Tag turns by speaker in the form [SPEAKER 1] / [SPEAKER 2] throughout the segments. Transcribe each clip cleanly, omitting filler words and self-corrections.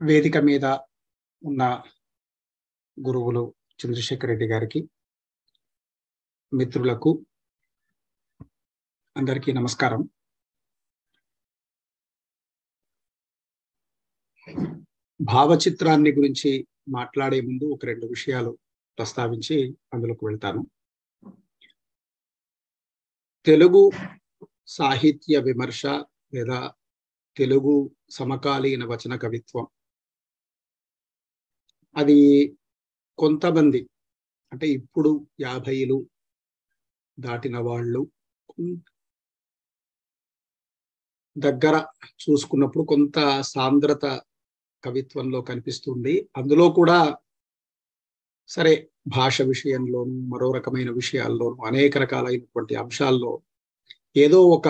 [SPEAKER 1] వేదిక మీద ఉన్న గురువులు చంద్రశేఖర్ రెడ్డి గారికి, మిత్రులకు అందరికీ నమస్కారం. భావచిత్రాన్ని గురించి మాట్లాడే ముందు ఒక రెండు విషయాలు ప్రస్తావించి అందులోకి వెళ్తాను. తెలుగు సాహిత్య విమర్శ లేదా తెలుగు సమకాలీన వచన కవిత్వం అది కొంతమంది అంటే ఇప్పుడు 50లు దాటిన వాళ్ళు దగ్గర చూసుకున్నప్పుడు కొంత సాంద్రత కవిత్వంలో కనిపిస్తుంది. అందులో కూడా సరే భాష విషయంలోనూ మరో రకమైన విషయాల్లోనూ అనేక రకాలైనటువంటి అంశాల్లో ఏదో ఒక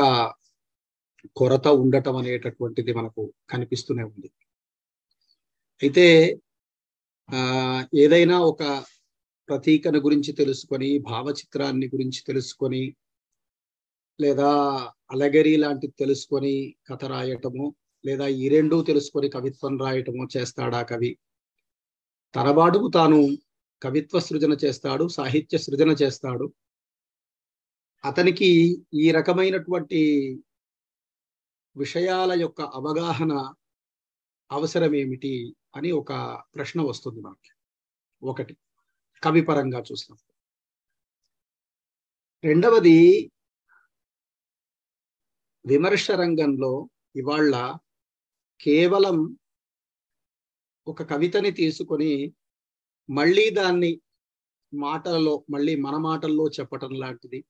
[SPEAKER 1] కొరత ఉండటం అనేటటువంటిది మనకు కనిపిస్తూనే ఉంది. అయితే ఏదైనా ఒక ప్రతీకను గురించి తెలుసుకొని, భావచిత్రాన్ని గురించి తెలుసుకొని, లేదా అలగరి లాంటిది తెలుసుకొని కథ రాయటము, లేదా ఈ రెండూ తెలుసుకొని కవిత్వం రాయటము చేస్తాడా కవి? తనబాటుకు తాను కవిత్వ సృజన చేస్తాడు, సాహిత్య సృజన చేస్తాడు. అతనికి ఈ రకమైనటువంటి విషయాల యొక్క అవగాహన అవసరం ఏమిటి అని ఒక ప్రశ్న వస్తుంది మనకి. ఒకటి కవి పరంగా చూసినప్పుడు. రెండవది విమర్శ రంగంలో ఇవాళ కేవలం ఒక కవితని తీసుకొని మళ్ళీ దాన్ని మాటలలో మళ్ళీ మన మాటల్లో చెప్పటం లాంటిది,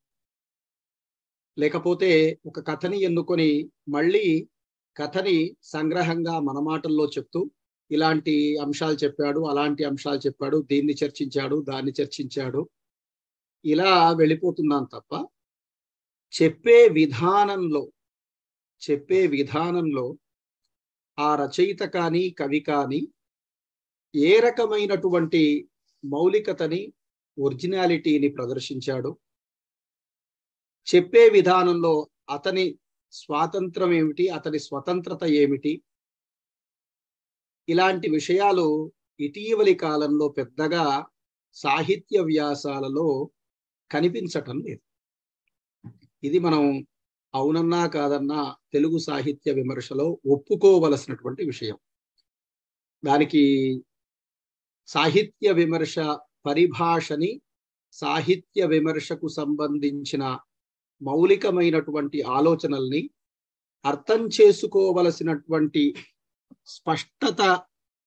[SPEAKER 1] లేకపోతే ఒక కథని ఎన్నుకొని మళ్ళీ కథని సంగ్రహంగా మన మాటల్లో చెప్తూ ఇలాంటి అంశాలు చెప్పాడు, అలాంటి అంశాలు చెప్పాడు, దీన్ని చర్చించాడు, దాన్ని చర్చించాడు, ఇలా వెళ్ళిపోతున్నాను తప్ప చెప్పే విధానంలో ఆ రచయిత కానీ కవి కానీ ఏ రకమైనటువంటి మౌలికతని, ఒరిజినాలిటీని ప్రదర్శించాడు, చెప్పే విధానంలో అతని స్వాతంత్రం ఏమిటి, అతని స్వతంత్రత ఏమిటి, ఇలాంటి విషయాలు ఇటీవలి కాలంలో పెద్దగా సాహిత్య వ్యాసాలలో కనిపించటం లేదు. ఇది మనం అవునన్నా కాదన్నా తెలుగు సాహిత్య విమర్శలో ఒప్పుకోవలసినటువంటి విషయం. దానికి సాహిత్య విమర్శ పరిభాషని, సాహిత్య విమర్శకు సంబంధించిన మౌలికమైనటువంటి ఆలోచనల్ని అర్థం చేసుకోవలసినటువంటి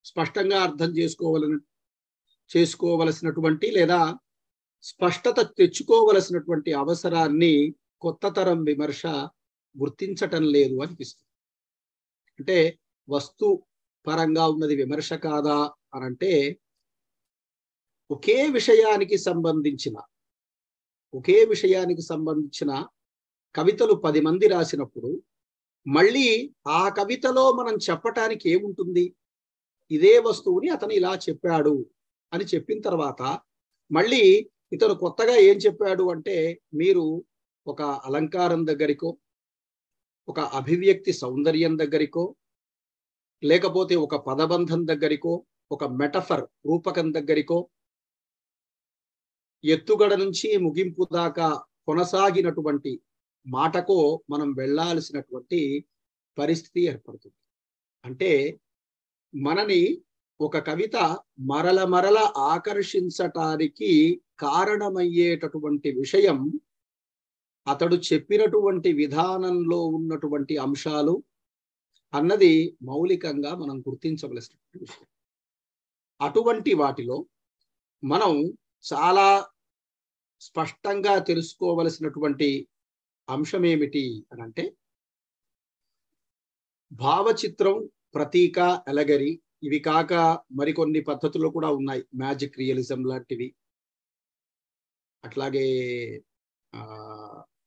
[SPEAKER 1] స్పష్టంగా అర్థం చేసుకోవలసినటువంటి లేదా స్పష్టత తెచ్చుకోవలసినటువంటి అవసరాన్ని కొత్త తరం విమర్శ గుర్తించటం లేదు అనిపిస్తుంది. అంటే వస్తు పరంగా ఉన్నది విమర్శ కాదా అనంటే, ఒకే విషయానికి సంబంధించిన కవితలు 10 మంది రాసినప్పుడు మళ్ళీ ఆ కవితలో మనం చెప్పటానికి ఏముంటుంది? ఇదే వస్తువుని అతను ఇలా చెప్పాడు అని చెప్పిన తర్వాత మళ్ళీ ఇతను కొత్తగా ఏం చెప్పాడు అంటే, మీరు ఒక అలంకారం దగ్గరికో, ఒక అభివ్యక్తి సౌందర్యం దగ్గరికో, లేకపోతే ఒక పదబంధం దగ్గరికో, ఒక మెటఫర్ రూపకం దగ్గరికో, ఎత్తుగడ నుంచి ముగింపు దాకా కొనసాగినటువంటి మాటకో మనం వెళ్ళాల్సినటువంటి పరిస్థితి ఏర్పడుతుంది. అంటే మనని ఒక కవిత మరల ఆకర్షించటానికి కారణమయ్యేటటువంటి విషయం అతడు చెప్పినటువంటి విధానంలో ఉన్నటువంటి అంశాలు అన్నది మౌలికంగా మనం గుర్తించవలసినటువంటి విషయం. అటువంటి వాటిలో మనం చాలా స్పష్టంగా తెలుసుకోవలసినటువంటి అంశం ఏమిటి అనంటే, భావచిత్రం, ప్రతీక, అలగరి ఇవి కాక మరికొన్ని పద్ధతులు కూడా ఉన్నాయి. మ్యాజిక్ రియలిజం లాంటివి, అట్లాగే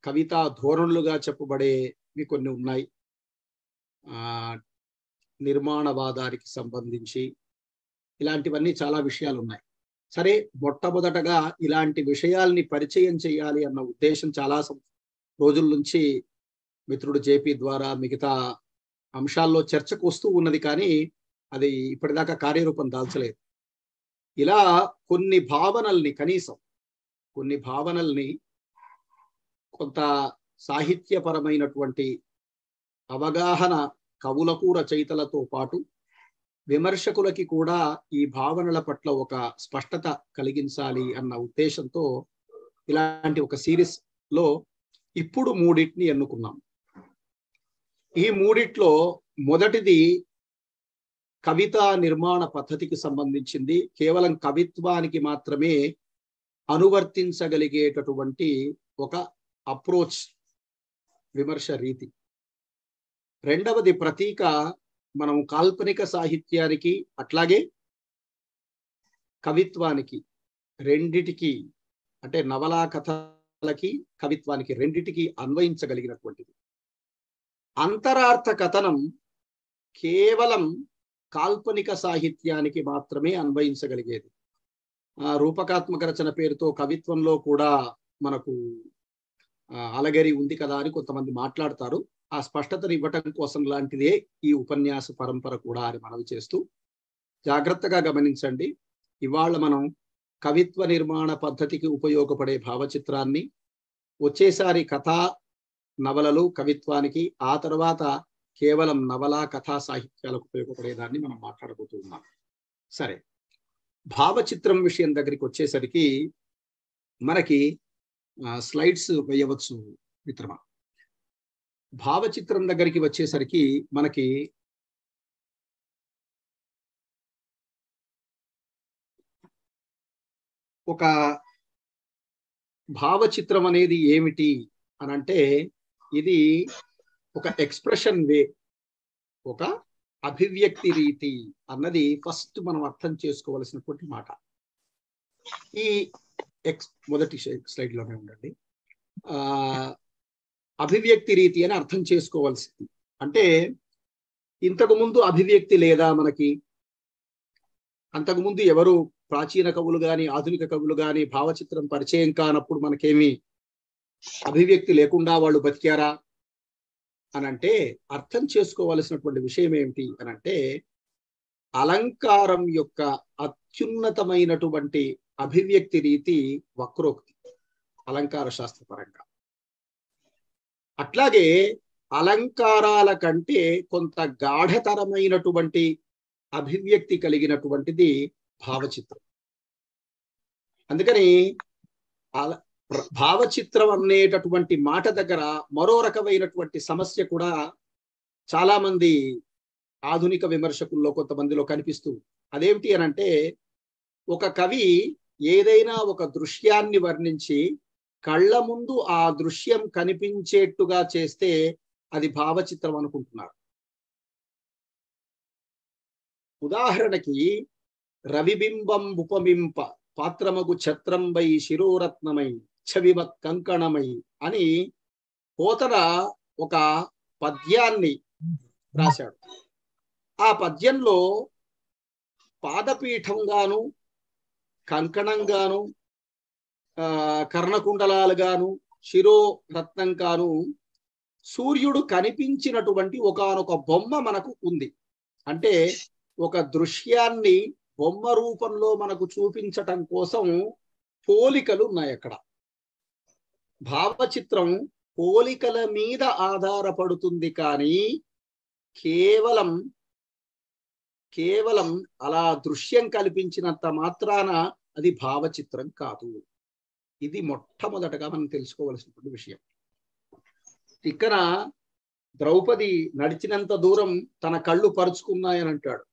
[SPEAKER 1] కవితా ధోరణులుగా చెప్పబడేవి కొన్ని ఉన్నాయి. నిర్మాణవాదానికి సంబంధించి ఇలాంటివన్నీ చాలా విషయాలు ఉన్నాయి. సరే, మొట్టమొదటగా ఇలాంటి విషయాల్ని పరిచయం చేయాలి అన్న ఉద్దేశం చాలా రోజుల నుంచి మిత్రుడు జేపీ ద్వారా మిగతా అంశాల్లో చర్చకు వస్తూ ఉన్నది, కానీ అది ఇప్పటిదాకా కార్యరూపం దాల్చలేదు. ఇలా కొన్ని భావనల్ని, కనీసం కొన్ని భావనల్ని కొంత సాహిత్యపరమైనటువంటి అవగాహన కవులకు రచయితలతో పాటు విమర్శకులకి కూడా ఈ భావనల పట్ల ఒక స్పష్టత కలిగించాలి అన్న ఉద్దేశంతో ఇలాంటి ఒక సిరీస్ లో ఇప్పుడు మూడింటిని ఎన్నుకున్నాం. ఈ మూడిట్లో మొదటిది కవితా నిర్మాణ పద్ధతికి సంబంధించింది. కేవలం కవిత్వానికి మాత్రమే అనువర్తించగలిగేటటువంటి ఒక అప్రోచ్, విమర్శ రీతి. రెండవది ప్రతీక. మనం కాల్పనిక సాహిత్యానికి అట్లాగే కవిత్వానికి రెండిటికి, అంటే నవలా కథలకి కవిత్వానికి రెండిటికి అన్వయించగలిగినటువంటిది. అంతరార్థ కథనం కేవలం కాల్పనిక సాహిత్యానికి మాత్రమే అన్వయించగలిగేది. రూపకాత్మక రచన పేరుతో కవిత్వంలో కూడా మనకు అలగరి ఉంది కదా అని కొంతమంది మాట్లాడతారు. ఆ స్పష్టతను ఇవ్వటం కోసం లాంటిదే ఈ ఉపన్యాస పరంపర కూడా అని మనవి చేస్తూ, జాగ్రత్తగా గమనించండి. ఇవాళ మనం కవిత్వ నిర్మాణ పద్ధతికి ఉపయోగపడే భావచిత్రాన్ని, వచ్చేసారి కథా నవలలు కవిత్వానికి, ఆ తర్వాత కేవలం నవలా కథా సాహిత్యాలకు ఉపయోగపడేదాన్ని మనం మాట్లాడబోతూ ఉన్నాం. సరే, భావచిత్రం విషయం దగ్గరికి వచ్చేసరికి మనకి స్లైడ్స్ వేయవచ్చు మిత్రమా. భావచిత్రం దగ్గరికి వచ్చేసరికి మనకి ఒక భావచిత్రం అనేది ఏమిటి అని అంటే, ఇది ఒక ఎక్స్ప్రెషన్ వే, ఒక అభివ్యక్తి రీతి అన్నది ఫస్ట్ మనం అర్థం చేసుకోవలసినటువంటి మాట. ఈ మొదటి స్లైడ్ లోనే ఉండండి. అభివ్యక్తి రీతి అని అర్థం చేసుకోవాల్సింది. అంటే ఇంతకుముందు అభివ్యక్తి లేదా మనకి? అంతకుముందు ఎవరు ప్రాచీన కవులు గాని ఆధునిక కవులు గాని భావచిత్రం పరిచయం కానప్పుడు మనకేమి అభివ్యక్తి లేకుండా వాళ్ళు బతికారా అనంటే, అర్థం చేసుకోవలసినటువంటి విషయం ఏమిటి అనంటే, అలంకారం యొక్క అత్యున్నతమైనటువంటి అభివ్యక్తి రీతి వక్రోక్తి, అలంకార శాస్త్రపరంగా. అట్లాగే అలంకారాల కంటే కొంత గాఢతరమైనటువంటి అభివ్యక్తి కలిగినటువంటిది భావచిత్రం. అందుకని భావచిత్రం అనేటటువంటి మాట దగ్గర మరో రకమైనటువంటి సమస్య కూడా చాలా మంది ఆధునిక విమర్శకుల్లో కొంతమందిలో కనిపిస్తూ, అదేమిటి అనంటే, ఒక కవి ఏదైనా ఒక దృశ్యాన్ని వర్ణించి కళ్ళ ముందు ఆ దృశ్యం కనిపించేట్టుగా చేస్తే అది భావచిత్రం అనుకుంటున్నారు. ఉదాహరణకి రవిబింబం ఉపమింప పాత్రమగు ఛత్రంబై శిరోరత్నమై ఛవివత్ కంకణమై అని పోతన ఒక పద్యాన్ని రాశాడు. ఆ పద్యంలో పాదపీఠంగాను, కంకణంగాను, కర్ణకుండలాలుగాను, శిరోరత్నంగాను సూర్యుడు కనిపించినటువంటి ఒకానొక బొమ్మ మనకు ఉంది. అంటే ఒక దృశ్యాన్ని బొమ్మ రూపంలో మనకు చూపించటం కోసం పోలికలు ఉన్నాయి అక్కడ. భావచిత్రం పోలికల మీద ఆధారపడుతుంది, కానీ కేవలం అలా దృశ్యం కల్పించినంత మాత్రాన అది భావచిత్రం కాదు. ఇది మొట్టమొదటగా మనం తెలుసుకోవలసినటువంటి విషయం. ఇక్కడ ద్రౌపది నడిచినంత దూరం తన కళ్ళు పరుచుకున్నాయని అంటాడు.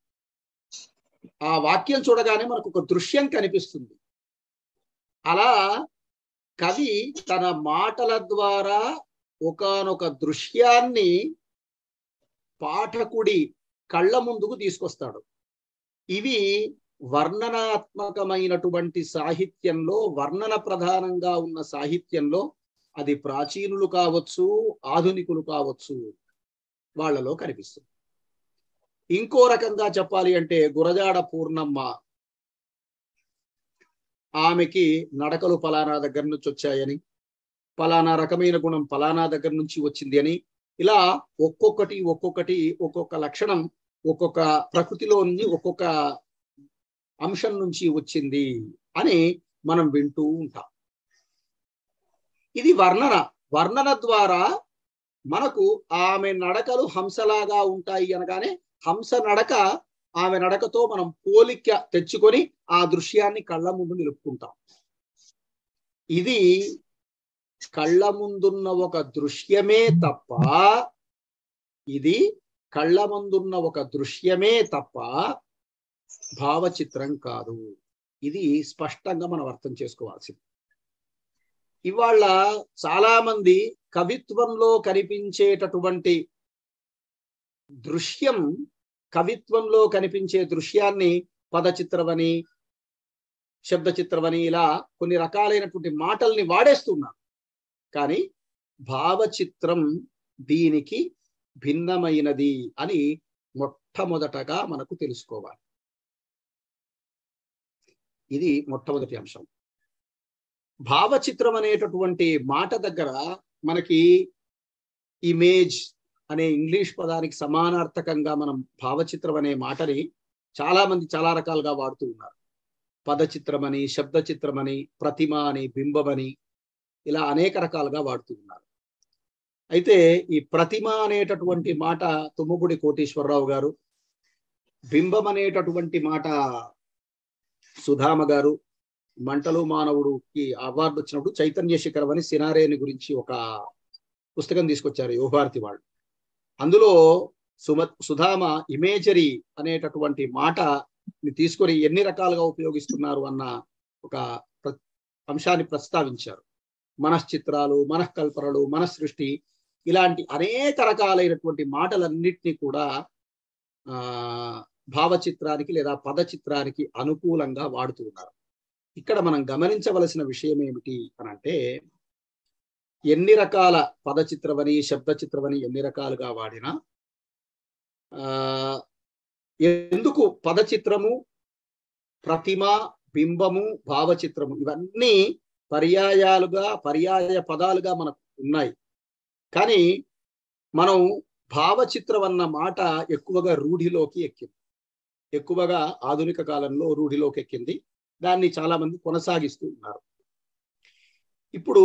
[SPEAKER 1] ఆ వాక్యం చూడగానే మనకు ఒక దృశ్యం కనిపిస్తుంది. అలా కవి తన మాటల ద్వారా ఒకానొక దృశ్యాన్ని పాఠకుడి కళ్ళ ముందుకు తీసుకొస్తాడు. ఇవి వర్ణనాత్మకమైనటువంటి సాహిత్యంలో, వర్ణన ప్రధానంగా ఉన్న సాహిత్యంలో, అది ప్రాచీనులు కావచ్చు, ఆధునికులు కావచ్చు, వాళ్ళలో కనిపిస్తుంది. ఇంకో రకంగా చెప్పాలి అంటే గురజాడ పూర్ణమ్మ ఆమెకి నడకలు ఫలానా దగ్గర నుంచి వచ్చాయని, ఫలానా రకమైన గుణం ఫలానా దగ్గర నుంచి వచ్చింది అని, ఇలా ఒక్కొక్కటి ఒక్కొక్క లక్షణం ఒక్కొక్క ప్రకృతిలోని ఒక్కొక్క అంశం నుంచి వచ్చింది అని మనం వింటూ ఉంటాం. ఇది వర్ణన ద్వారా మనకు ఆమె నడకలు హంసలాగా ఉంటాయి అనగానే హంస నడక, ఆమె నడకతో మనం పోలిక తెచ్చుకొని ఆ దృశ్యాన్ని కళ్ళ ముందు నిలుపుకుంటాం. ఇది కళ్ళ ముందున్న ఒక దృశ్యమే తప్ప, ఇది కళ్ళ ముందున్న ఒక దృశ్యమే తప్ప భావచిత్రం కాదు. ఇది స్పష్టంగా మనం అర్థం చేసుకోవాల్సింది. ఇవాళ చాలా మంది కవిత్వంలో కనిపించేటటువంటి దృశ్యం, కవిత్వంలో కనిపించే దృశ్యాన్ని పదచిత్రమని, శబ్ద చిత్రమని ఇలా కొన్ని రకాలైనటువంటి మాటల్ని వాడేస్తున్నారు. కానీ భావచిత్రం దీనికి భిన్నమైనది అని మొట్టమొదటగా మనకు తెలుసుకోవాలి. ఇది మొట్టమొదటి అంశం. భావచిత్రం అనేటటువంటి మాట దగ్గర మనకి ఇమేజ్ అనే ఇంగ్లీష్ పదానికి సమానార్థకంగా మనం భావచిత్రం అనే మాటని చాలా మంది చాలా రకాలుగా వాడుతూ ఉన్నారు. పదచిత్రమని, శబ్ద చిత్రమని, ప్రతిమ అని, బింబమని ఇలా అనేక రకాలుగా వాడుతూ ఉన్నారు. అయితే ఈ ప్రతిమ అనేటటువంటి మాట తుమ్మపూడి కోటేశ్వరరావు గారు, బింబం అనేటటువంటి మాట సుధామ గారు, మంటలు మానవుడుకి అవార్డు వచ్చినప్పుడు చైతన్య శిఖరం అని సినారేని గురించి ఒక పుస్తకం తీసుకొచ్చారు యువభారతి వాళ్ళు. అందులో సుధామ ఇమేజరీ అనేటటువంటి మాటని తీసుకొని ఎన్ని రకాలుగా ఉపయోగిస్తున్నారు అన్న ఒక అంశాన్ని ప్రస్తావించారు. మనశ్చిత్రాలు, మనఃకల్పనలు, మనసృష్టి ఇలాంటి అనేక రకాలైనటువంటి మాటలన్నిటినీ కూడా భావచిత్రానికి లేదా పదచిత్రానికి అనుకూలంగా వాడుతూ ఉన్నారు. ఇక్కడ మనం గమనించవలసిన విషయం ఏమిటి అని అంటే, ఎన్ని రకాల పదచిత్రమని, శబ్ద చిత్రమని ఎన్ని రకాలుగా వాడినా ఎందుకు పదచిత్రము, ప్రతిమ, బింబము, భావచిత్రము ఇవన్నీ పర్యాయాలుగా, పర్యాయ పదాలుగా మనకు ఉన్నాయి. కానీ మనం భావచిత్రం అన్న మాట ఎక్కువగా రూఢిలోకి ఎక్కింది, ఎక్కువగా ఆధునిక కాలంలో రూఢిలోకి ఎక్కింది. దాన్ని చాలా మంది కొనసాగిస్తూ ఉన్నారు. ఇప్పుడు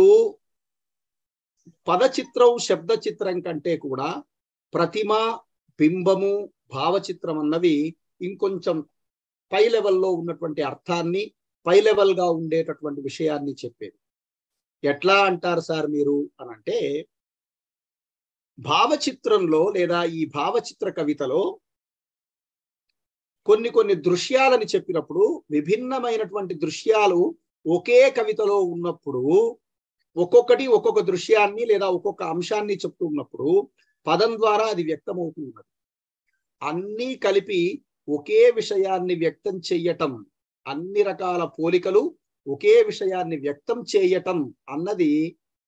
[SPEAKER 1] పదచిత్రం, శబ్ద చిత్రం కంటే కూడా ప్రతిమ, బింబము, భావచిత్రం అన్నవి ఇంకొంచెం పై లెవెల్లో ఉన్నటువంటి అర్థాన్ని, పై లెవెల్గా ఉండేటటువంటి విషయాన్ని చెప్పేది. ఎట్లా అంటారు సార్ మీరు అని అంటే, భావచిత్రంలో లేదా ఈ భావచిత్ర కవితలో కొన్ని దృశ్యాలని చెప్పినప్పుడు, విభిన్నమైనటువంటి దృశ్యాలు ఒకే కవితలో ఉన్నప్పుడు ఒక్కొక్కటి ఒక్కొక్క దృశ్యాన్ని లేదా ఒక్కొక్క అంశాన్ని చెప్తూ ఉన్నప్పుడు పదం ద్వారా అది వ్యక్తమవుతూ ఉన్నది. అన్నీ కలిపి ఒకే విషయాన్ని వ్యక్తం చేయటం, అన్ని రకాల పోలికలు ఒకే విషయాన్ని వ్యక్తం చేయటం అన్నది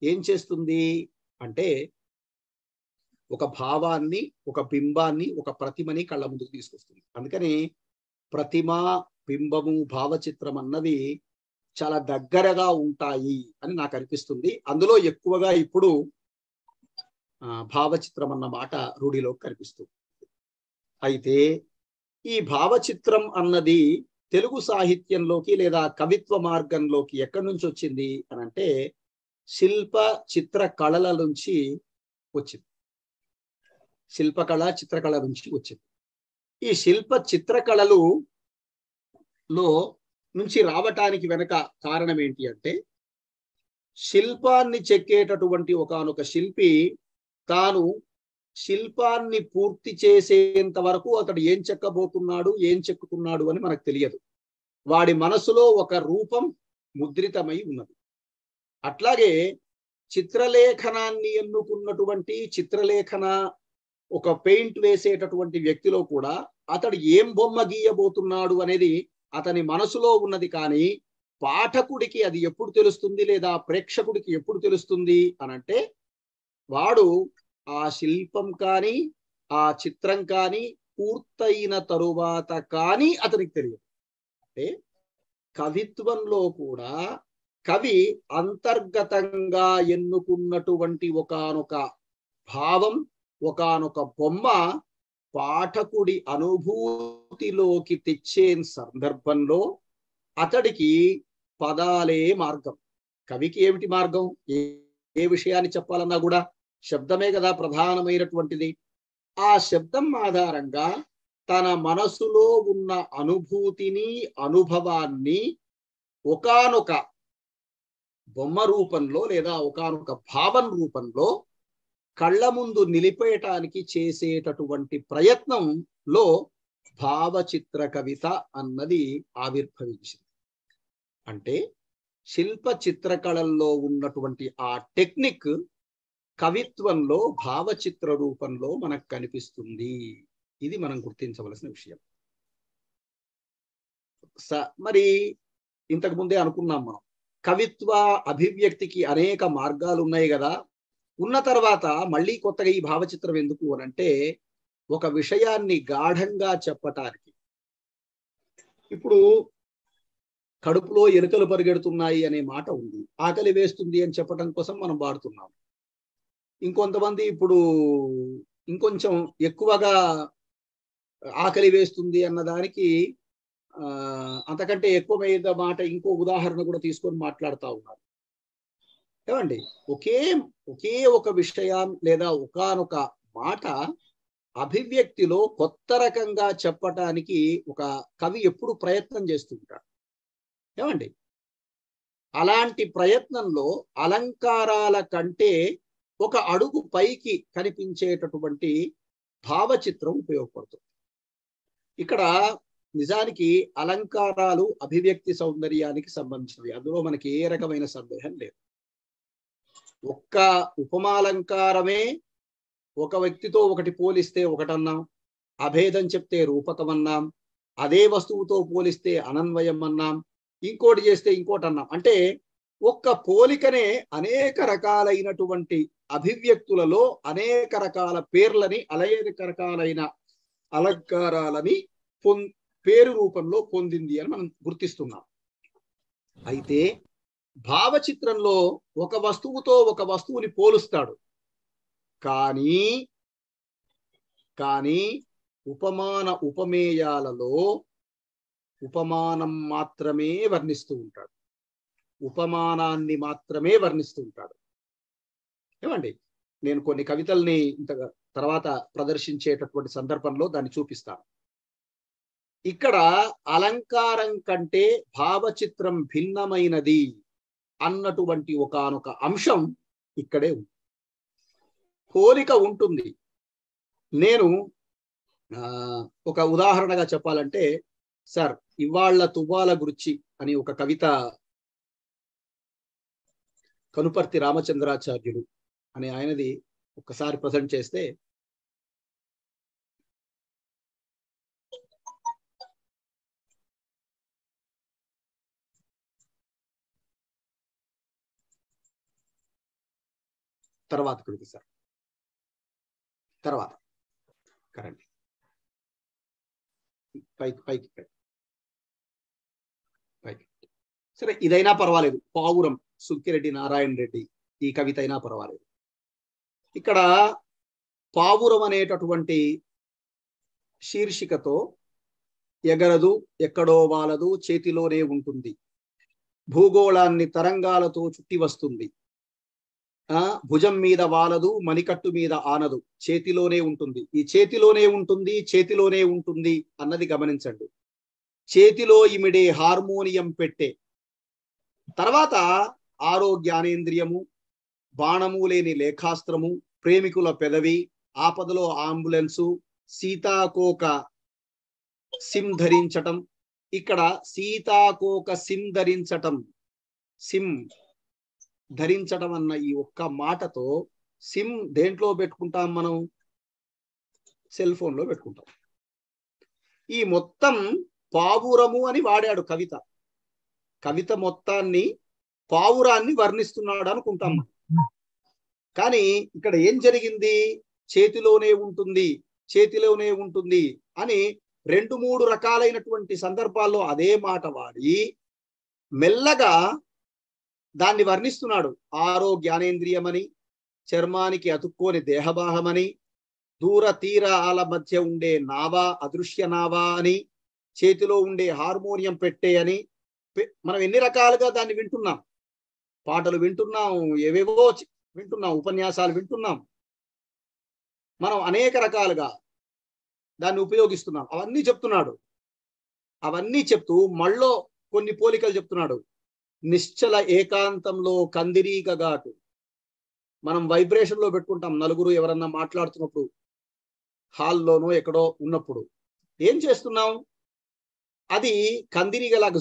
[SPEAKER 1] ఏం చేస్తుంది అంటే, ఒక భావాన్ని, ఒక బింబాన్ని, ఒక ప్రతిమని కళ్ళ ముందుకు తీసుకొస్తుంది. అందుకని ప్రతిమ, బింబము, భావచిత్రం అన్నవి చాలా దగ్గరగా ఉంటాయి అని నాకు అనిపిస్తుంది. అందులో ఎక్కువగా ఇప్పుడు భావచిత్రం అన్న మాట రూఢిలోకి కనిపిస్తుంది. అయితే ఈ భావచిత్రం అన్నది తెలుగు సాహిత్యంలోకి లేదా కవిత్వ మార్గంలోకి ఎక్కడి నుంచి వచ్చింది అని అంటే, శిల్ప చిత్ర కళల నుంచి వచ్చింది. శిల్పకళ, చిత్రకళ నుంచి వచ్చింది. ఈ శిల్ప చిత్రకళలు నుంచి రావటానికి వెనక కారణం ఏంటి అంటే, శిల్పాన్ని చెక్కేటటువంటి ఒకానొక శిల్పి తాను శిల్పాన్ని పూర్తి చేసేంత వరకు అతడు ఏం చెక్కబోతున్నాడు, ఏం చెక్కుతున్నాడు అని మనకు తెలియదు. వాడి మనసులో ఒక రూపం ముద్రితమై ఉన్నది. అట్లాగే చిత్రలేఖనాన్ని ఎన్నుకున్నటువంటి చిత్రలేఖన ఒక పెయింట్ వేసేటటువంటి వ్యక్తిలో కూడా అతడు ఏం బొమ్మ గీయబోతున్నాడు అనేది అతని మనసులో ఉన్నది. కానీ పాఠకుడికి అది ఎప్పుడు తెలుస్తుంది లేదా ప్రేక్షకుడికి ఎప్పుడు తెలుస్తుంది అనంటే, వాడు ఆ శిల్పం కానీ ఆ చిత్రం కానీ పూర్తయిన తరువాత కానీ అతనికి తెలియదు. అంటే కవిత్వంలో కూడా కవి అంతర్గతంగా ఎన్నుకున్నటువంటి ఒకానొక భావం, ఒకానొక బొమ్మ పాఠకుడి అనుభూతిలోకి తెచ్చే సందర్భంలో అతడికి పదాలే మార్గం. కవికి ఏమిటి మార్గం? ఏ విషయాన్ని చెప్పాలన్నా కూడా శబ్దమే కదా ప్రధానమైనటువంటిది. ఆ శబ్దం ఆధారంగా తన మనసులో ఉన్న అనుభూతిని, అనుభవాన్ని ఒకానొక బొమ్మ రూపంలో లేదా ఒకానొక భావం రూపంలో కళ్ళ ముందు నిలిపేయటానికి చేసేటటువంటి ప్రయత్నంలో భావచిత్ర కవిత అన్నది ఆవిర్భవించింది. అంటే శిల్ప చిత్రకళల్లో ఉన్నటువంటి ఆ టెక్నిక్ కవిత్వంలో భావచిత్ర రూపంలో మనకు కనిపిస్తుంది. ఇది మనం గుర్తించవలసిన విషయం. మరి ఇంతకు ముందే అనుకున్నాం మనం, కవిత్వ అభివ్యక్తికి అనేక మార్గాలు ఉన్నాయి కదా. ఉన్న తర్వాత మళ్ళీ కొత్తగా ఈ భావచిత్రం ఎందుకు అనంటే, ఒక విషయాన్ని గాఢంగా చెప్పటానికి. ఇప్పుడు కడుపులో ఎలుకలు పరిగెడుతున్నాయి అనే మాట ఉంది, ఆకలి వేస్తుంది అని చెప్పడం కోసం మనం వాడుతున్నాం. ఇంకొంతమంది ఇప్పుడు ఇంకొంచెం ఎక్కువగా ఆకలి వేస్తుంది అన్నదానికి అంతకంటే ఎక్కువ మీద మాట ఇంకో ఉదాహరణ కూడా తీసుకొని మాట్లాడుతూ ఉన్నారు. ఏమండి, ఒకే ఒక విషయం లేదా ఒకానొక మాట అభివ్యక్తిలో కొత్త రకంగా చెప్పటానికి ఒక కవి ఎప్పుడు ప్రయత్నం చేస్తుంటాడు. ఏమండి, అలాంటి ప్రయత్నంలో అలంకారాల కంటే ఒక అడుగు పైకి కనిపించేటటువంటి భావచిత్రం ఉపయోగపడుతుంది. ఇక్కడ నిజానికి అలంకారాలు అభివ్యక్తి సౌందర్యానికి సంబంధించినవి, అందులో మనకి ఏ రకమైన సందేహం లేదు. ఒక్క ఉపమాలంకారమే ఒక వ్యక్తితో ఒకటి పోలిస్తే ఒకటన్నాం, అభేదం చెప్తే రూపకం అన్నాం, అదే వస్తువుతో పోలిస్తే అనన్వయం అన్నాం, ఇంకోటి చేస్తే ఇంకోటి అన్నాం. అంటే ఒక్క పోలికనే అనేక రకాలైనటువంటి అభివ్యక్తులలో అనేక రకాల పేర్లని, అనేక రకాలైన అలంకారాలని పేరు రూపంలో పొందింది అని మనం గుర్తిస్తున్నాం. అయితే భావచిత్రంలో ఒక వస్తువుతో ఒక వస్తువుని పోలుస్తాడు, కానీ ఉపమాన ఉపమేయాలలో ఉపమానం మాత్రమే వర్ణిస్తూ ఉంటాడు, ఉపమానాన్ని మాత్రమే వర్ణిస్తూ ఉంటాడు. ఏమండి, నేను కొన్ని కవితల్ని ఇంత తర్వాత ప్రదర్శించేటటువంటి సందర్భంలో దాన్ని చూపిస్తాను. ఇక్కడ అలంకారం కంటే భావచిత్రం భిన్నమైనది అన్నటువంటి ఒకానొక అంశం ఇక్కడే ఉంది. పోలిక ఉంటుంది. నేను ఒక ఉదాహరణగా చెప్పాలంటే, సార్ ఇవాళ్ళ తువ్వాల గురించి అని ఒక కవిత కనుపర్తి రామచంద్రాచార్యుడు అనే ఆయనది ఒక్కసారి ప్రజెంట్ చేస్తే, తర్వాత కవిత సార్, తర్వాత కరెంట్ పైకి సరే, ఇదైనా పర్వాలేదు. పావురం సుక్కిరెడ్డి నారాయణ రెడ్డి ఈ కవిత అయినా పర్వాలేదు. ఇక్కడ పావురం అనేటటువంటి శీర్షికతో ఎగరదు, ఎక్కడో వాలదు, చేతిలోనే ఉంటుంది, భూగోళాన్ని తరంగాలతో చుట్టి వస్తుంది, భుజం మీద వాలదు, మణికట్టు మీద ఆనదు, చేతిలోనే ఉంటుంది. ఈ చేతిలోనే ఉంటుంది, చేతిలోనే ఉంటుంది అన్నది గమనించండి. చేతిలో ఇమిడే హార్మోనియం పెట్టే, తర్వాత ఆరోగ్యానేంద్రియము, బాణము లేని లేఖాస్త్రము, ప్రేమికుల పెదవి, ఆపదలో అంబులెన్సు, సీతాకోక సిమ్ ధరించటం. ఇక్కడ సీతాకోక సిమ్ ధరించటం అన్న ఈ ఒక్క మాటతో సిమ్ దేంట్లో పెట్టుకుంటాం మనం? సెల్ ఫోన్ లో పెట్టుకుంటాం. ఈ మొత్తం పావురము అని వాడాడు కవిత మొత్తాన్ని పావురాన్ని వర్ణిస్తున్నాడు అనుకుంటాం. కానీ ఇక్కడ ఏం జరిగింది? చేతిలోనే ఉంటుంది అని 2-3 రకాలైనటువంటి సందర్భాల్లో అదే మాట వాడి మెల్లగా దాన్ని వర్ణిస్తున్నాడు. ఆరో జ్ఞానేంద్రియమని, చర్మానికి అతుక్కోని దేహభాగమని, దూర తీరాల మధ్య ఉండే నావా అదృశ్య నావా అని, చేతిలో ఉండే హార్మోనియం పెట్టే అని. మనం ఎన్ని రకాలుగా దాన్ని వింటున్నాం. పాటలు వింటున్నాం, ఏవేవో వింటున్నాం, ఉపన్యాసాలు వింటున్నాం. మనం అనేక రకాలుగా దాన్ని ఉపయోగిస్తున్నాం. అవన్నీ చెప్తున్నాడు. అవన్నీ చెప్తూ మళ్ళీ కొన్ని పోలికలు చెప్తున్నాడు. నిశ్చల ఏకాంతంలో కందిరీగ ఘాటు. మనం వైబ్రేషన్ లో పెట్టుకుంటాం. నలుగురు ఎవరన్నా మాట్లాడుతున్నప్పుడు, హాల్లోనో ఎక్కడో ఉన్నప్పుడు ఏం చేస్తున్నాం? అది కందిరీగలాగా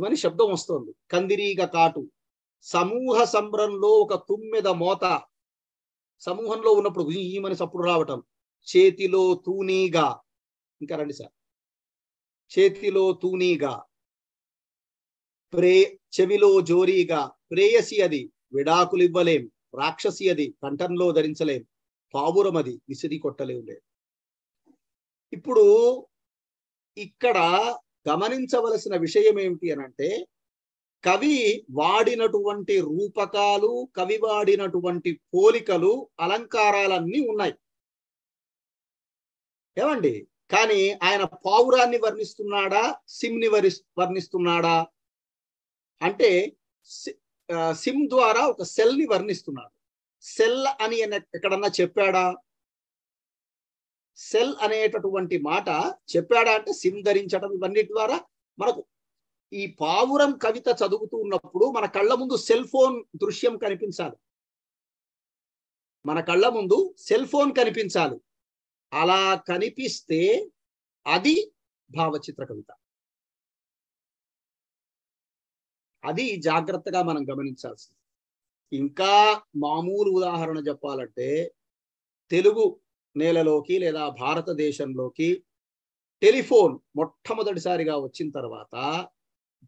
[SPEAKER 1] అని శబ్దం వస్తుంది. కందిరీగ కాటు. సమూహ సంబరంలో ఒక తుమ్మెద మోత. సమూహంలో ఉన్నప్పుడు ఈమని సప్పుడు రావటం. చేతిలో తూనీగా. ఇంకా రండి సార్. చేతిలో తూనీగా, చెవిలో జోరీగా. ప్రేయసి అది, విడాకులు ఇవ్వలేం. రాక్షసి అది, కంఠంలో ధరించలేం. పావురం అది, విసిరి కొట్టలేం. ఇప్పుడు ఇక్కడ గమనించవలసిన విషయం ఏమిటి అనంటే, కవి వాడినటువంటి రూపకాలు, కవి వాడినటువంటి పోలికలు, అలంకారాలన్నీ ఉన్నాయి ఏమండి. కానీ ఆయన పావురాన్ని వర్ణిస్తున్నాడా, సిమ్ని వర్ణిస్తున్నాడా అంటే, సిమ్ ద్వారా ఒక సెల్ ని వర్ణిస్తున్నాడు. సెల్ అని ఎక్కడన్నా చెప్పాడా? సెల్ అనేటటువంటి మాట చెప్పాడా అంటే, సిమ్ ధరించడం ఇవన్నీ ద్వారా మనకు ఈ పావురం కవిత చదువుతూ ఉన్నప్పుడు మన కళ్ళ ముందు సెల్ ఫోన్ దృశ్యం కనిపించాలి. మన కళ్ళ ముందు సెల్ ఫోన్ కనిపించాలి. అలా కనిపిస్తే అది భావచిత్ర కవిత. అది జాగ్రత్తగా మనం గమనించాల్సింది. ఇంకా మామూలు ఉదాహరణ చెప్పాలంటే, తెలుగు నేలలోకి లేదా భారతదేశంలోకి టెలిఫోన్ మొట్టమొదటిసారిగా వచ్చిన తర్వాత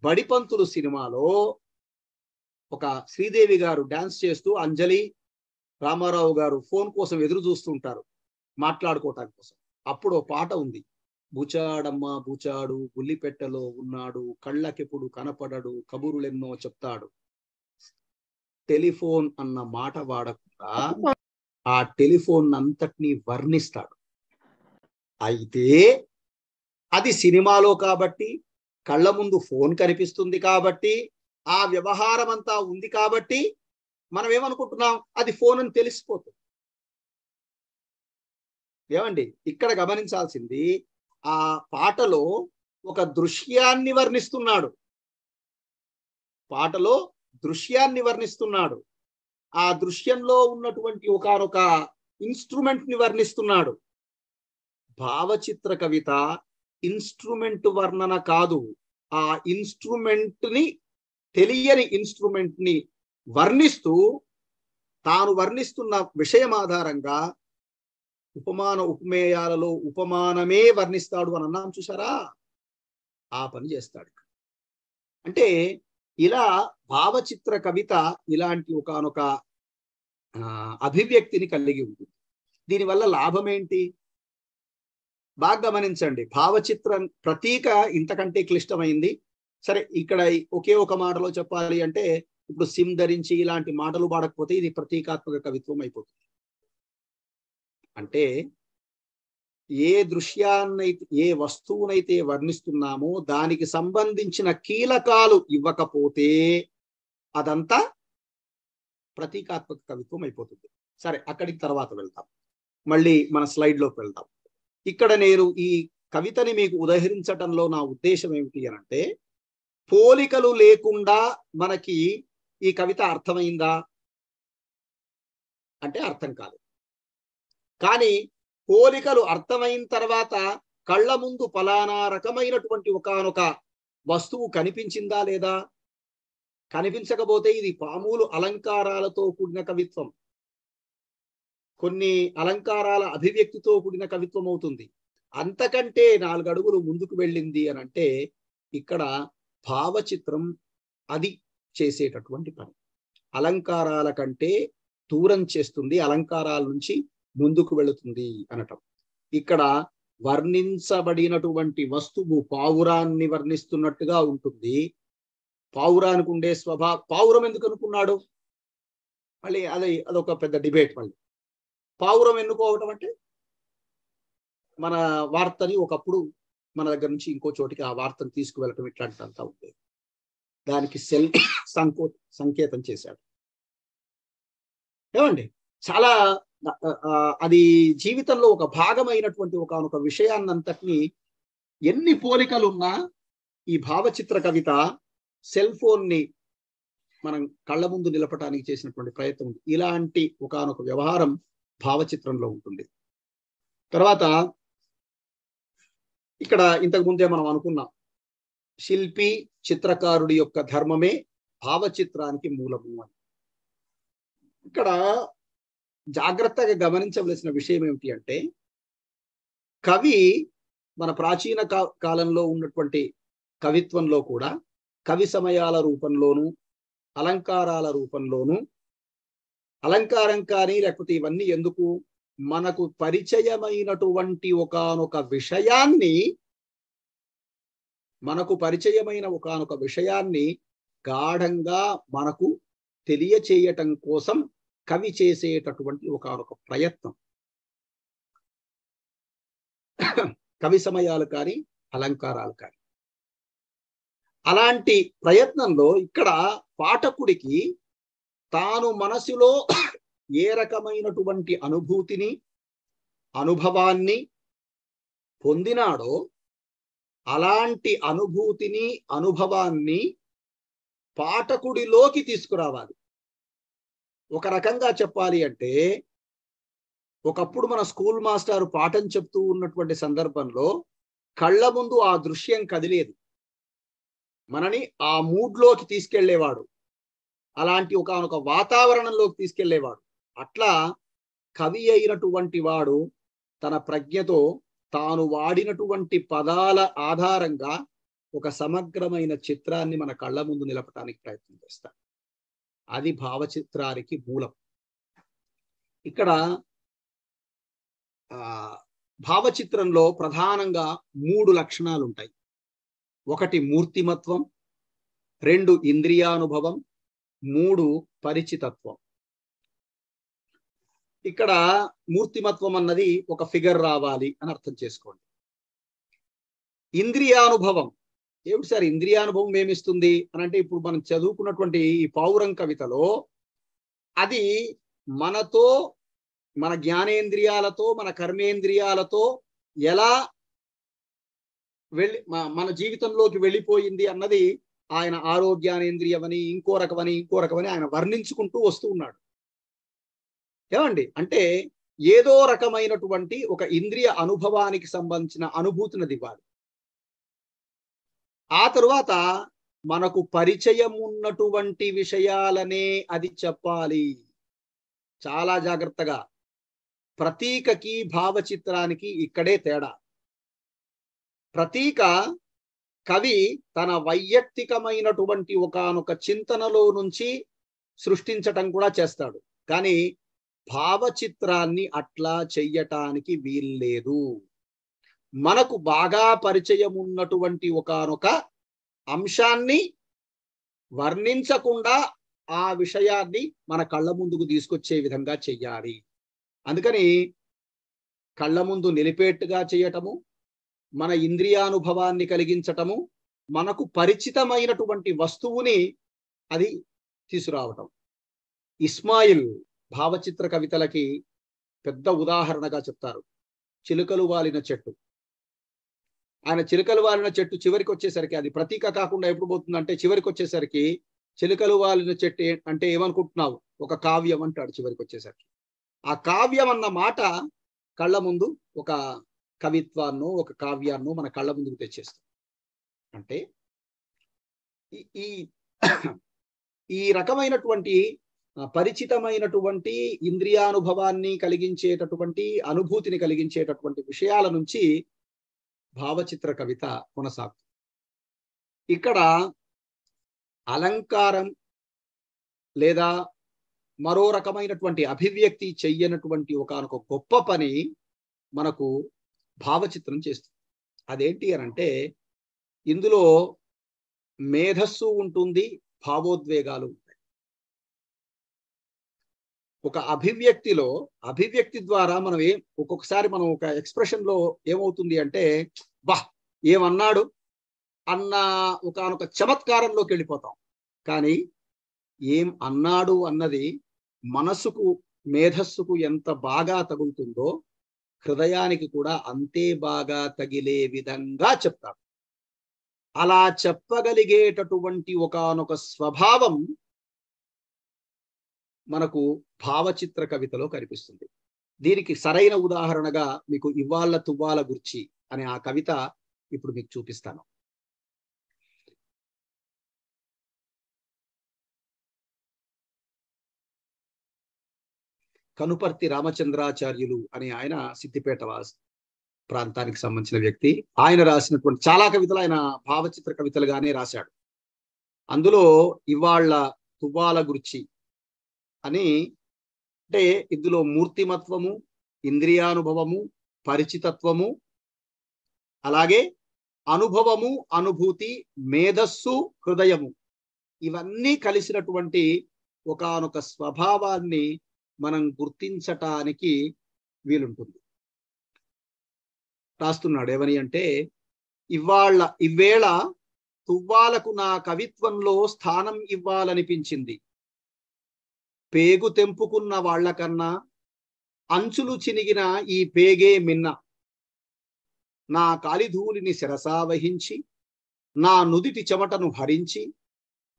[SPEAKER 1] బడిపంతులు సినిమాలో ఒక శ్రీదేవి గారు డాన్స్ చేస్తూ అంజలి రామారావు గారు ఫోన్ కోసం ఎదురు చూస్తుంటారు మాట్లాడుకోవటానికి కోసం. అప్పుడు పాట ఉంది. బుచాడమ్మ బుచాడు, గుల్లిపెట్టెలో ఉన్నాడు, కళ్ళకెప్పుడు కనపడడు, కబురులెన్నో చెప్తాడు. టెలిఫోన్ అన్న మాట వాడకుండా ఆ టెలిఫోన్ అంతటినీ వర్ణిస్తాడు. అయితే అది సినిమాలో కాబట్టి, కళ్ళ ముందు ఫోన్ కనిపిస్తుంది కాబట్టి, ఆ వ్యవహారం అంతా ఉంది కాబట్టి మనం ఏమనుకుంటున్నాం? అది ఫోన్ అని తెలిసిపోతుంది. ఏమండి, ఇక్కడ గమనించాల్సింది, ఆ పాటలో ఒక దృశ్యాన్ని వర్ణిస్తున్నాడు. పాటలో దృశ్యాన్ని వర్ణిస్తున్నాడు. ఆ దృశ్యంలో ఉన్నటువంటి ఒకనొక ఇన్స్ట్రుమెంట్ ని వర్ణిస్తున్నాడు. భావచిత్ర కవిత ఇన్స్ట్రుమెంట్ వర్ణన కాదు. ఆ ఇన్స్ట్రుమెంట్ ని, తెలియని ఇన్స్ట్రుమెంట్ ని వర్ణిస్తూ తాను వర్ణిస్తున్న విషయం ఆధారంగా ఉపమాన ఉపమేయాలలో ఉపమానమే వర్ణిస్తాడు అని అన్నాం చూసారా? ఆ పని చేస్తాడు. అంటే ఇలా భావచిత్ర కవిత ఇలాంటి ఒకనొక అభివ్యక్తిని కలిగి ఉంటుంది. దీనివల్ల లాభం ఏంటి? బాగా గమనించండి. భావచిత్రం ప్రతీక ఇంతకంటే క్లిష్టమైంది. సరే, ఇక్కడ ఒకే ఒక మాటలో చెప్పాలి అంటే, ఇప్పుడు సిమ్ ధరించి ఇలాంటి మాటలు వాడకపోతే ఇది ప్రతీకాత్మక కవిత్వం అయిపోతుంది. అంటే ఏ దృశ్యాన్నైతే, ఏ వస్తువునైతే వర్ణిస్తున్నామో దానికి సంబంధించిన కీలకాలు ఇవ్వకపోతే అదంతా ప్రతీకాత్మక కవిత్వం అయిపోతుంది. సరే, అక్కడికి తర్వాత వెళ్తాం. మళ్ళీ మన స్లైడ్లోకి వెళ్తాం. ఇక్కడ నేను ఈ కవితని మీకు ఉదహరించటంలో నా ఉద్దేశం ఏమిటి అనంటే, పోలికలు లేకుండా మనకి ఈ కవిత అర్థమైందా అంటే అర్థం కాదు. కానీ పోలికలు అర్థమైన తర్వాత కళ్ళ ముందు ఫలానా రకమైనటువంటి ఒకనొక వస్తువు కనిపించిందా లేదా? కనిపించకపోతే ఇది మామూలు అలంకారాలతో కూడిన కవిత్వం, కొన్ని అలంకారాల అభివ్యక్తితో కూడిన కవిత్వం అవుతుంది. అంతకంటే 4 అడుగులు ముందుకు వెళ్ళింది అని అంటే ఇక్కడ భావచిత్రం అది చేసేటటువంటి పని. అలంకారాల కంటే దూరం చేస్తుంది, అలంకారాల నుంచి ముందుకు వెళుతుంది అనటం. ఇక్కడ వర్ణించబడినటువంటి వస్తువు పావురాన్ని వర్ణిస్తున్నట్టుగా ఉంటుంది. పావురానికి ఉండే పావురం ఎందుకు అనుకున్నాడు? మళ్ళీ అదొక పెద్ద డిబేట్. మళ్ళీ పావురం ఎన్నుకోవటం అంటే మన వార్తని ఒకప్పుడు మన దగ్గర నుంచి ఇంకో చోటికి ఆ వార్తను తీసుకువెళ్ళటం ఇట్లాంటిదంతా ఉండేది. దానికి సంకేతం చేశాడు. ఏమండి, చాలా అది జీవితంలో ఒక భాగమైనటువంటి ఒక విషయాన్నంతటినీ ఎన్ని పోలికలున్నా ఈ భావచిత్ర కవిత సెల్ ఫోన్ ని మనం కళ్ళ ముందు నిలపటానికి చేసినటువంటి ప్రయత్నం ఉంది. ఇలాంటి ఒకానొక వ్యవహారం భావచిత్రంలో ఉంటుంది. తర్వాత ఇక్కడ ఇంతకు ముందే మనం అనుకున్నాం, శిల్పి చిత్రకారుడి యొక్క ధర్మమే భావచిత్రానికి మూలము అని. ఇక్కడ జాగ్రత్తగా గమనించవలసిన విషయం ఏమిటి అంటే, కవి మన ప్రాచీన కాలంలో ఉన్నటువంటి కవిత్వంలో కూడా కవి సమయాల రూపంలోను అలంకారాల రూపంలోను, అలంకారం కానీ లేకపోతే ఇవన్నీ ఎందుకు, మనకు పరిచయమైనటువంటి ఒకానొక విషయాన్ని గాఢంగా మనకు తెలియచేయటం కోసం కవి చేసేటటువంటి ఒకానొక ప్రయత్నం. కవి సమయాలు కానీ అలంకారాలు కానీ. అలాంటి ప్రయత్నంలో ఇక్కడ పాఠకుడికి తాను మనసులో ఏ రకమైనటువంటి అనుభూతిని అనుభవాన్ని పొందినాడో అలాంటి అనుభూతిని అనుభవాన్ని పాఠకుడిలోకి తీసుకురావాలి. ఒక రకంగా చెప్పాలి అంటే, ఒకప్పుడు మన స్కూల్ మాస్టర్ పాఠం చెప్తూ ఉన్నటువంటి సందర్భంలో కళ్ళ ముందు ఆ దృశ్యం కదిలేదు, మనని ఆ మూడ్లోకి తీసుకెళ్లేవాడు, అలాంటి ఒక వాతావరణంలోకి తీసుకెళ్లేవాడు. అట్లా కవి అయినటువంటి వాడు తన ప్రజ్ఞతో తాను వాడినటువంటి పదాల ఆధారంగా ఒక సమగ్రమైన చిత్రాన్ని మన కళ్ళ ముందు నిలపటానికి ప్రయత్నం చేస్తాడు. అది భావచిత్రానికి మూలం. ఇక్కడ భావచిత్రంలో ప్రధానంగా 3 లక్షణాలు ఉంటాయి. 1 మూర్తిమత్వం, 2 ఇంద్రియానుభవం, 3 పరిచితత్వం. ఇక్కడ మూర్తిమత్వం అన్నది ఒక ఫిగర్ రావాలి అని అర్థం చేసుకోండి. ఇంద్రియానుభవం ఏమిటి సార్? ఇంద్రియానుభవం ఏమిస్తుంది అని అంటే, ఇప్పుడు మనం చదువుకున్నటువంటి ఈ పావురం కవితలో అది మనతో, మన జ్ఞానేంద్రియాలతో, మన కర్మేంద్రియాలతో ఎలా మన జీవితంలోకి వెళ్ళిపోయింది అన్నది ఆయన ఆరోగ్యానేంద్రియమని ఇంకో రకమని ఆయన వర్ణించుకుంటూ వస్తూ ఉన్నాడు. ఏమండి, అంటే ఏదో రకమైనటువంటి ఒక ఇంద్రియ అనుభవానికి సంబంధించిన అనుభూతిని ఇవ్వాలి. ఆ తరువాత మనకు పరిచయం ఉన్నటువంటి విషయాలనే అది చెప్పాలి. చాలా జాగ్రత్తగా. ప్రతీకకి భావచిత్రానికి ఇక్కడే తేడా. ప్రతీక కవి తన వైయక్తికమైనటువంటి ఒకానొక చింతనలో నుంచి సృష్టించటం కూడా చేస్తాడు, కానీ భావచిత్రాన్ని అట్లా చెయ్యటానికి వీల్లేదు. మనకు బాగా పరిచయం ఉన్నటువంటి ఒకానొక అంశాన్ని వర్ణించకుండా ఆ విషయాన్ని మన కళ్ళ ముందుకు తీసుకొచ్చే విధంగా చెయ్యాలి. అందుకని కళ్ళ ముందు నిలిపేట్టుగా చేయటము, మన ఇంద్రియానుభవాన్ని కలిగించటము, మనకు పరిచితమైనటువంటి వస్తువుని అది తీసుకురావటం. ఇస్మాయిల్ భావచిత్ర కవితలకి పెద్ద ఉదాహరణగా చెప్తారు. చిలుకలు వాలిన చెట్టు. ఆయన చిలుకలు వాలిన చెట్టు చివరికి వచ్చేసరికి అది ప్రతీక కాకుండా ఎప్పుడు పోతుందంటే, చివరికి వచ్చేసరికి చిలుకలు వాలిన చెట్టు అంటే ఏమనుకుంటున్నావు, ఒక కావ్యం అంటాడు చివరికి వచ్చేసరికి. ఆ కావ్యం అన్న మాట కళ్ళ ముందు ఒక కవిత్వాన్నో ఒక కావ్యాన్నో మన కళ్ళ ముందుకు తెచ్చేస్తాం. అంటే ఈ ఈ రకమైనటువంటి పరిచితమైనటువంటి ఇంద్రియానుభవాన్ని కలిగించేటటువంటి అనుభూతిని కలిగించేటటువంటి విషయాల నుంచి భావచిత్ర కవిత కొనసాగుతుంది. ఇక్కడ అలంకారం లేదా మరో రకమైనటువంటి అభివ్యక్తి చెయ్యనటువంటి ఒకానొక గొప్ప పని మనకు భావచిత్రం చేస్తుంది. అదేంటి అని అంటే, ఇందులో మేధస్సు ఉంటుంది, భావోద్వేగాలు ఉంటాయి. ఒక అభివ్యక్తి ద్వారా మనం ఒక్కొక్కసారి మనం ఒక ఎక్స్ప్రెషన్ లో ఏమవుతుంది అంటే, బా ఏమన్నాడు అన్న ఒకనొక చమత్కారంలోకి వెళ్ళిపోతాం. కానీ ఏం అన్నాడు అన్నది మనసుకు, మేధస్సుకు ఎంత బాగా తగులుతుందో హృదయానికి కూడా అంతే బాగా తగిలే విధంగా చెప్తారు. అలా చెప్పగలిగేటటువంటి ఒకానొక స్వభావం మనకు భావచిత్ర కవితలో కనిపిస్తుంది. దీనికి సరైన ఉదాహరణగా మీకు ఇవ్వాళ్ళ తువ్వాల గుర్చి అనే ఆ కవిత ఇప్పుడు మీకు చూపిస్తాను. కనుపర్తి రామచంద్రాచార్యులు అనే ఆయన సిద్దిపేట ప్రాంతానికి సంబంధించిన వ్యక్తి. ఆయన రాసినటువంటి చాలా కవితలు ఆయన భావచిత్ర కవితలుగానే రాశాడు. అందులో ఇవాళ్ళ తువ్వాల గురించి అని, అంటే ఇందులో మూర్తిమత్వము, ఇంద్రియానుభవము, పరిచితత్వము, అలాగే అనుభవము, అనుభూతి, మేధస్సు, హృదయము ఇవన్నీ కలిసినటువంటి ఒకానొక స్వభావాన్ని మనం గుర్తించటానికి వీలుంటుంది. రాస్తున్నాడు ఏమని అంటే, ఇవేళ తువ్వాలకు నా కవిత్వంలో స్థానం ఇవ్వాలనిపించింది. పేగు తెంపుకున్న వాళ్లకన్నా అంచులు చినిగిన ఈ పేగే మిన్న. నా కాలిధూళిని శిరసా వహించి, నా నుదిటి చెమటను హరించి,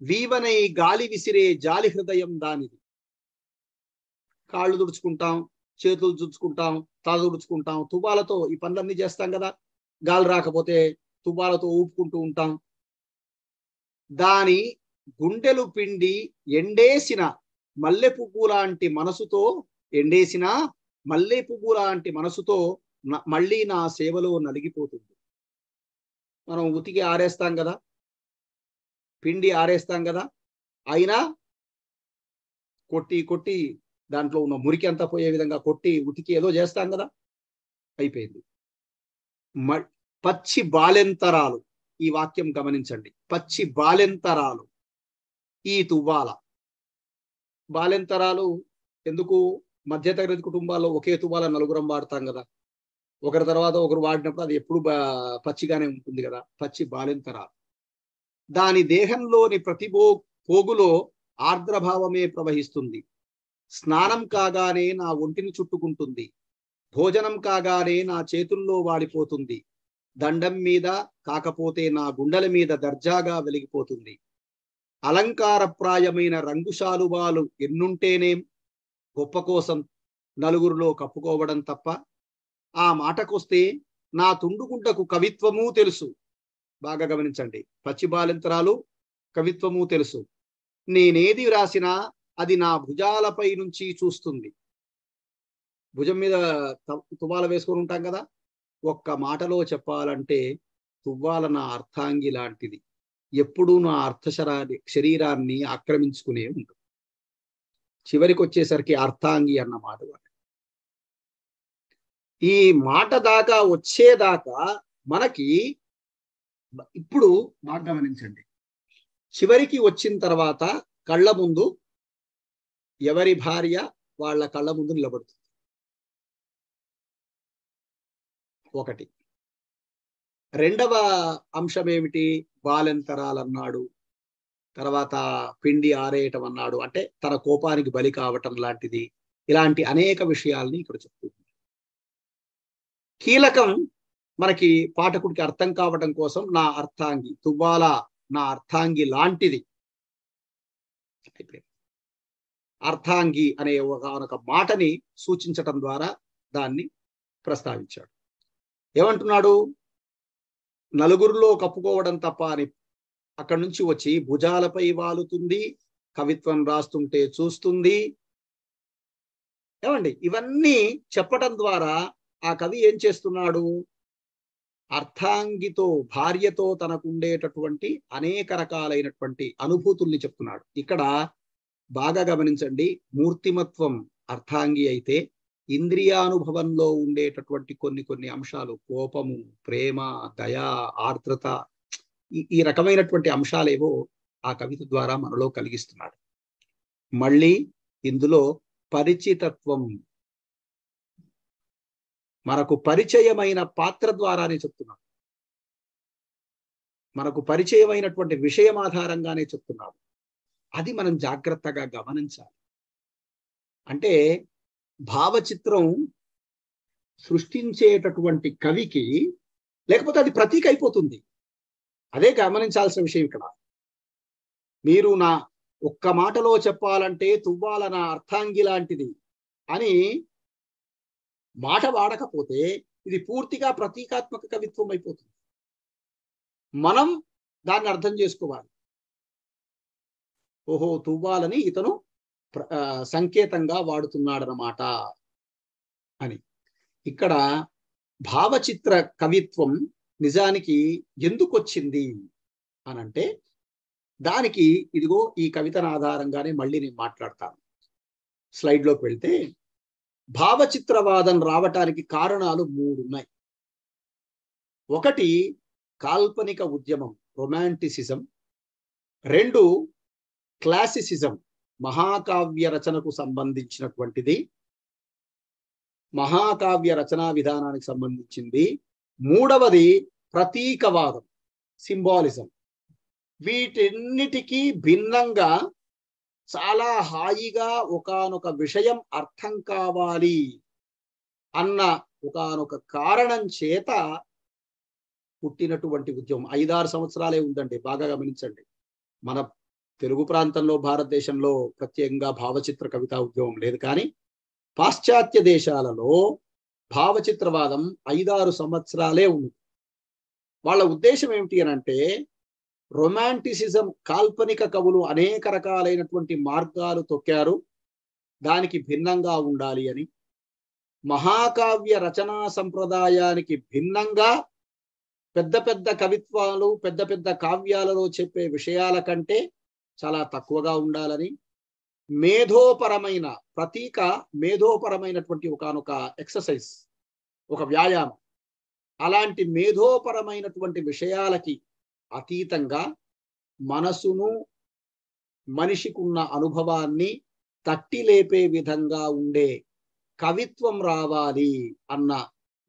[SPEAKER 1] వీవనై గాలి విసిరే జాలి హృదయం దానిది. కాళ్ళు తుడుచుకుంటాం, చేతులు తుడుచుకుంటాం, తల తుడుచుకుంటాం, తువ్వాలతో ఈ పనులన్నీ చేస్తాం కదా. గాలి రాకపోతే తువ్వాలతో ఊపుకుంటూ ఉంటాం. దాని గుండెలు పిండి ఎండేసిన మల్లె పువ్వు లాంటి మనసుతో, ఎండేసిన మల్లె పువ్వు లాంటి మనసుతో మళ్ళీ నా సేవలో నలిగిపోతుంది. మనం ఉతికి ఆరేస్తాం కదా, పిండి ఆరేస్తాం కదా, అయినా కొట్టి దాంట్లో ఉన్న మురికి అంతా పోయే విధంగా కొట్టి ఉతికి ఏదో చేస్తాం కదా, అయిపోయింది. పచ్చి బాలెంతరాలు, ఈ వాక్యం గమనించండి. పచ్చి బాలెంతరాలు ఈ తువ్వాల. బాలెంతరాలు ఎందుకు? మధ్యతరగతి కుటుంబాల్లో ఒకే తువ్వాల నలుగురం వాడతాం కదా, ఒకరి తర్వాత ఒకరు వాడినప్పుడు అది ఎప్పుడు పచ్చిగానే ఉంటుంది కదా. పచ్చి బాలెంతరాలు. దాని దేహంలోని ప్రతి పోగులో ఆర్ద్రభావమే ప్రవహిస్తుంది. స్నానం కాగానే నా ఒంటిని చుట్టుకుంటుంది. భోజనం కాగానే నా చేతుల్లో వాడిపోతుంది. దండం మీద కాకపోతే నా గుండెల మీద దర్జాగా వెలిగిపోతుంది. అలంకారప్రాయమైన రంగుశాలువాలు ఎన్నుంటేనేం, గొప్ప కోసం నలుగురిలో కప్పుకోవడం తప్ప. ఆ మాటకొస్తే నా తుండుగుంటకు కవిత్వము తెలుసు. బాగా గమనించండి, పచ్చి బాలింతరాలు కవిత్వము తెలుసు. నేనేది రాసినా అది నా భుజాలపై నుంచి చూస్తుంది. భుజం మీద తువ్వాల వేసుకొని ఉంటాం కదా. ఒక్క మాటలో చెప్పాలంటే తువ్వాల నా అర్థాంగి లాంటిది. ఎప్పుడూ నా శరీరాన్ని ఆక్రమించుకునే ఉంటుంది. చివరికి వచ్చేసరికి అర్థాంగి అన్న మాట. ఈ మాట దాకా వచ్చేదాకా మనకి ఇప్పుడు బాగా గమనించండి. చివరికి వచ్చిన తర్వాత కళ్ళ ముందు ఎవరి భార్య వాళ్ళ కళ్ళ ముందు నిలబడుతుంది. ఒకటి. రెండవ అంశం ఏమిటి? బాలెంతరాలు అన్నాడు, తర్వాత పిండి ఆరేయటం అన్నాడు, అంటే తన కోపానికి బలి కావటం లాంటిది. ఇలాంటి అనేక విషయాల్ని ఇక్కడ చెప్తుంది. కీలకం మనకి పాఠకుడికి అర్థం కావటం కోసం నా అర్థాంగి, తువ్వాల నా అర్థాంగి లాంటిది. అర్థాంగి అనే ఒక మాటని సూచించటం ద్వారా దాన్ని ప్రస్తావించాడు. ఏమంటున్నాడు? నలుగురిలో కప్పుకోవడం తప్ప అని అక్కడి నుంచి వచ్చి భుజాలపై వాలుతుంది, కవిత్వం రాస్తుంటే చూస్తుంది. ఏమండి, ఇవన్నీ చెప్పటం ద్వారా ఆ కవి ఏం చేస్తున్నాడు? అర్థాంగితో, భార్యతో తనకు ఉండేటటువంటి అనేక రకాలైనటువంటి అనుభూతుల్ని చెప్తున్నాడు. ఇక్కడ బాగా గమనించండి, మూర్తిమత్వం అర్థాంగి అయితే ఇంద్రియానుభవంలో ఉండేటటువంటి కొన్ని అంశాలు, కోపము, ప్రేమ, దయ, ఆర్ద్రత, ఈ రకమైనటువంటి అంశాలేవో ఆ కవిత ద్వారా మనలో కలిగిస్తున్నాడు. మళ్ళీ ఇందులో పరిచితత్వం, మనకు పరిచయమైన పాత్ర ద్వారానే చెప్తున్నాడు, మనకు పరిచయమైనటువంటి విషయం ఆధారంగానే చెప్తున్నాడు. అది మనం జాగ్రత్తగా గమనించాలి. అంటే భావచిత్రం సృష్టించేటటువంటి కవికి లేకపోతే అది ప్రతీక అయిపోతుంది. అదే గమనించాల్సిన విషయం ఇక్కడ. మీరు నా ఒక్క మాటలో చెప్పాలంటే తువ్వాల నా అర్థాంగి లాంటిది అని మాట వాడకపోతే ఇది పూర్తిగా ప్రతీకాత్మక కవిత్వం అయిపోతుంది. మనం దాన్ని అర్థం చేసుకోవాలి. ఓహో, తువ్వాలని ఇతను సంకేతంగా వాడుతున్నాడనమాట అని. ఇక్కడ భావచిత్ర కవిత్వం నిజానికి ఎందుకు వచ్చింది అనంటే దానికి ఇదిగో ఈ కవితను ఆధారంగానే మళ్ళీ నేను మాట్లాడతాను. స్లైడ్లోకి వెళ్తే భావచిత్రవాదం రావటానికి కారణాలు 3 ఉన్నాయి. ఒకటి కాల్పనిక ఉద్యమం, రొమాంటిసిజం. 2 క్లాసిసిజం, మహాకావ్య రచనకు సంబంధించినటువంటిది, మహాకావ్య రచనా విధానానికి సంబంధించింది. 3వది ప్రతీకవాదం, సింబాలిజం. వీటన్నిటికీ భిన్నంగా చాలా హాయిగా ఒకానొక విషయం అర్థం కావాలి అన్న ఒకానొక కారణం చేత పుట్టినటువంటి ఉద్యమం 5-6 సంవత్సరాలే ఉందండి. బాగా గమనించండి. మన తెలుగు ప్రాంతంలో, భారతదేశంలో ప్రత్యేకంగా భావచిత్ర కవితా ఉద్యమం లేదు. కానీ పాశ్చాత్య దేశాలలో భావచిత్రవాదం 5-6 సంవత్సరాలే ఉంది. వాళ్ళ ఉద్దేశం ఏమిటి అని అంటే రొమాంటిసిజం, కాల్పనిక కవులు అనేక రకాలైనటువంటి మార్గాలు తొక్కారు, దానికి భిన్నంగా ఉండాలి అని. మహాకావ్య రచనా సంప్రదాయానికి భిన్నంగా పెద్ద పెద్ద కవిత్వాలు, పెద్ద పెద్ద కావ్యాలలో చెప్పే విషయాల కంటే చాలా తక్కువగా ఉండాలని. మేధోపరమైన ప్రతీక, మేధోపరమైనటువంటి ఒకనొక ఎక్సర్సైజ్, ఒక వ్యాయామం. అలాంటి మేధోపరమైనటువంటి విషయాలకి అతీతంగా మనసును, మనిషికున్న అనుభవాన్ని తట్టి లేపే విధంగా ఉండే కవిత్వం రావాలి అన్న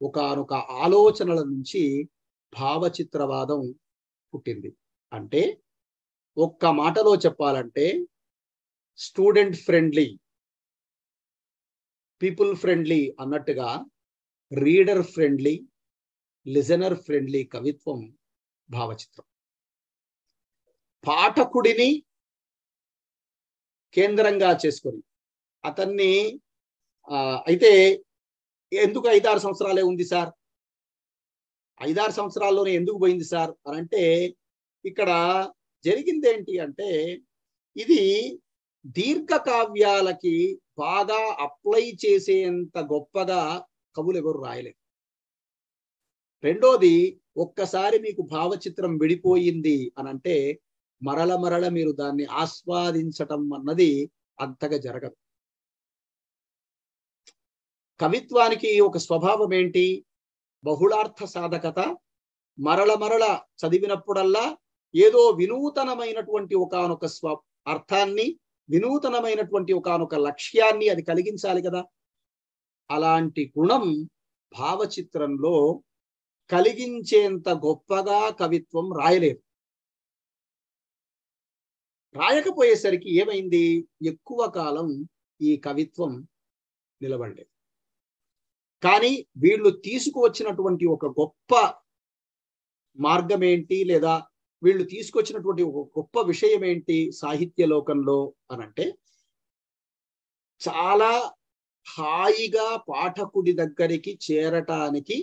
[SPEAKER 1] ఒకనొక ఆలోచనల నుంచి భావచిత్రవాదం పుట్టింది. అంటే ఒక్క మాటలో చెప్పాలంటే స్టూడెంట్ ఫ్రెండ్లీ, పీపుల్ ఫ్రెండ్లీ అన్నట్టుగా రీడర్ ఫ్రెండ్లీ, లిజనర్ ఫ్రెండ్లీ కవిత్వం భావచిత్రం. పాఠకుడిని కేంద్రంగా చేసుకొని అతన్ని అయితే ఎందుకు 5-6 సంవత్సరాలే ఉంది సార్, 5-6 సంవత్సరాల్లోనే ఎందుకు పోయింది సార్ అని అంటే ఇక్కడ జరిగింది ఏంటి అంటే ఇది దీర్ఘకావ్యాలకి బాగా అప్లై చేసేంత గొప్పగా కవులు ఎవరు రాయలేరు. రెండోది, ఒక్కసారి మీకు భావచిత్రం విడిపోయింది అని అంటే మరల మరల మీరు దాన్ని ఆస్వాదించటం అన్నది అంతగా జరగదు. కవిత్వానికి ఒక స్వభావం ఏంటి? బహుళార్థ సాధకత. మరల మరల చదివినప్పుడల్లా ఏదో వినూతనమైనటువంటి ఒకానొక అర్థాన్ని, వినూతనమైనటువంటి ఒకానొక లక్ష్యాన్ని అది కలిగించాలి కదా. అలాంటి గుణం భావచిత్రంలో కలిగించేంత గొప్పగా కవిత్వం రాయలేదు. రాయకపోయేసరికి ఏమైంది? ఎక్కువ కాలం ఈ కవిత్వం నిలబడలేదు. కానీ వీళ్ళు తీసుకువచ్చినటువంటి ఒక గొప్ప మార్గం ఏంటి, లేదా వీళ్ళు తీసుకొచ్చినటువంటి ఒక గొప్ప విషయం ఏంటి సాహిత్య లోకంలో అనంటే చాలా హాయిగా పాఠకుడి దగ్గరికి చేరటానికి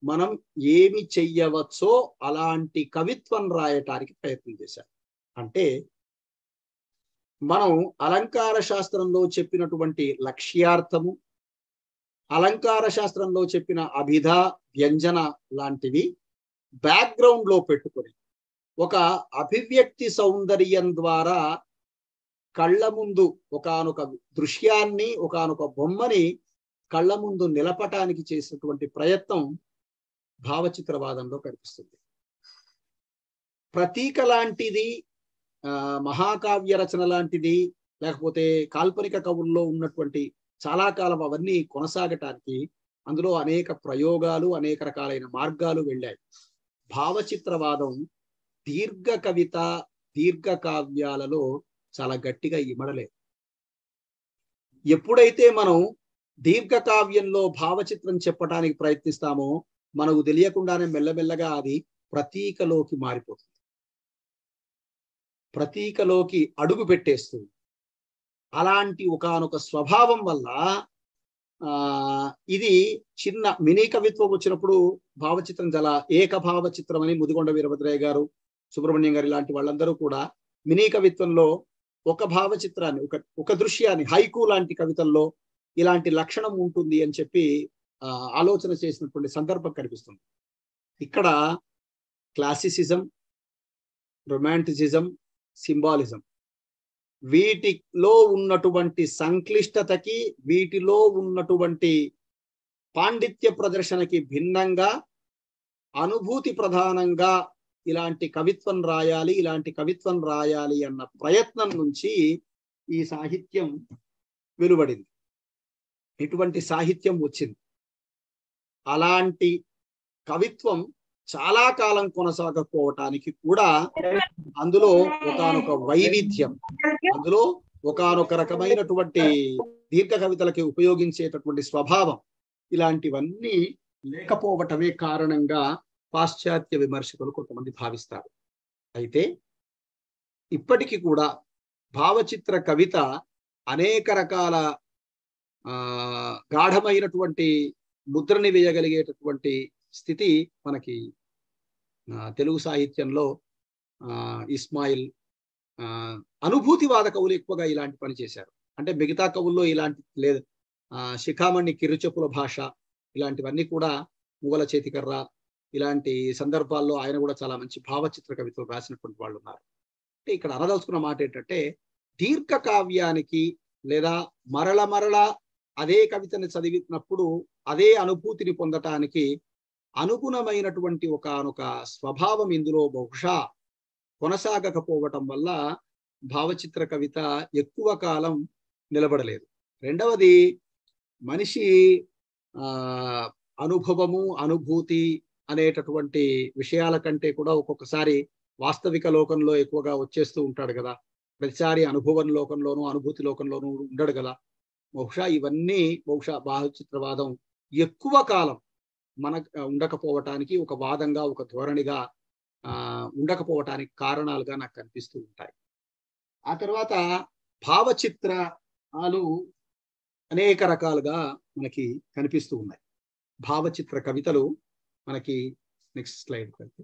[SPEAKER 1] మనం ఏమి చెయ్యవచ్చో అలాంటి కవిత్వం రాయటానికి ప్రయత్నం చేశారు. అంటే మనం అలంకార శాస్త్రంలో చెప్పినటువంటి లక్ష్యార్థము, అలంకార శాస్త్రంలో చెప్పిన అభిధ, వ్యంజన లాంటివి బ్యాక్గ్రౌండ్ లో పెట్టుకొని ఒక అభివ్యక్తి సౌందర్యం ద్వారా కళ్ళ ముందు ఒకానొక దృశ్యాన్ని, ఒకానొక బొమ్మని కళ్ళ ముందు నిలపటానికి చేసినటువంటి ప్రయత్నం భావచిత్రవాదంలో కనిపిస్తుంది. ప్రతీక లాంటిది, మహాకావ్య రచన లాంటిది, లేకపోతే కాల్పనిక కవుల్లో ఉన్నటువంటి చాలా కాలం అవన్నీ కొనసాగటానికి అందులో అనేక ప్రయోగాలు, అనేక రకాలైన మార్గాలు వెళ్ళాయి. భావచిత్రవాదం దీర్ఘ కవిత, దీర్ఘ కావ్యాలలో చాలా గట్టిగా ఇమడలేదు. ఎప్పుడైతే మనం దీర్ఘకావ్యంలో భావచిత్రం చెప్పడానికి ప్రయత్నిస్తామో మనకు తెలియకుండానే మెల్లమెల్లగా అది ప్రతీకలోకి మారిపోతుంది, ప్రతీకలోకి అడుగు పెట్టేస్తుంది. అలాంటి ఒకానొక స్వభావం వల్ల ఇది చిన్న మినీ కవిత్వం వచ్చినప్పుడు భావచిత్రం చాలా ఏకభావ చిత్రం అని ముదిగొండ వీరభద్రయ్య గారు, సుబ్రహ్మణ్యం గారు ఇలాంటి వాళ్ళందరూ కూడా మినీ కవిత్వంలో ఒక భావచిత్రాన్ని, ఒక దృశ్యాన్ని, హైకు లాంటి కవితల్లో ఇలాంటి లక్షణం ఉంటుంది అని చెప్పి ఆలోచన చేసినటువంటి సందర్భం కనిపిస్తుంది. ఇక్కడ క్లాసిసిజం, రొమాంటిసిజం, సింబాలిజం వీటిలో ఉన్నటువంటి సంక్లిష్టతకి, వీటిలో ఉన్నటువంటి పాండిత్య ప్రదర్శనకి భిన్నంగా అనుభూతి ప్రధానంగా ఇలాంటి కవిత్వం రాయాలి, ఇలాంటి కవిత్వం రాయాలి అన్న ప్రయత్నం నుంచి ఈ సాహిత్యం వెలువడింది, ఇటువంటి సాహిత్యం వచ్చింది. అలాంటి కవిత్వం చాలా కాలం కొనసాగకపోవటానికి కూడా అందులో ఒకానొక వైవిధ్యం, అందులో ఒకానొక రకమైనటువంటి దీర్ఘ కవితలకి ఉపయోగించేటటువంటి స్వభావం, ఇలాంటివన్నీ లేకపోవటమే కారణంగా పాశ్చాత్య విమర్శకులు కొంతమంది భావిస్తారు. అయితే ఇప్పటికీ కూడా భావచిత్ర కవిత అనేక రకాల గాఢమైనటువంటి ముద్రని వేయగలిగేటటువంటి స్థితి మనకి తెలుగు సాహిత్యంలో ఇస్మాయిల్, అనుభూతివాద కవులు ఎక్కువగా ఇలాంటి పని చేశారు. అంటే మిగతా కవుల్లో ఇలాంటి లేదు. శిఖామణి కిరుచెప్పుల భాష ఇలాంటివన్నీ కూడా, ముగల చేతికర్ర ఇలాంటి సందర్భాల్లో ఆయన కూడా చాలా మంచి భావచిత్ర కవితలు రాసినటువంటి వాళ్ళు ఉన్నారు. అంటే ఇక్కడ అనదలుచుకున్న మాట ఏంటంటే, దీర్ఘ కావ్యానికి లేదా మరల అదే కవితని చదివినప్పుడు అదే అనుభూతిని పొందటానికి అనుగుణమైనటువంటి ఒకానొక స్వభావం ఇందులో బహుశా కొనసాగకపోవటం వల్ల భావచిత్ర కవిత ఎక్కువ కాలం నిలబడలేదు. రెండవది, మనిషి అనుభవము, అనుభూతి అనేటటువంటి విషయాల కంటే కూడా ఒక్కొక్కసారి వాస్తవిక లోకంలో ఎక్కువగా వచ్చేస్తూ ఉంటాడు కదా. ప్రతిసారి అనుభవం లోకంలోనూ, అనుభూతి లోకంలోనూ ఉండడు కదా. బహుశా భావచిత్రవాదం ఎక్కువ కాలం ఉండకపోవటానికి, ఒక వాదంగా, ఒక ధోరణిగా ఉండకపోవటానికి కారణాలుగా నాకు కనిపిస్తూ ఉంటాయి. ఆ తర్వాత భావచిత్రాలు అనేక రకాలుగా మనకి కనిపిస్తూ ఉన్నాయి. భావచిత్ర కవితలు మనకి నెక్స్ట్ స్లైడ్ వెళ్తే,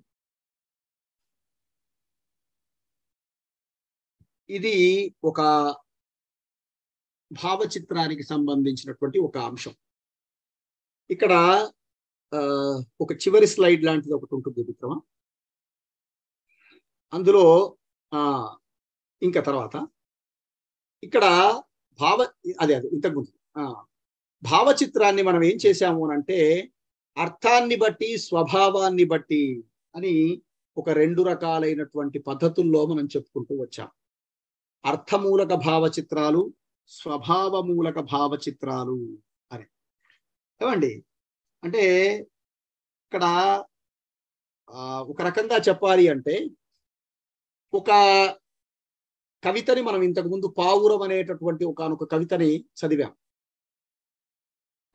[SPEAKER 1] ఇది ఒక భావచిత్రానికి సంబంధించినటువంటి ఒక అంశం. ఇక్కడ ఒక చివరి స్లైడ్ లాంటిది ఒకటి ఉంటుంది విక్రమ, అందులో ఇంకా తర్వాత ఇక్కడ ఇంతకుముందు భావచిత్రాన్ని మనం ఏం చేశాము అంటే, అర్థాన్ని బట్టి, స్వభావాన్ని బట్టి అని ఒక రెండు రకాలైనటువంటి పద్ధతుల్లో మనం చెప్పుకుంటూ వచ్చాం. అర్థమూలక భావచిత్రాలు, స్వభావమూలక భావచిత్రాలు అని. ఏమండి అంటే ఇక్కడ ఒక రకంగా చెప్పాలి అంటే, ఒక కవితని మనం ఇంతకుముందు పావురం అనేటటువంటి ఒకనొక కవితని చదివాం.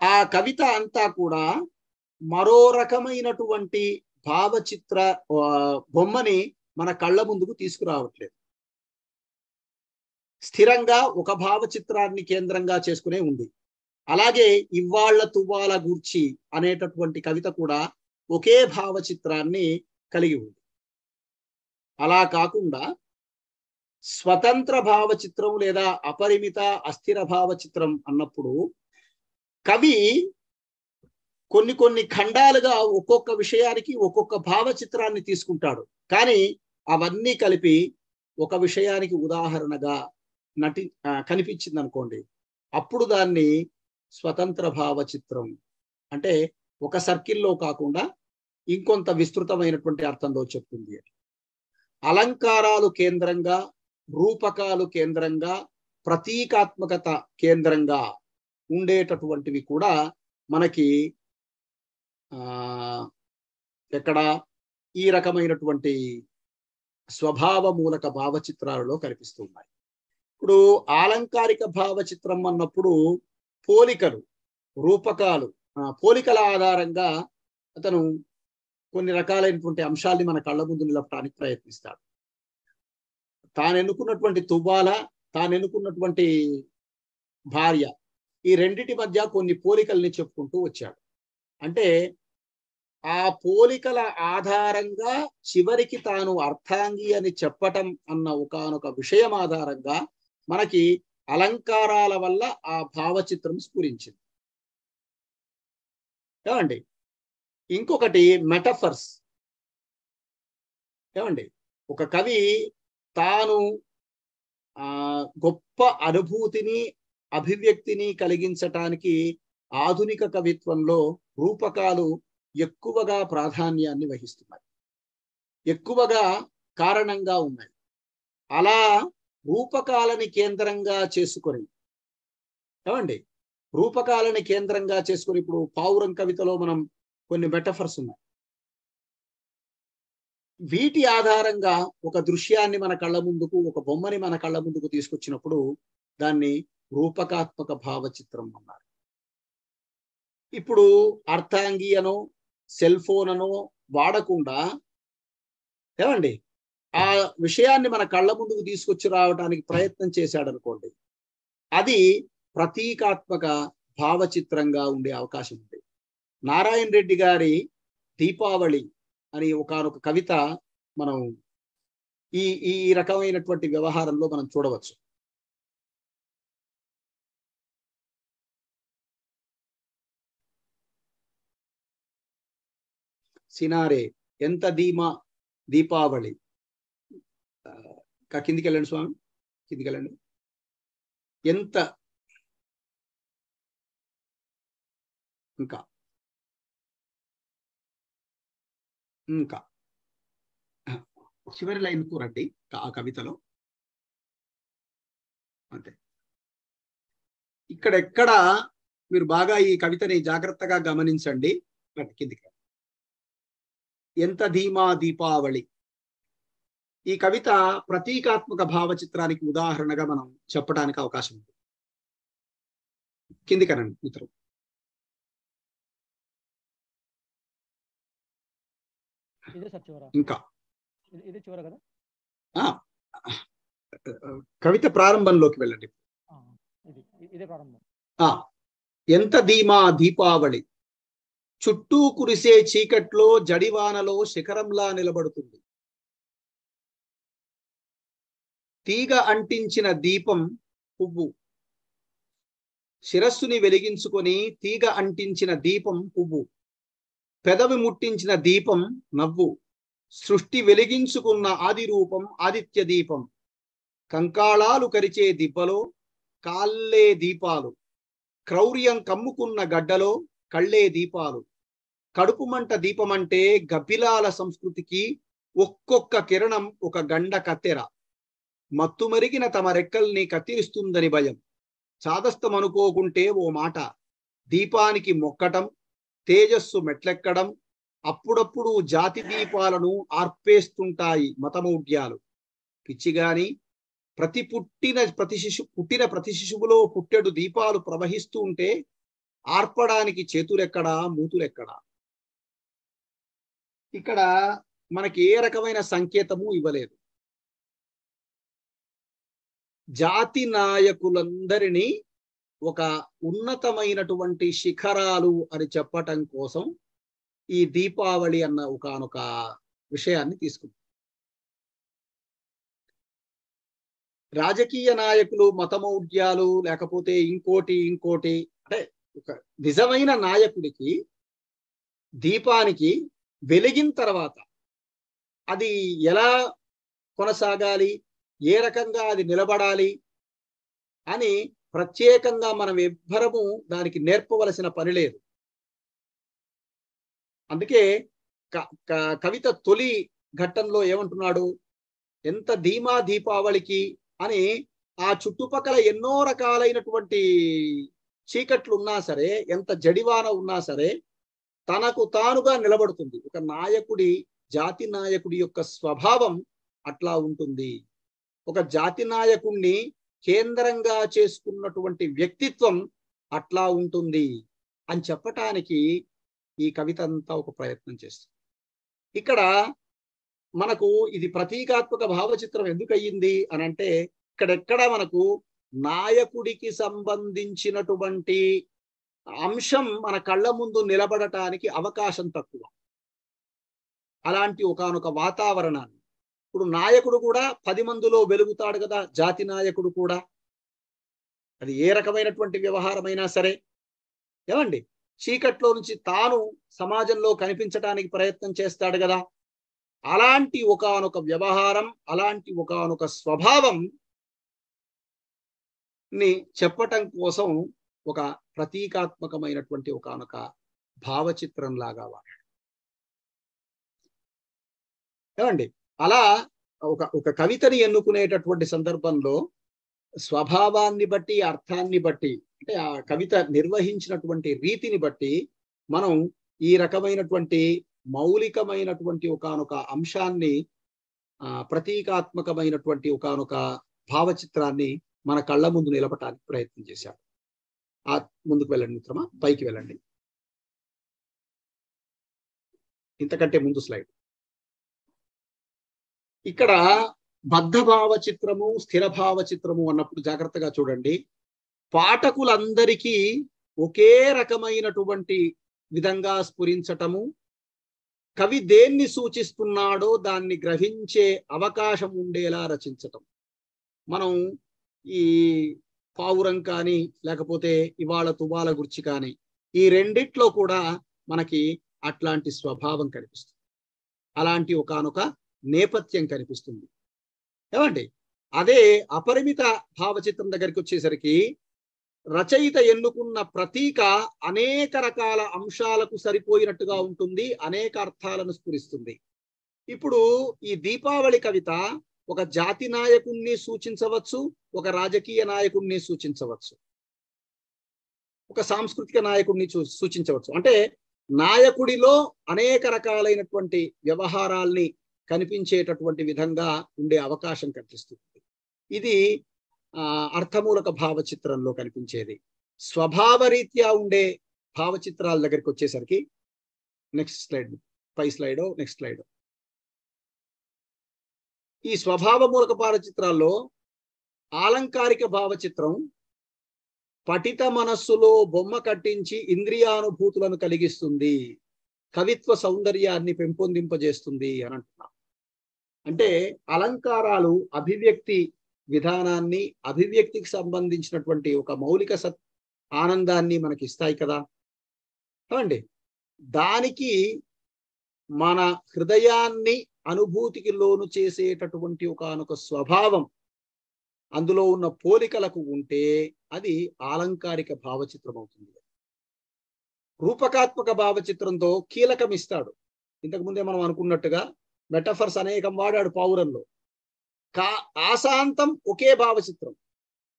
[SPEAKER 1] ఆ కవిత అంతా కూడా మరో రకమైనటువంటి భావచిత్ర బొమ్మని మన కళ్ళ ముందుకు తీసుకురావట్లేదు. స్థిరంగా ఒక భావచిత్రాన్ని కేంద్రంగా చేసుకునే ఉంది. అలాగే ఇవ్వాళ్ల తువ్వాల గూర్చి అనేటటువంటి కవిత కూడా ఒకే భావచిత్రాన్ని కలిగి ఉంది. అలా కాకుండా స్వతంత్ర భావచిత్రం లేదా అపరిమిత అస్థిర భావచిత్రం అన్నప్పుడు కవి కొన్ని ఖండాలుగా ఒక్కొక్క విషయానికి ఒక్కొక్క భావచిత్రాన్ని తీసుకుంటాడు. కానీ అవన్నీ కలిపి ఒక విషయానికి ఉదాహరణగా కనిపించింది అనుకోండి, అప్పుడు దాన్ని స్వతంత్ర భావచిత్రం అంటే ఒక సర్కిల్లో కాకుండా ఇంకొంత విస్తృతమైనటువంటి అర్థంలో చెప్తుంది. అలంకారాలు కేంద్రంగా, రూపకాలు కేంద్రంగా, ప్రతీకాత్మకత కేంద్రంగా ఉండేటటువంటివి కూడా మనకి ఎక్కడ ఈ రకమైనటువంటి స్వభావ మూలక భావచిత్రాలలో కనిపిస్తున్నాయి. ఇప్పుడు ఆలంకారిక భావచిత్రం అన్నప్పుడు పోలికలు, రూపకాలు, పోలికల ఆధారంగా అతను కొన్ని రకాలైనటువంటి అంశాల్ని మన కళ్ళ ముందు నిలపడానికి ప్రయత్నిస్తాడు. తాను ఎన్నుకున్నటువంటి తువ్వాల, తాను ఎన్నుకున్నటువంటి భార్య, ఈ రెండిటి మధ్య కొన్ని పోలికల్ని చెప్పుకుంటూ వచ్చాడు. అంటే ఆ పోలికల ఆధారంగా చివరికి తాను అర్థాంగి అని చెప్పటం అన్న ఒకానొక విషయం ఆధారంగా మనకి అలంకారాల వల్ల ఆ భావచిత్రం స్ఫురించింది. ఏమండి? ఇంకొకటి మెటఫర్స్. ఏమండి? ఒక కవి తాను గొప్ప అనుభూతిని, అభివ్యక్తిని కలిగించటానికి ఆధునిక కవిత్వంలో రూపకాలు ఎక్కువగా ప్రాధాన్యాన్ని వహిస్తున్నాయి, ఎక్కువగా కారణంగా ఉన్నాయి. అలా రూపకాలని కేంద్రంగా చేసుకొని, ఏమండి, రూపకాలని కేంద్రంగా చేసుకొని ఇప్పుడు పావురం కవితలో మనం కొన్ని మెటఫర్స్ ఉన్నాయి. వీటి ఆధారంగా ఒక దృశ్యాన్ని మన కళ్ళ ముందుకు, ఒక బొమ్మని మన కళ్ళ ముందుకు తీసుకొచ్చినప్పుడు దాన్ని రూపకాత్మక భావచిత్రం అన్నారు. ఇప్పుడు అర్థాంగి అనో సెల్ ఫోన్ అనో వాడకుండా, ఏమండి, ఆ విషయాన్ని మన కళ్ళ ముందుకు తీసుకొచ్చి రావడానికి ప్రయత్నం చేశాడు అనుకోండి, అది ప్రతీకాత్మక భావచిత్రంగా ఉండే అవకాశం ఉంది. నారాయణ రెడ్డి గారి దీపావళి అని ఒకానొక కవిత మనం ఈ ఈ రకమైనటువంటి వ్యవహారంలో మనం చూడవచ్చు. సినారే ఎంత ధీమా దీపావళి. కిందికి వెళ్ళండి స్వామి, కిందికి వెళ్ళండి. ఎంత ఇంకా ఇంకా చివరి లైన్ కూరండి ఆ కవితలో. అంతే. ఇక్కడెక్కడ మీరు బాగా ఈ కవితని జాగ్రత్తగా గమనించండి. కిందికి. ఎంత ధీమా దీపావళి. ఈ కవిత ప్రతీకాత్మక భావచిత్రానికి ఉదాహరణగా మనం చెప్పడానికి అవకాశం ఉంది. కిందికనండి మిత్రం. ఇంకా కవిత ప్రారంభంలోకి వెళ్ళండి. ఎంత ధీమా దీపావళి, చుట్టూ కురిసే చీకట్లో జడివానలో శిఖరంలా నిలబడుతుంది. తీగ అంటించిన దీపం పువ్వు, శిరస్సుని వెలిగించుకొని తీగ అంటించిన దీపం పువ్వు, పెదవి ముట్టించిన దీపం నవ్వు, సృష్టి వెలిగించుకున్న ఆది రూపం ఆదిత్య దీపం, కంకాళాలు కరిచే దిబ్బలో కాళ్ళే దీపాలు, క్రౌర్యం కమ్ముకున్న గడ్డలో కళ్ళే దీపాలు, కడుపు మంట దీపమంటే గబ్బిలాల సంస్కృతికి ఒక్కొక్క కిరణం ఒక గండ కత్తెర, మత్తుమరిగిన తమ రెక్కల్ని కత్తిరిస్తుందని భయం, చాదస్తమనుకోకుంటే ఓ మాట, దీపానికి మొక్కటం తేజస్సు మెట్లెక్కడం, అప్పుడప్పుడు జాతి దీపాలను ఆర్పేస్తుంటాయి మతమౌఢ్యాలు. పిచ్చిగాని పుట్టిన ప్రతి శిశువులో పుట్టెడు దీపాలు ప్రవహిస్తూ ఉంటే ఆర్పడానికి చేతులెక్కడా మూతులెక్కడా. ఇక్కడ మనకి ఏ రకమైన సంకేతము ఇవ్వలేదు. జాతి నాయకులందరినీ ఒక ఉన్నతమైనటువంటి శిఖరాలు అని చెప్పటం కోసం ఈ దీపావళి అన్న ఒకానొక విషయాన్ని తీసుకుంటాం. రాజకీయ నాయకులు మతమౌఢ్యాలు లేకపోతే ఇంకోటి అంటే ఒక నిజమైన నాయకుడికి దీపానికి వెలిగిన తర్వాత అది ఎలా కొనసాగాలి, ఏ రకంగా అది నిలబడాలి అని ప్రత్యేకంగా మనం ఎవ్వరము దానికి నేర్పవలసిన పని లేదు. అందుకే కవిత తొలి ఘట్టంలో ఏమంటున్నాడు, ఎంత ధీమా దీపావళికి అని ఆ చుట్టుపక్కల ఎన్నో రకాలైనటువంటి చీకట్లు ఉన్నా సరే, ఎంత జడివాన ఉన్నా సరే తనకు తానుగా నిలబడుతుంది. ఒక నాయకుడి, జాతి నాయకుడి యొక్క స్వభావం అట్లా ఉంటుంది. ఒక జాతి నాయకుణ్ణి కేంద్రంగా చేసుకున్నటువంటి వ్యక్తిత్వం అట్లా ఉంటుంది అని చెప్పటానికి ఈ కవిత అంతా ఒక ప్రయత్నం చేస్తుంది. ఇక్కడ మనకు ఇది ప్రతీకాత్మక భావచిత్రం ఎందుకు అయ్యింది అని అంటే, ఇక్కడెక్కడ మనకు నాయకుడికి సంబంధించినటువంటి అంశం మన కళ్ళ ముందు నిలబడటానికి అవకాశం తక్కువ. అలాంటి ఒకానొక వాతావరణాన్ని, ఇప్పుడు నాయకుడు కూడా 10 మందిలో వెలుగుతాడు కదా, జాతి నాయకుడు కూడా. అది ఏ రకమైనటువంటి వ్యవహారమైనా సరే, ఏమండి, చీకట్లో నుంచి తాను సమాజంలో కనిపించడానికి ప్రయత్నం చేస్తాడు కదా. అలాంటి ఒకానొక వ్యవహారం, అలాంటి ఒకానొక స్వభావం ని చెప్పటం కోసం ఒక ప్రతీకాత్మకమైనటువంటి ఒకానొక భావచిత్రం లాగా వాడాడు. ఏమండి, అలా ఒక కవితని ఎన్నుకునేటటువంటి సందర్భంలో స్వభావాన్ని బట్టి, అర్థాన్ని బట్టి, అంటే ఆ కవిత నిర్వహించినటువంటి రీతిని బట్టి మనం ఈ రకమైనటువంటి మౌలికమైనటువంటి ఒకానొక అంశాన్ని, ప్రతీకాత్మకమైనటువంటి ఒకానొక భావచిత్రాన్ని మన కళ్ళ ముందు నిలపటానికి ప్రయత్నం చేశాడు. ముందుకు వెళ్ళండి మిత్రమా, పైకి వెళ్ళండి. ఇంతకంటే ముందు స్లైడ్. ఇక్కడ బద్ధ భావ చిత్రము, స్థిర భావ చిత్రము అన్నప్పుడు జాగ్రత్తగా చూడండి. పాఠకులందరికీ ఒకే రకమైనటువంటి విధంగా స్ఫురించటము, కవి దేన్ని సూచిస్తున్నాడో దాన్ని గ్రహించే అవకాశం ఉండేలా రచించటం. మనం ఈ పావురం కానీ, లేకపోతే ఇవాళ తువాల గుర్చి కానీ, ఈ రెండిట్లో కూడా మనకి అట్లాంటి స్వభావం కనిపిస్తుంది. అలాంటి ఒకానొక నేపథ్యం కనిపిస్తుంది. ఏమండి, అదే అపరిమిత భావచిత్రం దగ్గరికి వచ్చేసరికి రచయిత ఎన్నుకున్న ప్రతీక అనేక రకాల అంశాలకు సరిపోయినట్టుగా ఉంటుంది, అనేక అర్థాలను స్ఫురిస్తుంది. ఇప్పుడు ఈ దీపావళి కవిత ఒక జాతి నాయకుణ్ణి సూచించవచ్చు, ఒక రాజకీయ నాయకుణ్ణి సూచించవచ్చు, ఒక సాంస్కృతిక నాయకుడిని సూచించవచ్చు. అంటే నాయకుడిలో అనేక రకాలైనటువంటి వ్యవహారాల్ని కనిపించేటటువంటి విధంగా ఉండే అవకాశం కనిపిస్తుంది. ఇది అర్థమూలక భావచిత్రంలో కనిపించేది. స్వభావరీత్యా ఉండే భావచిత్రాల దగ్గరికి వచ్చేసరికి నెక్స్ట్ స్లైడ్, పై స్లైడ్, నెక్స్ట్ స్లైడ్. ఈ స్వభావ మూలక భావచిత్రాల్లో ఆలంకారిక భావచిత్రం పఠిత మనస్సులో బొమ్మ కట్టించి ఇంద్రియానుభూతులను కలిగిస్తుంది, కవిత్వ సౌందర్యాన్ని పెంపొందింపజేస్తుంది అని అంటున్నాం. అంటే అలంకారాలు అభివ్యక్తి విధానాన్ని, అభివ్యక్తికి సంబంధించినటువంటి ఒక మౌలిక ఆనందాన్ని మనకి ఇస్తాయి కదా. అండి, దానికి మన హృదయాన్ని అనుభూతికి లోను చేసేటటువంటి ఒకానొక స్వభావం అందులో ఉన్న పోలికలకు ఉంటే అది ఆలంకారిక భావచిత్రం అవుతుంది. రూపకాత్మక భావచిత్రంతో కీలకం ఇస్తాడు. ఇంతకుముందే మనం అనుకున్నట్టుగా మెటఫర్స్ అనేకం వాడాడు పావురంలో. ఆశాంతం ఒకే భావచిత్రం,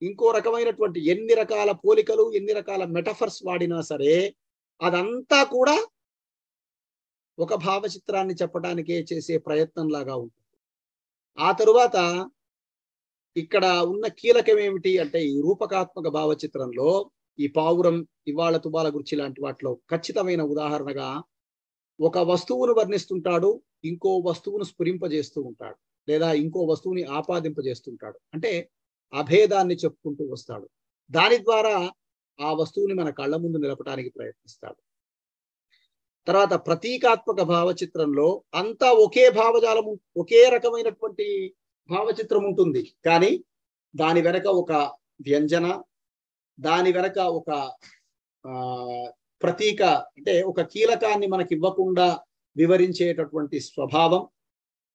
[SPEAKER 1] ఇంకో రకమైనటువంటి ఎన్ని రకాల పోలికలు, ఎన్ని రకాల మెటఫర్స్ వాడినా సరే అదంతా కూడా ఒక భావచిత్రాన్ని చెప్పడానికే చేసే ప్రయత్నం లాగా ఉంటుంది. ఆ తరువాత ఇక్కడ ఉన్న కీలకం ఏమిటి అంటే, ఈ రూపకాత్మక భావచిత్రంలో ఈ పావురం, ఇవాళ తుబాల గురించి లాంటి వాటిలో ఖచ్చితమైన ఉదాహరణగా ఒక వస్తువును వర్ణిస్తుంటాడు, ఇంకో వస్తువును స్ఫురింపజేస్తూ ఉంటాడు, లేదా ఇంకో వస్తువుని ఆపాదింపజేస్తుంటాడు. అంటే అభేదాన్ని చెప్పుకుంటూ వస్తాడు. దాని ద్వారా ఆ వస్తువుని మన కళ్ళ ముందు నిలపడానికి ప్రయత్నిస్తాడు. తర్వాత ప్రతీకాత్మక భావచిత్రంలో అంతా ఒకే భావజాలం, ఒకే రకమైనటువంటి భావచిత్రం ఉంటుంది, కానీ దాని వెనక ఒక వ్యంజన, దాని వెనక ఒక ప్రతీక, అంటే ఒక కీలకాన్ని మనకి ఇవ్వకుండా వివరించేటటువంటి స్వభావం,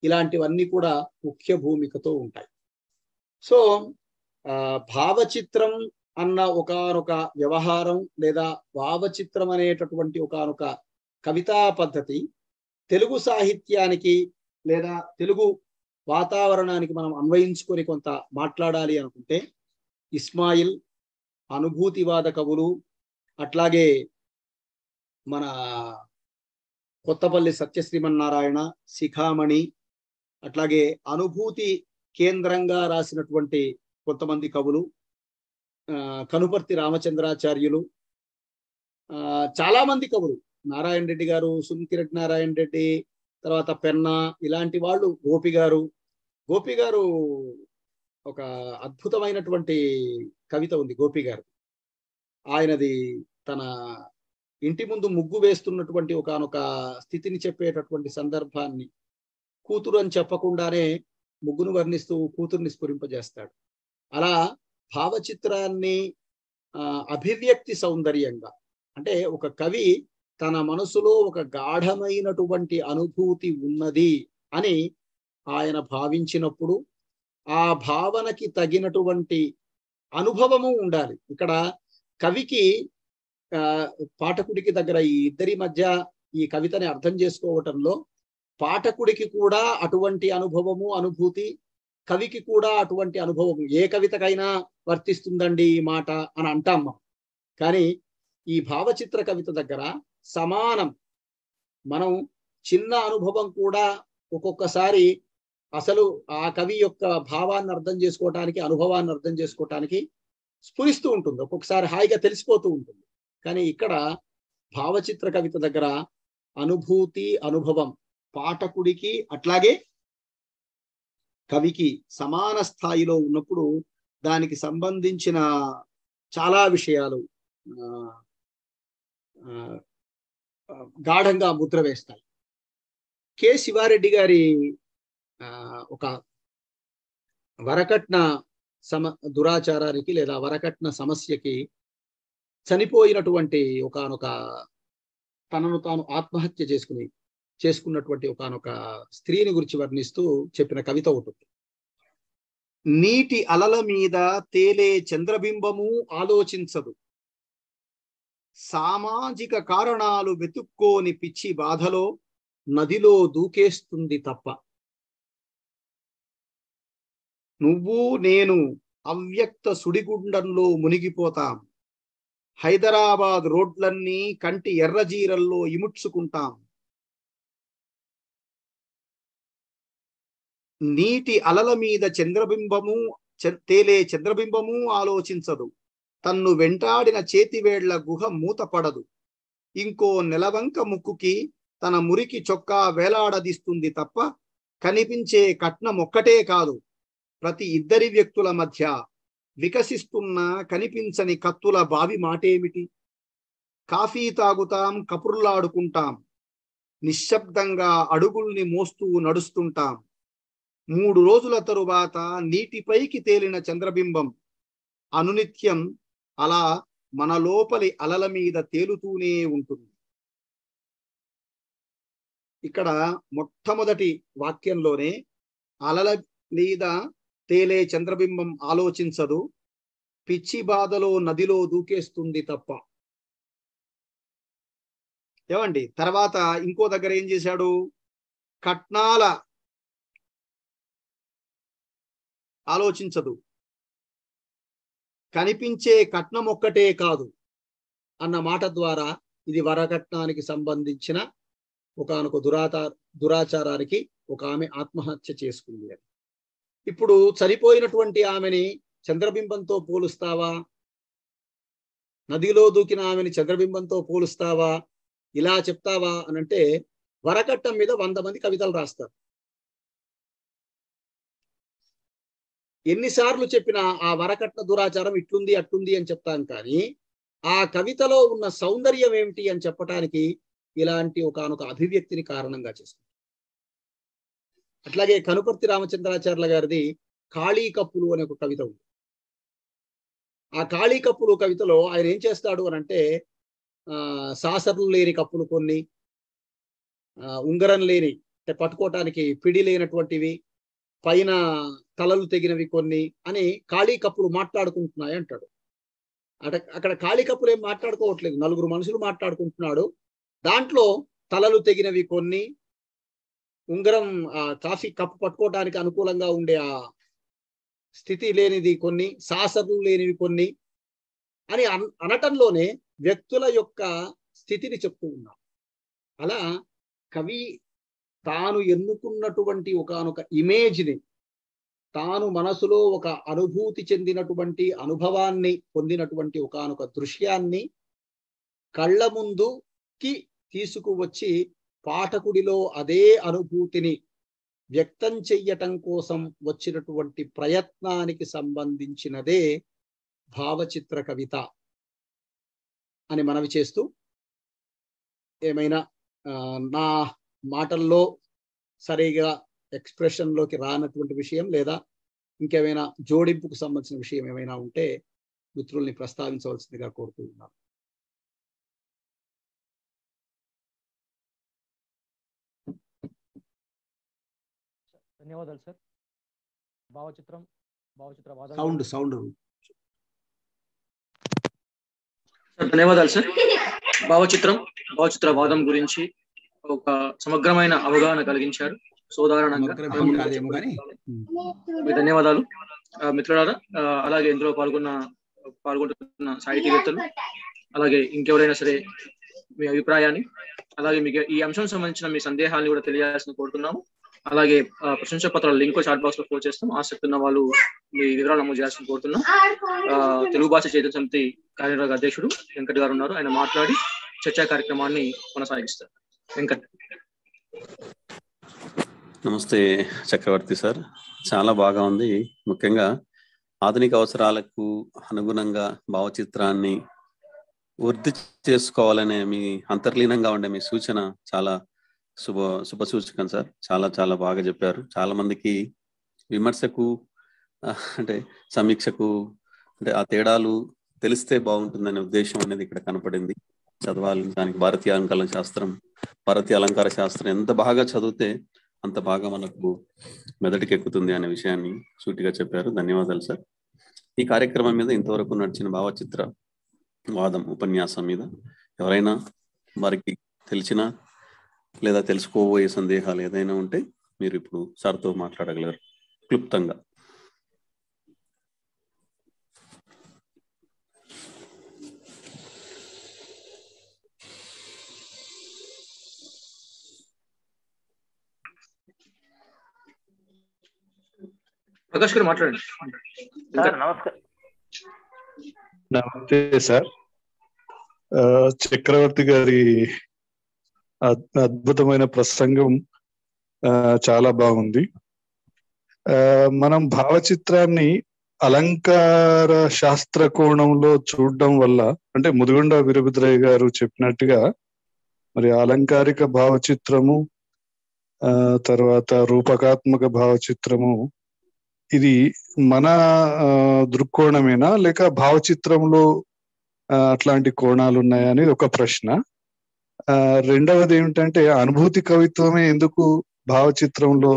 [SPEAKER 1] ఇలాంటివన్నీ కూడా ముఖ్య భూమికతో ఉంటాయి. సో భావచిత్రం అన్న ఒకానొక వ్యవహారం లేదా భావచిత్రం అనేటటువంటి ఒకానొక కవితా పద్ధతి తెలుగు సాహిత్యానికి లేదా తెలుగు వాతావరణానికి మనం అన్వయించుకొని కొంత మాట్లాడాలి అనుకుంటే ఇస్మాయిల్, అనుభూతివాద కవులు, అట్లాగే మన కొత్తపల్లి సత్యశ్రీమన్నారాయణ, శిఖామణి, అట్లాగే అనుభూతి కేంద్రంగా రాసినటువంటి కొంతమంది కవులు, కనుపర్తి రామచంద్రాచార్యులు, చాలా మంది కవులు, నారాయణ రెడ్డి గారు, సుంకిరెడ్డి నారాయణ రెడ్డి, తర్వాత పెన్నా, ఇలాంటి వాళ్ళు, గోపి గారు ఒక అద్భుతమైనటువంటి కవిత ఉంది గోపి గారు. ఆయనది తన ఇంటి ముందు ముగ్గు వేస్తున్నటువంటి ఒకానొక స్థితిని చెప్పేటటువంటి సందర్భాన్ని కూతురు అని చెప్పకుండానే ముగ్గును వర్ణిస్తూ కూతుర్ని స్ఫురింపజేస్తాడు. అలా భావచిత్రాన్ని అభివ్యక్తి సౌందర్యంగా, అంటే ఒక కవి తన మనసులో ఒక గాఢమైనటువంటి అనుభూతి ఉన్నది అని ఆయన భావించినప్పుడు ఆ భావనకి తగినటువంటి అనుభవము ఉండాలి. ఇక్కడ కవికి పాఠకుడికి దగ్గర ఈ ఇద్దరి మధ్య ఈ కవితని అర్థం చేసుకోవటంలో పాఠకుడికి కూడా అటువంటి అనుభవము, అనుభూతి, కవికి కూడా అటువంటి అనుభవము. ఏ కవితకైనా వర్తిస్తుందండి ఈ మాట అని అంటాం మనం, కానీ ఈ భావచిత్ర కవిత దగ్గర సమానం. మనం చిన్న అనుభవం కూడా ఒక్కొక్కసారి అసలు ఆ కవి యొక్క భావాన్ని అర్థం చేసుకోవటానికి, అనుభవాన్ని అర్థం చేసుకోవటానికి స్ఫురిస్తూ ఉంటుంది, ఒక్కొక్కసారి హాయిగా తెలిసిపోతూ ఉంటుంది. కానీ ఇక్కడ భావచిత్ర కవిత దగ్గర అనుభూతి, అనుభవం పాఠకుడికి అట్లాగే కవికి సమాన స్థాయిలో ఉన్నప్పుడు దానికి సంబంధించిన చాలా విషయాలు గాఢంగా ముద్ర వేస్తాయి. కె శివారెడ్డి గారి ఒక వరకట్న దురాచారానికి లేదా వరకట్న సమస్యకి చనిపోయినటువంటి ఒకానొక తనను తాను ఆత్మహత్య చేసుకున్నటువంటి ఒకానొక స్త్రీని గురించి వర్ణిస్తూ చెప్పిన కవిత ఉంటుంది. నీటి అలల మీద తేలే చంద్రబింబము ఆలోచించదు, సామాజిక కారణాలు వెతుక్కోని పిచ్చి బాధలో నదిలో దూకేస్తుంది తప్ప. నువ్వు నేను అవ్యక్త సుడిగుండంలో మునిగిపోతాం, హైదరాబాద్ రోడ్లన్నీ కంటి ఎర్రజీరల్లో ఇముడ్చుకుంటాం. నీటి అలల మీద తేలే చంద్రబింబము ఆలోచించదు, తన్ను వెంటాడిన చేతివేళ్ల గుహ మూతపడదు, ఇంకో నెలవంక ముక్కుకి తన మురికి చొక్కా వేలాడదీస్తుంది తప్ప కనిపించే కట్నం ఒక్కటే కాదు, ప్రతి ఇద్దరి వ్యక్తుల మధ్య వికసిస్తున్న కనిపించని కత్తుల బావి మాటేమిటి. కాఫీ తాగుతాం, కపుర్లాడుకుంటాం, నిశ్శబ్దంగా అడుగుల్ని మోస్తూ నడుస్తుంటాం. 3 రోజుల తరువాత నీటిపైకి తేలిన చంద్రబింబం అనునిత్యం అలా మన లోపలి అలల మీద తేలుతూనే ఉంటుంది. ఇక్కడ మొట్టమొదటి వాక్యంలోనే అలల మీద తేలే చంద్రబింబం ఆలోచించదు, పిచ్చి బాధలో నదిలో దూకేస్తుంది తప్ప. ఏమండి, తర్వాత ఇంకో దగ్గర ఏం చేశాడు, కట్నాల ఆలోచించదు, కనిపించే కట్నం ఒక్కటే కాదు అన్న మాట ద్వారా ఇది వరకట్నానికి సంబంధించిన ఒకానొక దురాచారానికి ఒక ఆమె ఆత్మహత్య చేసుకుంది అని. ఇప్పుడు చనిపోయినటువంటి ఆమెని చంద్రబింబంతో పోలుస్తావా, నదిలో దూకిన ఆమెని చంద్రబింబంతో పోలుస్తావా, ఇలా చెప్తావా అని అంటే వరకట్నం మీద 100 మంది కవితలు రాస్తారు. ఎన్నిసార్లు చెప్పినా ఆ వరకట్న దురాచారం ఇట్లుంది అట్లుంది అని చెప్తాను, కానీ ఆ కవితలో ఉన్న సౌందర్యం ఏమిటి అని చెప్పటానికి ఇలాంటి ఒకానొక అభివ్యక్తిని కారణంగా చేస్తుంది. అట్లాగే కనుపర్తి రామచంద్రాచార్యుల గారిది ఖాళీ కప్పులు అనే ఒక కవిత ఉంది. ఆ ఖాళీ కప్పులు కవితలో ఆయన ఏం చేస్తాడు అని అంటే సాసర్లు లేని కప్పులు కొన్ని, ఉంగరం లేని అంటే పట్టుకోవటానికి పిడి లేనటువంటివి, పైన తలలు తెగినవి కొన్ని అని ఖాళీ కప్పులు మాట్లాడుకుంటున్నాయి అంటాడు. అక్కడ ఖాళీ కప్పులు ఏం మాట్లాడుకోవట్లేదు, 4 మనుషులు మాట్లాడుకుంటున్నాడు. దాంట్లో తలలు తెగినవి కొన్ని, ఉంగరం కాఫీ కప్పు పట్టుకోవడానికి అనుకూలంగా ఉండే ఆ స్థితి లేనిది కొన్ని, సాసర్లు లేనివి కొన్ని అని అనటంలోనే వ్యక్తుల యొక్క స్థితిని చెప్తూ ఉన్నాం. అలా కవి తాను ఎన్నుకున్నటువంటి ఒకానొక ఇమేజ్ని, తాను మనసులో ఒక అనుభూతి చెందినటువంటి అనుభవాన్ని పొందినటువంటి ఒకానొక దృశ్యాన్ని కళ్ళ ముందుకి తీసుకువచ్చి పాఠకుడిలో అదే అనుభూతిని వ్యక్తం చెయ్యటం కోసం వచ్చినటువంటి ప్రయత్నానికి సంబంధించినదే భావచిత్ర కవిత అని మనవి చేస్తూ, ఏమైనా నా మాటల్లో సరిగా ఎక్స్ప్రెషన్లోకి రానటువంటి విషయం లేదా ఇంకేమైనా జోడింపుకు సంబంధించిన విషయం ఏమైనా ఉంటే మిత్రుల్ని ప్రస్తావించవలసిందిగా కోరుతూ ఉన్నాను.
[SPEAKER 2] ధన్యవాదాలు సార్. భావచిత్రవాదం
[SPEAKER 3] ధన్యవాదాలు సార్. భావచిత్రవాదం గురించి ఒక సమగ్రమైన అవగాహన కలిగించారు. సోదారణంగా ధన్యవాదాలు మిత్రులారా. అలాగే ఇందులో పాల్గొంటున్న సాహితీవేత్తలు, అలాగే ఇంకెవరైనా సరే మీ అభిప్రాయాన్ని, అలాగే మీకు ఈ అంశం సంబంధించిన మీ సందేహాన్ని కూడా తెలియాల్సింది కోరుతున్నాము. అలాగే ప్రశంసా పత్రాల లింక్ చాట్ బాక్స్ లో పోస్ట్ చేస్తాం. ఆసక్తి ఉన్న వాళ్ళు మీ వివరాలు నమోదు చేయాల్సింది కోరుతున్నాం. తెలుగు భాష చైతన్య సమితి కార్యనిర్వాహక అధ్యక్షుడు వెంకట్ గారు ఉన్నారు. ఆయన మాట్లాడి చర్చా కార్యక్రమాన్ని కొనసాగిస్తారు. వెంకట్.
[SPEAKER 4] నమస్తే చక్రవర్తి సార్, చాలా బాగా ఉంది. ముఖ్యంగా ఆధునిక అవసరాలకు అనుగుణంగా భావచిత్రాన్ని వృద్ధి చేసుకోవాలనే మీ అంతర్లీనంగా ఉండే మీ సూచన చాలా శుభ సూచకం సార్. చాలా బాగా చెప్పారు. చాలా మందికి విమర్శకు అంటే సమీక్షకు అంటే ఆ తేడాలు తెలిస్తే బాగుంటుందనే ఉద్దేశం అనేది ఇక్కడ కనపడింది. చదవాలి దానికి భారతీయ అలంకార శాస్త్రం ఎంత బాగా చదివితే అంత బాగా మనకు మెదటికి ఎక్కుతుంది అనే విషయాన్ని సూటిగా చెప్పారు. ధన్యవాదాలు సార్. ఈ కార్యక్రమం మీద ఇంతవరకు నడిచిన భావచిత్ర వాదం ఉపన్యాసం మీద ఎవరైనా వారికి తెలిసిన లేదా తెలుసుకోబోయే సందేహాలు ఏదైనా ఉంటే మీరు ఇప్పుడు సార్తో మాట్లాడగలరు క్లుప్తంగా.
[SPEAKER 3] ప్రకాష్ గారు మాట్లాడండి.
[SPEAKER 5] నమస్తే సార్. చక్రవర్తి గారి అద్భుతమైన ప్రసంగం చాలా బాగుంది. మనం భావచిత్రాన్ని అలంకార శాస్త్ర కోణంలో చూడడం వల్ల, అంటే ముదిగొండ వీరభద్రయ్య గారు చెప్పినట్టుగా మరి అలంకారిక భావచిత్రము, తర్వాత రూపకాత్మక భావచిత్రము, ఇది మన దృక్కోణమేనా లేక భావచిత్రంలో అట్లాంటి కోణాలు ఉన్నాయా అనేది ఒక ప్రశ్న. రెండవది ఏమిటంటే అనుభూతి కవిత్వమే ఎందుకు భావచిత్రంలో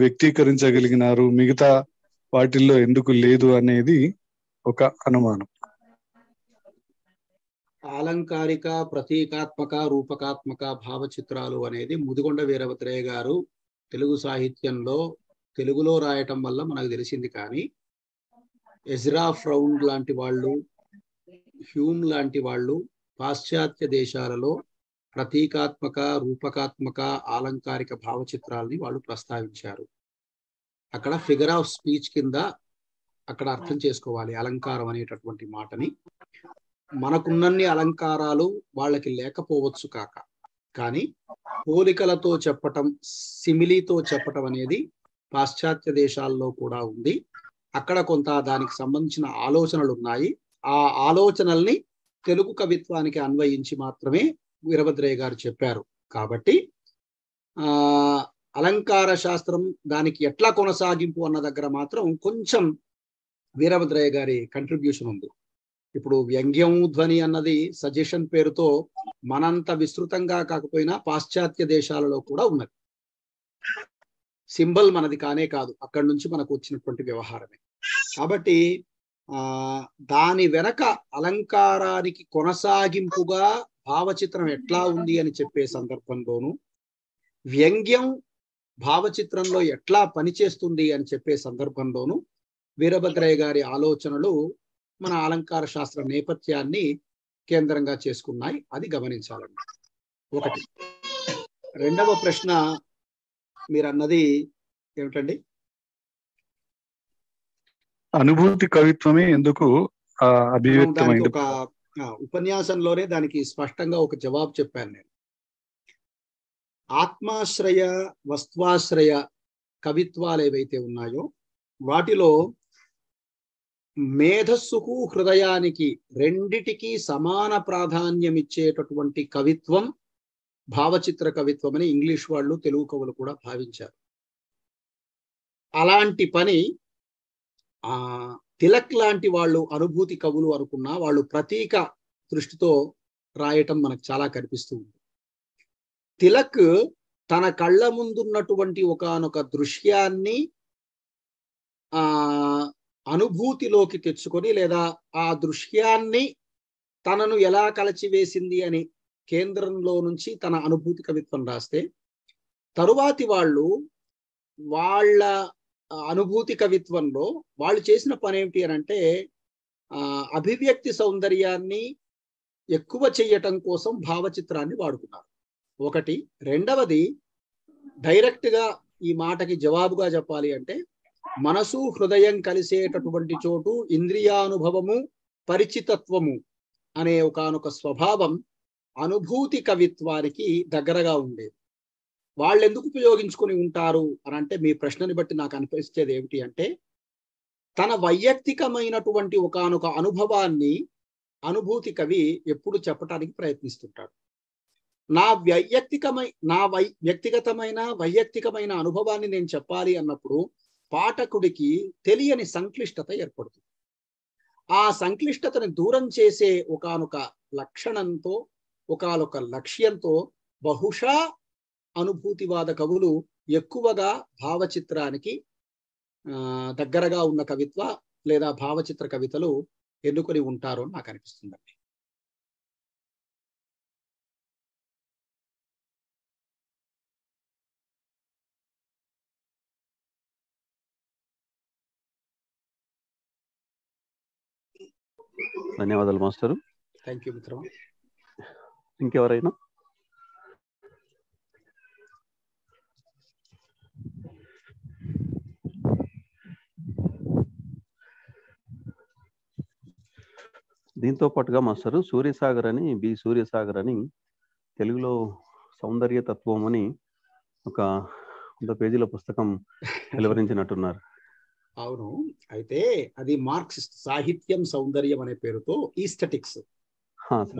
[SPEAKER 5] వ్యక్తీకరించగలిగినారు, మిగతా వాటిల్లో ఎందుకు లేదు అనేది ఒక అనుమానం.
[SPEAKER 1] అలంకారిక, ప్రతీకాత్మక, రూపకాత్మక భావచిత్రాలు అనేది ముదిగొండ వీరభద్రయ్య గారు తెలుగు సాహిత్యంలో తెలుగులో రాయటం వల్ల మనకు తెలిసింది. కానీ ఎజ్రా ఫ్రౌండ్ లాంటి వాళ్ళు, హ్యూమ్ లాంటి వాళ్ళు పాశ్చాత్య దేశాలలో ప్రతీకాత్మక, రూపకాత్మక, అలంకారిక భావచిత్రాలని వాళ్ళు ప్రస్తావించారు. అక్కడ ఫిగర్ ఆఫ్ స్పీచ్ కింద అక్కడ అర్థం చేసుకోవాలి అలంకారం అనేటటువంటి మాటని. మనకున్నన్ని అలంకారాలు వాళ్ళకి లేకపోవచ్చు కాక, కానీ పోలికలతో చెప్పటం, సిమిలీతో చెప్పటం అనేది పాశ్చాత్య దేశాల్లో కూడా ఉంది. అక్కడ కొంత దానికి సంబంధించిన ఆలోచనలు ఉన్నాయి. ఆ ఆలోచనల్ని తెలుగు కవిత్వానికి అన్వయించి మాత్రమే వీరభద్రయ్య గారు చెప్పారు. కాబట్టి అలంకార శాస్త్రం దానికి ఎట్లా కొనసాగింపు అన్న దగ్గర మాత్రం కొంచెం వీరభద్రయ్య గారి కంట్రిబ్యూషన్ ఉంది. ఇప్పుడు వ్యంగ్యం ధ్వని అన్నది సజెషన్ పేరుతో మనంత విస్తృతంగా కాకపోయినా పాశ్చాత్య దేశాలలో కూడా ఉన్నది. సింబల్ మనది కానే కాదు, అక్కడి నుంచి మనకు వచ్చినటువంటి వ్యవహారమే. కాబట్టి దాని వెనక అలంకారానికి కొనసాగింపుగా భావచిత్రం ఎట్లా ఉంది అని చెప్పే సందర్భంలోనూ, వ్యంగ్యం భావచిత్రంలో ఎట్లా పనిచేస్తుంది అని చెప్పే సందర్భంలోనూ వీరభద్రయ్య గారి ఆలోచనలు మన అలంకార శాస్త్ర నేపథ్యాన్ని కేంద్రంగా చేసుకున్నాయి. అది గమనించాలండి. ఒకటి. రెండవ ప్రశ్న మీరు అన్నది ఏమిటండి?
[SPEAKER 5] అనుభూతి కవిత్వమే ఎందుకు అభివ్యక్తమైంది?
[SPEAKER 1] ఒక ఉపన్యాసంలోనే దానికి స్పష్టంగా ఒక జవాబు చెప్పాను నేను. ఆత్మాశ్రయ వస్త్వాశ్రయ కవిత్వాలు ఏవైతే ఉన్నాయో వాటిలో మేధస్సుకు హృదయానికి రెండిటికి సమాన ప్రాధాన్యం ఇచ్చేటటువంటి కవిత్వం భావచిత్ర కవిత్వం అని ఇంగ్లీష్ వాళ్ళు, తెలుగు కవులు కూడా భావించారు. అలాంటి పని తిలక్ లాంటి వాళ్ళు అనుభూతి కవులు అనుకున్నా వాళ్ళు ప్రతీక దృష్టితో రాయటం మనకు చాలా కనిపిస్తూ ఉంది. తిలక్ తన కళ్ళ ముందున్నటువంటి ఒకానొక దృశ్యాన్ని అనుభూతిలోకి తెచ్చుకొని లేదా ఆ దృశ్యాన్ని తనను ఎలా కలచివేసింది అని కేంద్రంలో నుంచి తన అనుభూతి కవిత్వం రాస్తే, తరువాతి వాళ్ళు వాళ్ళ అనుభూతి కవిత్వంలో వాళ్ళు చేసిన పని ఏమిటి అని అంటే అభివ్యక్తి సౌందర్యాన్ని ఎక్కువ చెయ్యటం కోసం భావచిత్రాన్ని వాడుకున్నారు. ఒకటి. రెండవది, డైరెక్ట్ గా ఈ మాటకి జవాబుగా చెప్పాలి అంటే మనసు హృదయం కలిసేటటువంటి చోటు ఇంద్రియానుభవము పరిచితత్వము అనే ఒకానొక స్వభావం అనుభూతి కవిత్వానికి దగ్గరగా ఉండేది. వాళ్ళు ఎందుకు ఉపయోగించుకొని ఉంటారు అని అంటే మీ ప్రశ్నని బట్టి నాకు అనిపించేది ఏమిటి అంటే తన వైయక్తికమైనటువంటి ఒకానొక అనుభవాన్ని అనుభూతి కవి ఎప్పుడు చెప్పటానికి ప్రయత్నిస్తుంటాడు. నా వ్యక్తిగతమైన అనుభవాన్ని నేను చెప్పాలి అన్నప్పుడు పాఠకుడికి తెలియని సంక్లిష్టత ఏర్పడుతుంది. ఆ సంక్లిష్టతను దూరం చేసే ఒకానొక లక్షణంతో ఒకానొక లక్ష్యంతో బహుశా అనుభూతివాద కవులు ఎక్కువగా భావచిత్రానికి దగ్గరగా ఉన్న కవిత్వ లేదా భావచిత్ర కవితలు ఎన్నుకొని ఉంటారు అని నాకు అనిపిస్తుందండి.
[SPEAKER 4] ధన్యవాదాలు మాస్టరు.
[SPEAKER 1] థ్యాంక్ యూ మిత్రమా.
[SPEAKER 4] ఇంకెవరైనా? దీంతో పాటుగా మాస్టరు సూర్యసాగర్ అని సూర్యసాగర్ అని తెలుగులో సౌందర్య తత్వం అని ఒక 100 పేజీల పుస్తకం వెలువరించినట్టున్నారు.
[SPEAKER 1] అవును. అయితే అది మార్క్సిస్ట్ సాహిత్యం సౌందర్యం అనే పేరుతో ఈస్థెటిక్స్,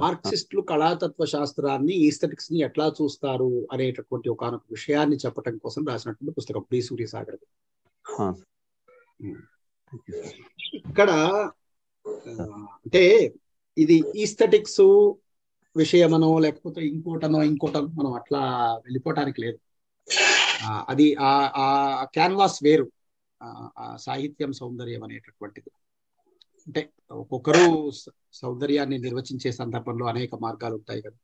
[SPEAKER 1] మార్క్సిస్టులు కళాతత్వ శాస్త్రాన్ని ఈస్థెటిక్స్ ని ఎట్లా చూస్తారు అనేటటువంటి ఒకనొక విషయాన్ని చెప్పడం కోసం రాసినటువంటి పుస్తకం బి సూర్యసాగర్. ఇక్కడ అంటే ఇది ఈస్థెటిక్స్ విషయమనో లేకపోతే ఇంకోటనో మనం అట్లా వెళ్ళిపోవటానికి లేదు. అది ఆ క్యాన్వాస్ వేరు. సాహిత్యం సౌందర్యం అనేటటువంటిది అంటే ఒక్కొక్కరు సౌందర్యాన్ని నిర్వచించే సందర్భంలో అనేక మార్గాలు ఉంటాయి కదా.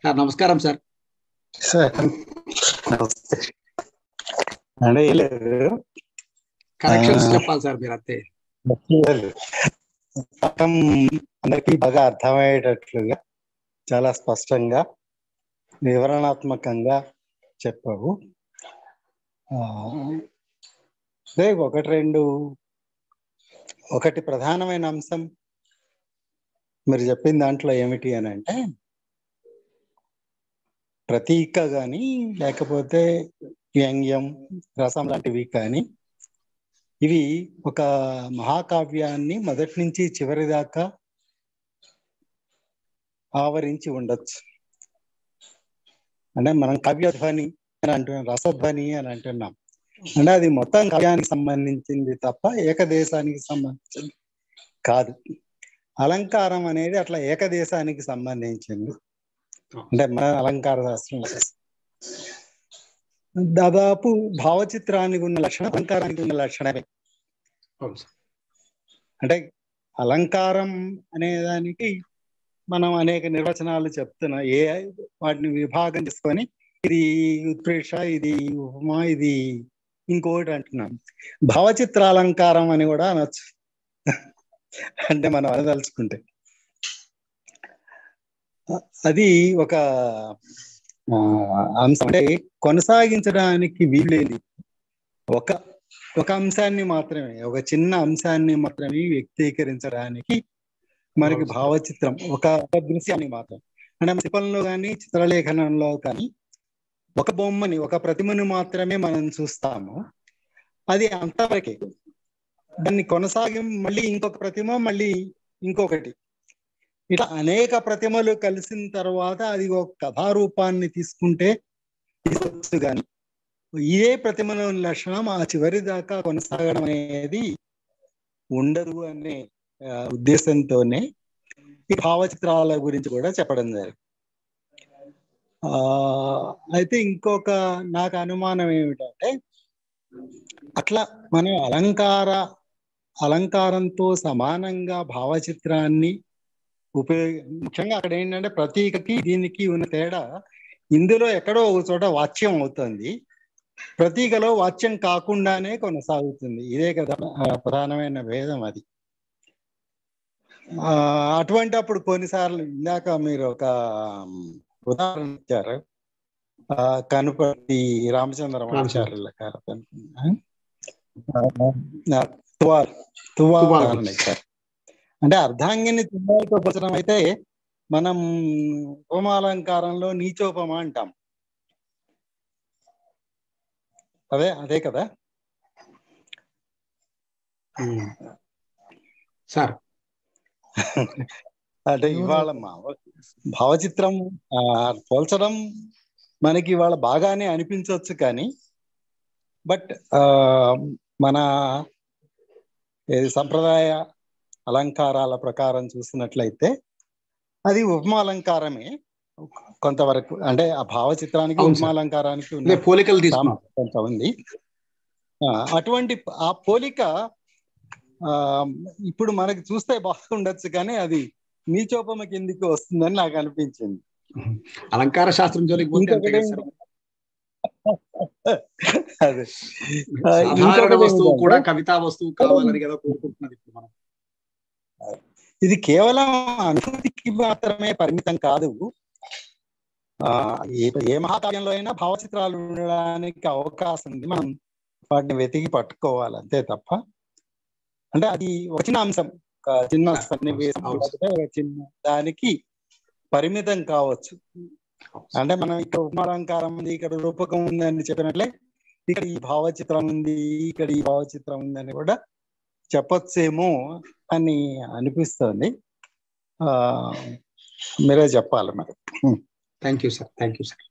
[SPEAKER 1] సార్ నమస్కారం. సార్ కరెక్షన్స్ చెప్పాలి సార్ మీరు. అంతే
[SPEAKER 2] అందరికీ బాగా అర్థమయ్యేటట్లుగా చాలా స్పష్టంగా వివరణాత్మకంగా చెప్పావు. ఒకటి ప్రధానమైన అంశం మీరు చెప్పిన దాంట్లో ఏమిటి అని అంటే ప్రతీక కానీ లేకపోతే వ్యంగ్యం రసం లాంటివి కానీ ఇవి ఒక మహాకావ్యాన్ని మొదటి నుంచి చివరి దాకా ఆవరించి ఉండొచ్చు. అంటే మనం కావ్యధ్వని అని అంటున్నాం, రసధ్వని అని అంటున్నాం. అంటే అది మొత్తం కావ్యానికి సంబంధించింది తప్ప ఏకదేశానికి సంబంధించింది కాదు. అలంకారం అనేది అట్లా ఏకదేశానికి సంబంధించింది. అంటే మన అలంకార శాస్త్రంలో దాదాపు భావచిత్రానికి ఉన్న లక్షణం అలంకారానికి ఉన్న లక్షణమే. అంటే అలంకారం అనే దానికి మనం అనేక నిర్వచనాలు చెప్తున్నాం. వాటిని విభాగం చేసుకొని ఇది ఉత్ప్రేక్ష, ఇది ఉపమా, ఇది ఇంకోటి అంటున్నాం. భావచిత్రాలంకారం అని కూడా అనొచ్చు. అంటే మనం అనదలుచుకుంటే అది ఒక అంశం. అంటే కొనసాగించడానికి వీల్లేదు. ఒక ఒక అంశాన్ని మాత్రమే, ఒక చిన్న అంశాన్ని మాత్రమే వ్యక్తీకరించడానికి మనకి భావచిత్రం, ఒక దృశ్యాన్ని మాత్రం. అంటే శిల్పంలో కానీ చిత్రలేఖనంలో కానీ ఒక బొమ్మని, ఒక ప్రతిమను మాత్రమే మనం చూస్తాము. అది అంతవరకే. దాన్ని కొనసాగి మళ్ళీ ఇంకొక ప్రతిమ, మళ్ళీ ఇంకొకటి, ఇట్లా అనేక ప్రతిమలు కలిసిన తర్వాత అది ఒక కథారూపాన్ని తీసుకుంటే తీసుకోవచ్చు. కానీ ఇదే ప్రతిమలోని లక్షణం ఆ చివరి దాకా కొనసాగడం అనేది ఉండదు అనే ఉద్దేశంతోనే ఈ భావచిత్రాల గురించి కూడా చెప్పడం జరిగింది. అయితే ఇంకొక నాకు అనుమానం ఏమిటంటే, అట్లా మనం అలంకారంతో సమానంగా భావచిత్రాన్ని ముఖ్యంగా అక్కడ ఏంటంటే ప్రతీకకి దీనికి ఉన్న తేడా, ఇందులో ఎక్కడో ఒక చోట వాచ్యం అవుతుంది, ప్రతీకలో వాచ్యం కాకుండానే కొనసాగుతుంది. ఇదే కదా ప్రధానమైన భేదం. అది అటువంటి అప్పుడు కొన్నిసార్లు ఇందాక మీరు ఒక ఉదాహరణ ఇచ్చారు, కనుపర్తి రామచంద్రమాచార్యుల గారు ఉదాహరణ ఇచ్చారు. అంటే అర్ధాంగిని తువ్వాలతో పోల్చడం అయితే మనం ఉపమాలంకారంలో నీచోపమ అంటాం. అదే కదా
[SPEAKER 1] సార్.
[SPEAKER 2] అంటే ఇవాళ భావచిత్రం పోల్చడం మనకి ఇవాళ బాగానే అనిపించవచ్చు, కానీ బట్ మన సంప్రదాయ అలంకారాల ప్రకారం చూసినట్లయితే అది ఉపమాలంకారమే కొంతవరకు. అంటే ఆ భావచిత్రానికి ఉపమాలంకారానికి ఉన్న
[SPEAKER 1] పోలికలు
[SPEAKER 2] కొంత ఉంది. అటువంటి ఆ పోలిక ఇప్పుడు మనకి చూస్తే బాగుండొచ్చు, కానీ అది నీచోపమ కిందికి వస్తుందని నాకు అనిపించింది.
[SPEAKER 1] అలంకార శాస్త్రం జోలికి పోతే
[SPEAKER 2] అదే
[SPEAKER 1] సాధారణ వస్తువు కూడా కవితా వస్తువు కావాలని కదా కోరుకుంటున్నది ఇప్పుడు మనం.
[SPEAKER 2] ఇది కేవలం అనుభూతికి మాత్రమే పరిమితం కాదు. ఏ మహాకావ్యంలో అయినా భావచిత్రాలు ఉండడానికి అవకాశం ఉంది. మనం వాటిని వెతికి పట్టుకోవాలి అంతే తప్ప, అంటే అది ఒక చిన్న అంశం, ఒక చిన్న సన్నివేశం, ఒక చిన్న దానికి పరిమితం కావచ్చు. అంటే మనం ఇక్కడ ఉపమాలంకారం ఉంది, ఇక్కడ రూపకం ఉంది అని చెప్పినట్లే ఇక్కడ ఈ భావచిత్రం ఉంది, ఇక్కడ ఈ భావచిత్రం ఉంది అని కూడా చెప్పొచ్చేమో అని అనిపిస్తుంది. మీరే చెప్పాలి మరి.
[SPEAKER 1] Thank you sir. Thank you sir.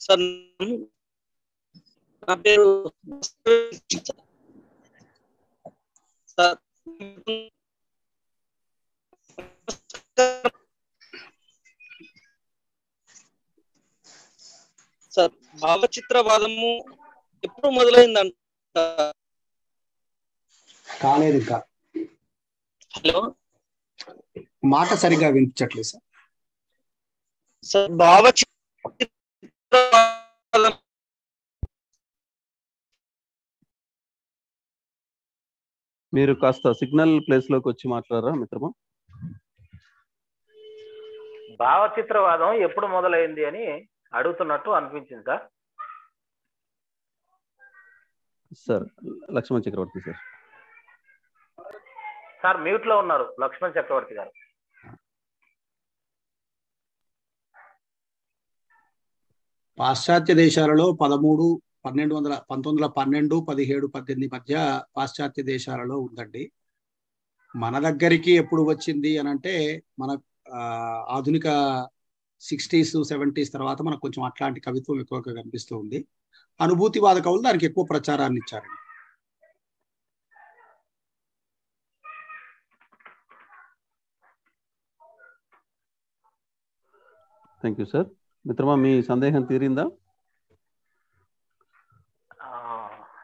[SPEAKER 6] Sir నా పేరు సార్. సార్ భావచిత్రవాదము ఎప్పుడు మొదలైందంట?
[SPEAKER 1] కాలేదు ఇంకా.
[SPEAKER 6] హలో,
[SPEAKER 1] మాట సరిగా వినిపించట్లేదు సార్.
[SPEAKER 6] సార్ భావచిత్రవాదం
[SPEAKER 4] మీరు కాస్త సిగ్నల్ ప్లేస్ లోకి వచ్చి మాట్లాడరా మిత్రమా?
[SPEAKER 7] భావచిత్రవాదం ఎప్పుడు మొదలైంది అని అడుగుతున్నట్టు అనిపించింది సార్.
[SPEAKER 4] సార్ లక్ష్మణ్ చక్రవర్తి సార్.
[SPEAKER 7] సార్ మ్యూట్ లో ఉన్నారు లక్ష్మణ్ చక్రవర్తి గారు.
[SPEAKER 1] పాశ్చాత్య దేశాలలో 1912 17 18 మధ్య పాశ్చాత్య దేశాలలో ఉందండి. మన దగ్గరికి ఎప్పుడు వచ్చింది అని అంటే మన ఆధునిక 60s 70s తర్వాత మనకు కొంచెం అట్లాంటి కవిత్వం ఎక్కువగా కనిపిస్తూ ఉంది. అనుభూతివాద కవులు దానికి ఎక్కువ ప్రచారాన్ని ఇచ్చారండి.
[SPEAKER 4] Thank you sir. మిత్రమా మీ సందేహం తీరిందా?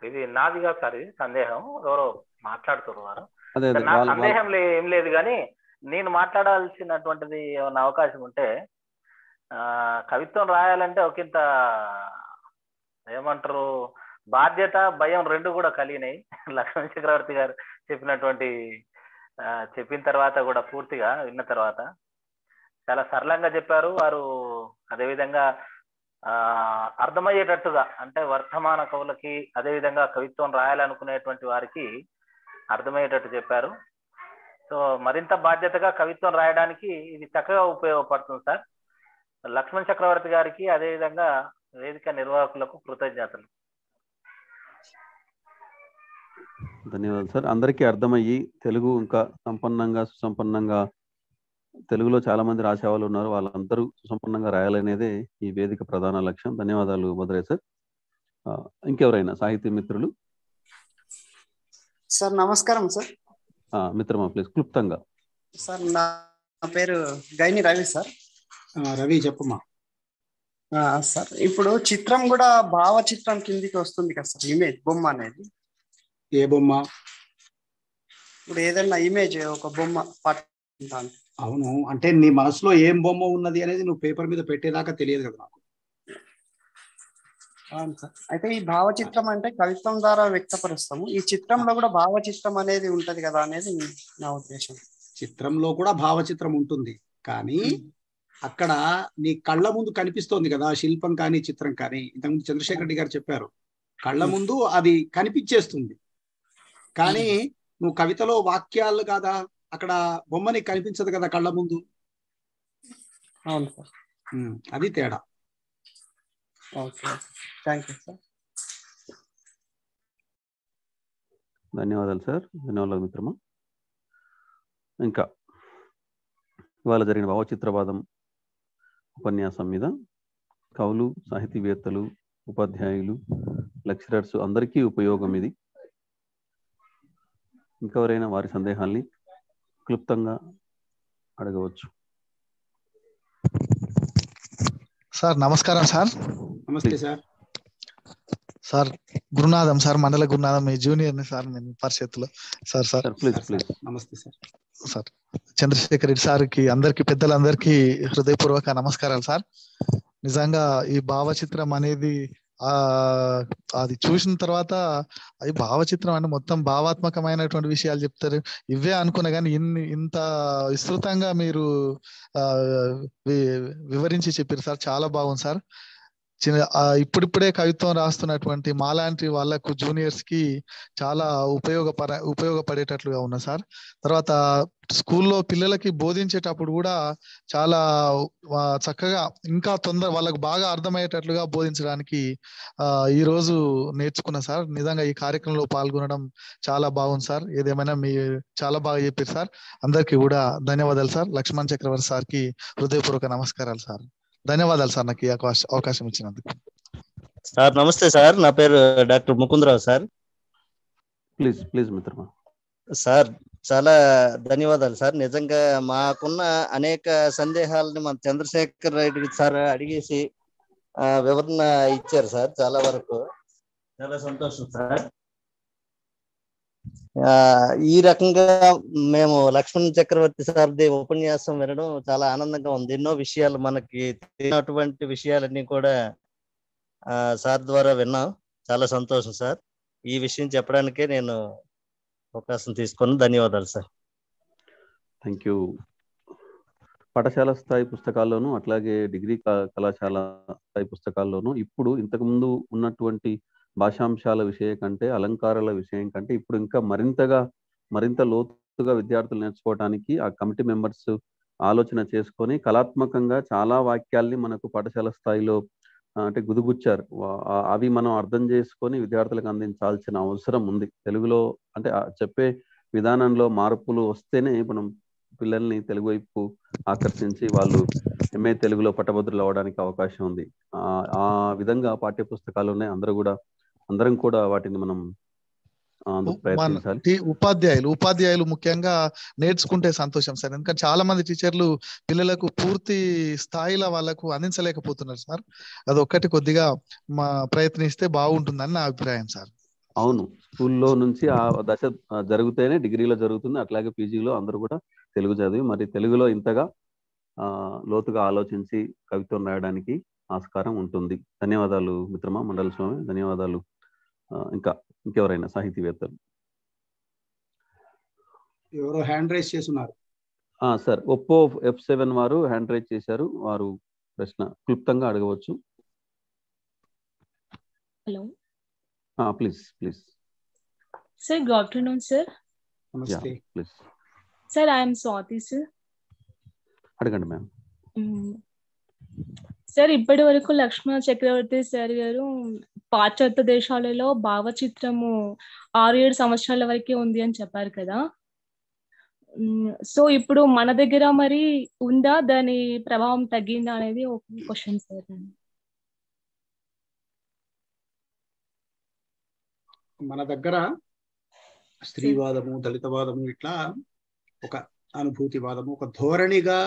[SPEAKER 7] ఇది నాది కాదు సార్, ఇది సందేహం ఎవరో మాట్లాడుతున్నారు.
[SPEAKER 4] అదే
[SPEAKER 7] నా సందేహం ఏం లేదు, కానీ నేను మాట్లాడాల్సినటువంటిది ఏమన్నా అవకాశం ఉంటే, కవిత్వం రాయాలంటే ఒకంత ఏమంటారు బాధ్యత భయం రెండు కూడా కలిగినాయి. లక్ష్మణ్ చక్రవర్తి గారు చెప్పిన తర్వాత కూడా పూర్తిగా విన్న తర్వాత చాలా సరళంగా చెప్పారు వారు. అదేవిధంగా అర్థమయ్యేటట్టుగా, అంటే వర్తమాన కవులకి అదేవిధంగా కవిత్వం రాయాలనుకునేటువంటి వారికి అర్థమయ్యేటట్టు చెప్పారు. సో మరింత బాధ్యతగా కవిత్వం రాయడానికి ఇది చక్కగా ఉపయోగపడుతుంది సార్. లక్ష్మణ్ చక్రవర్తి గారికి అదేవిధంగా వేదిక నిర్వాహకులకు కృతజ్ఞతలు.
[SPEAKER 4] ధన్యవాదాలు సార్. అందరికీ అర్థమయ్యి తెలుగు ఇంకా సుసంపన్నంగా తెలుగులో చాలా మంది రాసేవాళ్ళు ఉన్నారు, వాళ్ళందరూ సుసంపన్నంగా రాయాలనేదే ఈ వేదిక ప్రధాన లక్ష్యం. ధన్యవాదాలు మధురై సార్. ఇంకెవరైనా సాహితీ మిత్రులు?
[SPEAKER 8] సార్ నమస్కారం సార్.
[SPEAKER 4] మిత్రమా ప్లీజ్ క్లుప్తంగా.
[SPEAKER 8] సార్ నా పేరు గైని రవి సార్.
[SPEAKER 1] రవి చెప్పమ్మా.
[SPEAKER 8] సార్ ఇప్పుడు చిత్రం కూడా భావ చిత్రం కిందికి వస్తుంది కదా సార్, ఇమేజ్ బొమ్మ అనేది.
[SPEAKER 1] ఏ బొమ్మ?
[SPEAKER 8] ఇప్పుడు ఏదైనా ఇమేజ్ ఒక బొమ్మ పట్టుకుంటాను.
[SPEAKER 1] అవును, అంటే నీ మనసులో ఏం బొమ్మ ఉన్నది అనేది నువ్వు పేపర్ మీద పెట్టేదాకా తెలియదు కదా నాకు.
[SPEAKER 8] అవును సార్. అయితే ఈ భావచిత్రం అంటే కవిత్వం ద్వారా వ్యక్తపరుస్తాము, ఈ చిత్రంలో కూడా భావచిత్రం అనేది ఉంటది కదా అనేది నా ఉద్దేశం.
[SPEAKER 1] చిత్రంలో కూడా భావచిత్రం ఉంటుంది, కానీ అక్కడ నీ కళ్ళ ముందు కనిపిస్తోంది కదా శిల్పం కానీ చిత్రం కానీ. ఇంతకుముందు చంద్రశేఖర్ రెడ్డి గారు చెప్పారు, కళ్ళ ముందు అది కనిపించేస్తుంది, కానీ నువ్వు కవితలో వాక్యాలు కాదా, అక్కడ బొమ్మ నీకు కనిపించదు కదా కళ్ళ ముందు.
[SPEAKER 8] అవును సార్,
[SPEAKER 1] అది తేడా.
[SPEAKER 8] Okay, thank you sir.
[SPEAKER 4] ధన్యవాదాలు సార్. ధన్యవాదాలు మిత్రమా. ఇంకా ఇవాళ జరిగిన భావచిత్రవాదం ఉపన్యాసం మీద కవులు, సాహితీవేత్తలు, ఉపాధ్యాయులు, లెక్చరర్స్ అందరికీ ఉపయోగం ఇది. ఇంకెవరైనా వారి సందేహాల్ని క్లుప్తంగా అడగవచ్చు.
[SPEAKER 9] సార్ నమస్కారం సార్.
[SPEAKER 1] నమస్తే సార్.
[SPEAKER 9] సార్ గురునాథం సార్, మండల గురునాథం, మీ జూనియర్ని సార్ నేను పరిషత్తులో. Sir sir
[SPEAKER 1] please please. నమస్తే సార్.
[SPEAKER 9] సార్ చంద్రశేఖర్ రెడ్డి సార్కి, అందరికి పెద్దలందరికీ హృదయపూర్వక నమస్కారాలు సార్. నిజంగా ఈ భావచిత్రం అనేది అది చూసిన తర్వాత అది భావచిత్రం అంటే మొత్తం భావాత్మకమైనటువంటి విషయాలు చెప్తారు, ఇవే అనుకున్నా కానీ ఇంత విస్తృతంగా మీరు వివరించి చెప్పారు సార్. చాలా బాగుంది సార్. ఇప్పుడిప్పుడే కవిత్వం రాస్తున్నటువంటి మాలాంటి వాళ్ళకు, జూనియర్స్ కి చాలా ఉపయోగపడేటట్లుగా ఉన్నా సార్. తర్వాత స్కూల్లో పిల్లలకి బోధించేటప్పుడు కూడా చాలా చక్కగా, ఇంకా వాళ్ళకు బాగా అర్థమయ్యేటట్లుగా బోధించడానికి ఈ రోజు నేర్చుకున్నా సార్. నిజంగా ఈ కార్యక్రమంలో పాల్గొనడం చాలా బాగుంది సార్. ఏదేమైనా మీ చాలా బాగా చెప్పారు సార్. అందరికీ కూడా ధన్యవాదాలు సార్. లక్ష్మణ్ చక్రవర్తి సార్కి హృదయపూర్వక నమస్కారాలు సార్. ధన్యవాదాలు సార్ నాకు ఈ అవకాశం ఇచ్చినందుకు.
[SPEAKER 6] సార్ నమస్తే సార్, నా పేరు doctor Mukundarao sir.
[SPEAKER 4] Please please మిత్రమా.
[SPEAKER 6] సార్ చాలా ధన్యవాదాలు సార్. నిజంగా మాకున్న అనేక సందేహాలని మన చంద్రశేఖర్ రెడ్డి సార్ అడిగేసి వివరణ ఇచ్చారు సార్. చాలా వరకు చాలా సంతోషం సార్. ఈ రకంగా మేము లక్ష్మణ్ చక్రవర్తి సార్ది ఉపన్యాసం వినడం చాలా ఆనందంగా ఉంది. ఎన్నో విషయాలు మనకి తెలియనటువంటి విషయాలన్నీ కూడా సార్ ద్వారా విన్నాం. చాలా సంతోషం సార్. ఈ విషయం చెప్పడానికే నేను అవకాశం తీసుకున్నాను. ధన్యవాదాలు సార్.
[SPEAKER 4] Thank you. పాఠశాల స్థాయి పుస్తకాల్లోనూ అట్లాగే డిగ్రీ కళాశాల స్థాయి పుస్తకాల్లోనూ ఇప్పుడు ఇంతకుముందు ఉన్నటువంటి భాషాంశాల విషయం కంటే, అలంకారాల విషయం కంటే ఇప్పుడు ఇంకా మరింత లోతుగా విద్యార్థులు నేర్చుకోవడానికి ఆ కమిటీ మెంబర్స్ ఆలోచన చేసుకొని కళాత్మకంగా చాలా వాక్యాల్ని మనకు పాఠశాల స్థాయిలో అంటే గుదిగుచ్చారు. అవి మనం అర్థం చేసుకొని విద్యార్థులకు అందించాల్సిన అవసరం ఉంది. తెలుగులో అంటే చెప్పే విధానంలో మార్పులు వస్తేనే మనం పిల్లల్ని తెలుగు వైపు ఆకర్షించి వాళ్ళు ఎంఏ తెలుగులో పట్టభద్రులు అవ్వడానికి అవకాశం ఉంది. ఆ విధంగా పాఠ్య పుస్తకాలు ఉన్నాయి. అందరం కూడా వాటిని మనం అందుకు ప్రయత్నించాలి.
[SPEAKER 9] ఉపాధ్యాయులు ముఖ్యంగా నేర్చుకుంటే సంతోషం సార్. ఎందుకంటే చాలా మంది టీచర్లు పిల్లలకు పూర్తి స్థాయిలో వాళ్ళకు అందించలేకపోతున్నారు సార్. అది ఒక్కటి కొద్దిగా ప్రయత్నిస్తే బాగుంటుందని నా అభిప్రాయం సార్.
[SPEAKER 4] అవును, స్కూల్లో నుంచి ఆ దశ జరిగితేనే డిగ్రీలో జరుగుతుంది. అట్లాగే పీజీలో అందరూ కూడా తెలుగు చదివి మరి తెలుగులో ఇంతగా లోతుగా ఆలోచించి కవిత్వం రాయడానికి ఆస్కారం ఉంటుంది. ధన్యవాదాలు మిత్రమా మండల స్వామి, ధన్యవాదాలు. ఇంకెవరైనా సాహితీవేత్తలు?
[SPEAKER 1] ఎవరో హ్యాండ్ రైజ్ చేస్తున్నారు
[SPEAKER 4] సార్. ఒప్పో F7 వారు హ్యాండ్ రైజ్ చేశారు. వారు ప్రశ్న క్లుప్తంగా అడగవచ్చు.
[SPEAKER 10] Hello,
[SPEAKER 4] please
[SPEAKER 10] sir. Good afternoon sir.
[SPEAKER 1] నమస్తే.
[SPEAKER 4] Please
[SPEAKER 10] sir, I'm Swathi sir.
[SPEAKER 4] అడగండి మ్యామ్.
[SPEAKER 10] సార్, ఇప్పటి వరకు లక్ష్మణ చక్రవర్తి సార్ గారు పాశ్చాత్య దేశాలలో భావచిత్రము 6-7 సంవత్సరాల వరకే ఉంది అని చెప్పారు కదా. సో ఇప్పుడు మన దగ్గర మరి ఉందా, దాని ప్రభావం తగ్గిందా అనేది ఒక క్వశ్చన్ సార్.
[SPEAKER 1] మన దగ్గర స్త్రీవాదము, దళితవాదము, ఇట్లా ఒక అనుభూతివాదము, ఒక ధోరణిగా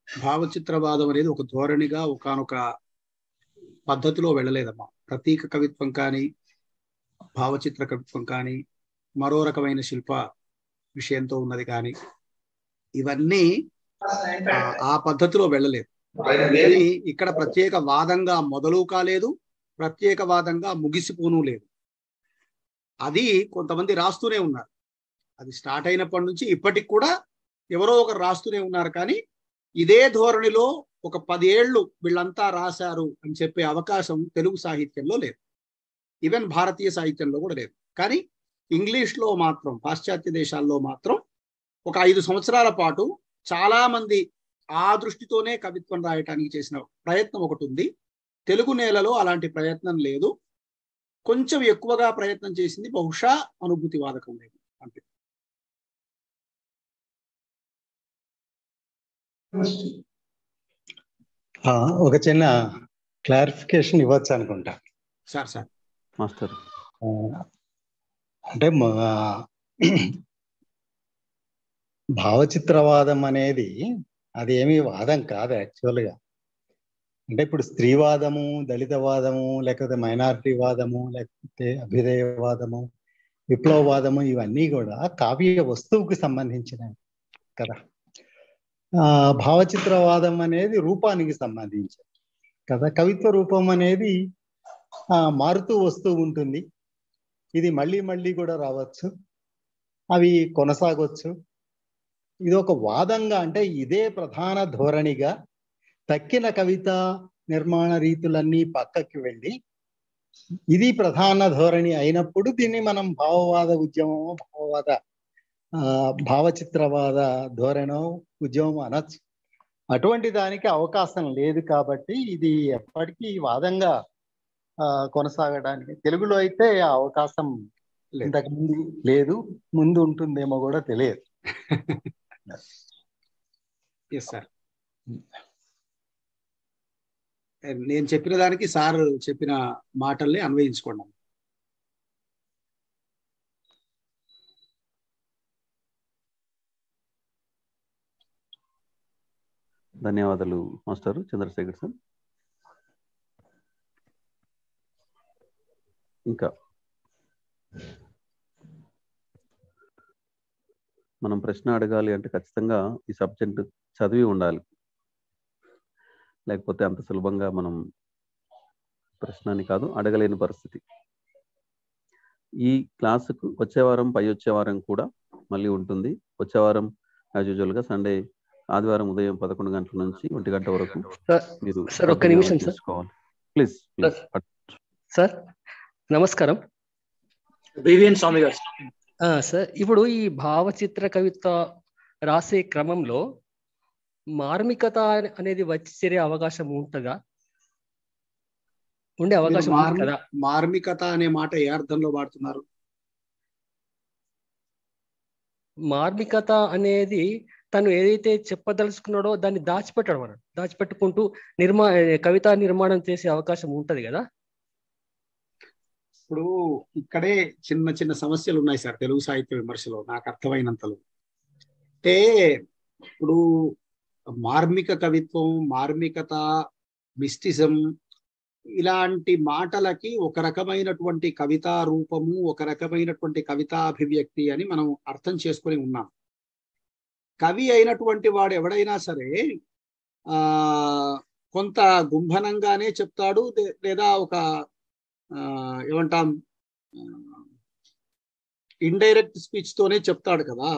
[SPEAKER 1] భావచిత్రవాదం అనేది ఒక ధోరణిగా ఒకానొక పద్ధతిలో వెళ్ళలేదమ్మా. ప్రతీక కవిత్వం కానీ, భావచిత్ర కవిత్వం కానీ, మరో రకమైన శిల్ప విషయంతో ఉన్నది కానీ, ఇవన్నీ ఆ పద్ధతిలో వెళ్ళలేదు. ఇక్కడ ప్రత్యేక వాదంగా మొదలు కాలేదు, ప్రత్యేకవాదంగా ముగిసిపోను లేదు. అది కొంతమంది రాస్తూనే ఉన్నారు. అది స్టార్ట్ అయినప్పటి నుంచి ఇప్పటికి కూడా ఎవరో ఒకరు రాస్తూనే ఉన్నారు. కానీ ఇదే ధోరణిలో ఒక 10 ఏళ్ళు వీళ్ళంతా రాశారు అని చెప్పే అవకాశం తెలుగు సాహిత్యంలో లేదు. ఈవెన్ భారతీయ సాహిత్యంలో కూడా లేదు. కానీ ఇంగ్లీష్లో మాత్రం, పాశ్చాత్య దేశాల్లో మాత్రం ఒక 5 సంవత్సరాల పాటు చాలా మంది ఆ దృష్టితోనే కవిత్వం రాయటానికి చేసిన ప్రయత్నం ఒకటి ఉంది. తెలుగు నేలలో అలాంటి ప్రయత్నం లేదు. కొంచెం ఎక్కువగా ప్రయత్నం చేసింది బహుశా అనుభూతి వాదకం లేదు అంతే.
[SPEAKER 2] ఒక చిన్న క్లారిఫికేషన్ ఇవ్వచ్చు అనుకుంటా
[SPEAKER 1] సార్.
[SPEAKER 4] మాస్టర్,
[SPEAKER 2] అంటే భావచిత్రవాదం అనేది అది ఏమీ వాదం కాదు యాక్చువల్గా. అంటే ఇప్పుడు స్త్రీవాదము, దళితవాదము, లేకపోతే మైనారిటీ వాదము, లేకపోతే అభ్యుదయవాదము, విప్లవవాదము, ఇవన్నీ కూడా కావ్య వస్తువుకు సంబంధించినవి కదా. భావచిత్రవాదం అనేది రూపానికి సంబంధించింది కదా. కవిత్వ రూపం అనేది మారుతూ వస్తూ ఉంటుంది. ఇది మళ్ళీ మళ్ళీ కూడా రావచ్చు, అవి కొనసాగొచ్చు. ఇది ఒక వాదంగా, అంటే ఇదే ప్రధాన ధోరణిగా తక్కిన కవిత నిర్మాణ రీతులన్నీ పక్కకి వెళ్ళి ఇది ప్రధాన ధోరణి అయినప్పుడు దీన్ని మనం భావవాద ఉద్యమము, భావచిత్రవాద ధోరణో ఉద్యమం అనొచ్చు. అటువంటి దానికి అవకాశం లేదు కాబట్టి ఇది ఎప్పటికీ వాదంగా కొనసాగడానికి తెలుగులో అయితే ఆ అవకాశం ఇంతకు ముందు లేదు, ముందు ఉంటుందేమో కూడా తెలియదు.
[SPEAKER 1] సార్, నేను చెప్పిన దానికి సార్ చెప్పిన మాటల్ని అన్వయించుకోండి.
[SPEAKER 4] ధన్యవాదాలు మాస్టర్ చంద్రశేఖర్ సార్. ఇంకా మనం ప్రశ్న అడగాలి అంటే ఖచ్చితంగా ఈ సబ్జెక్ట్ చదివి ఉండాలి, లేకపోతే అంత సులభంగా మనం ప్రశ్నని కాదు అడగలేని పరిస్థితి. ఈ క్లాసుకు వచ్చే వారం, పై వచ్చే వారం కూడా మళ్ళీ ఉంటుంది. వచ్చే వారం యాజ్ యూజువల్ గా సండే, ఆదివారం ఉదయం 11 గంటల నుంచి 1 గంట వరకు మీరు
[SPEAKER 11] ఒక్క నిమిషం
[SPEAKER 4] చేసుకోవాలి. Please
[SPEAKER 11] sir. నమస్కారం.
[SPEAKER 3] బివిఎన్ స్వామి గారు.
[SPEAKER 11] సార్, ఇప్పుడు ఈ భావచిత్ర కవిత రాసే క్రమంలో మార్మికత అనేది వచ్చి చేరే అవకాశం ఉంటుందా? ఉండే అవకాశం ఉంది కదా.
[SPEAKER 1] మార్మికత అనే మాట ఏ అర్థంలో వాడుతున్నారు?
[SPEAKER 11] మార్మికత అనేది తను ఏదైతే చెప్పదలుచుకున్నాడో దాన్ని దాచిపెట్టడం అన్నాడు. దాచిపెట్టుకుంటూ కవితా నిర్మాణం చేసే అవకాశం ఉంటది కదా.
[SPEAKER 1] ఇప్పుడు ఇక్కడే చిన్న చిన్న సమస్యలు ఉన్నాయి సార్ తెలుగు సాహిత్య విమర్శలో నాకు అర్థమైనంతలో. అంటే ఇప్పుడు మార్మిక కవిత్వం, మార్మికత, మిస్టిజం ఇలాంటి మాటలకి ఒక రకమైనటువంటి కవితా రూపము, ఒక రకమైనటువంటి కవితాభివ్యక్తి అని మనం అర్థం చేసుకొని ఉన్నాం. కవి అయినటువంటి వాడు ఎవడైనా సరే కొంత గుంభనంగానే చెప్తాడు, లేదా ఒక ఏమంటాం ఇండైరెక్ట్ స్పీచ్ తోనే చెప్తాడు కదా.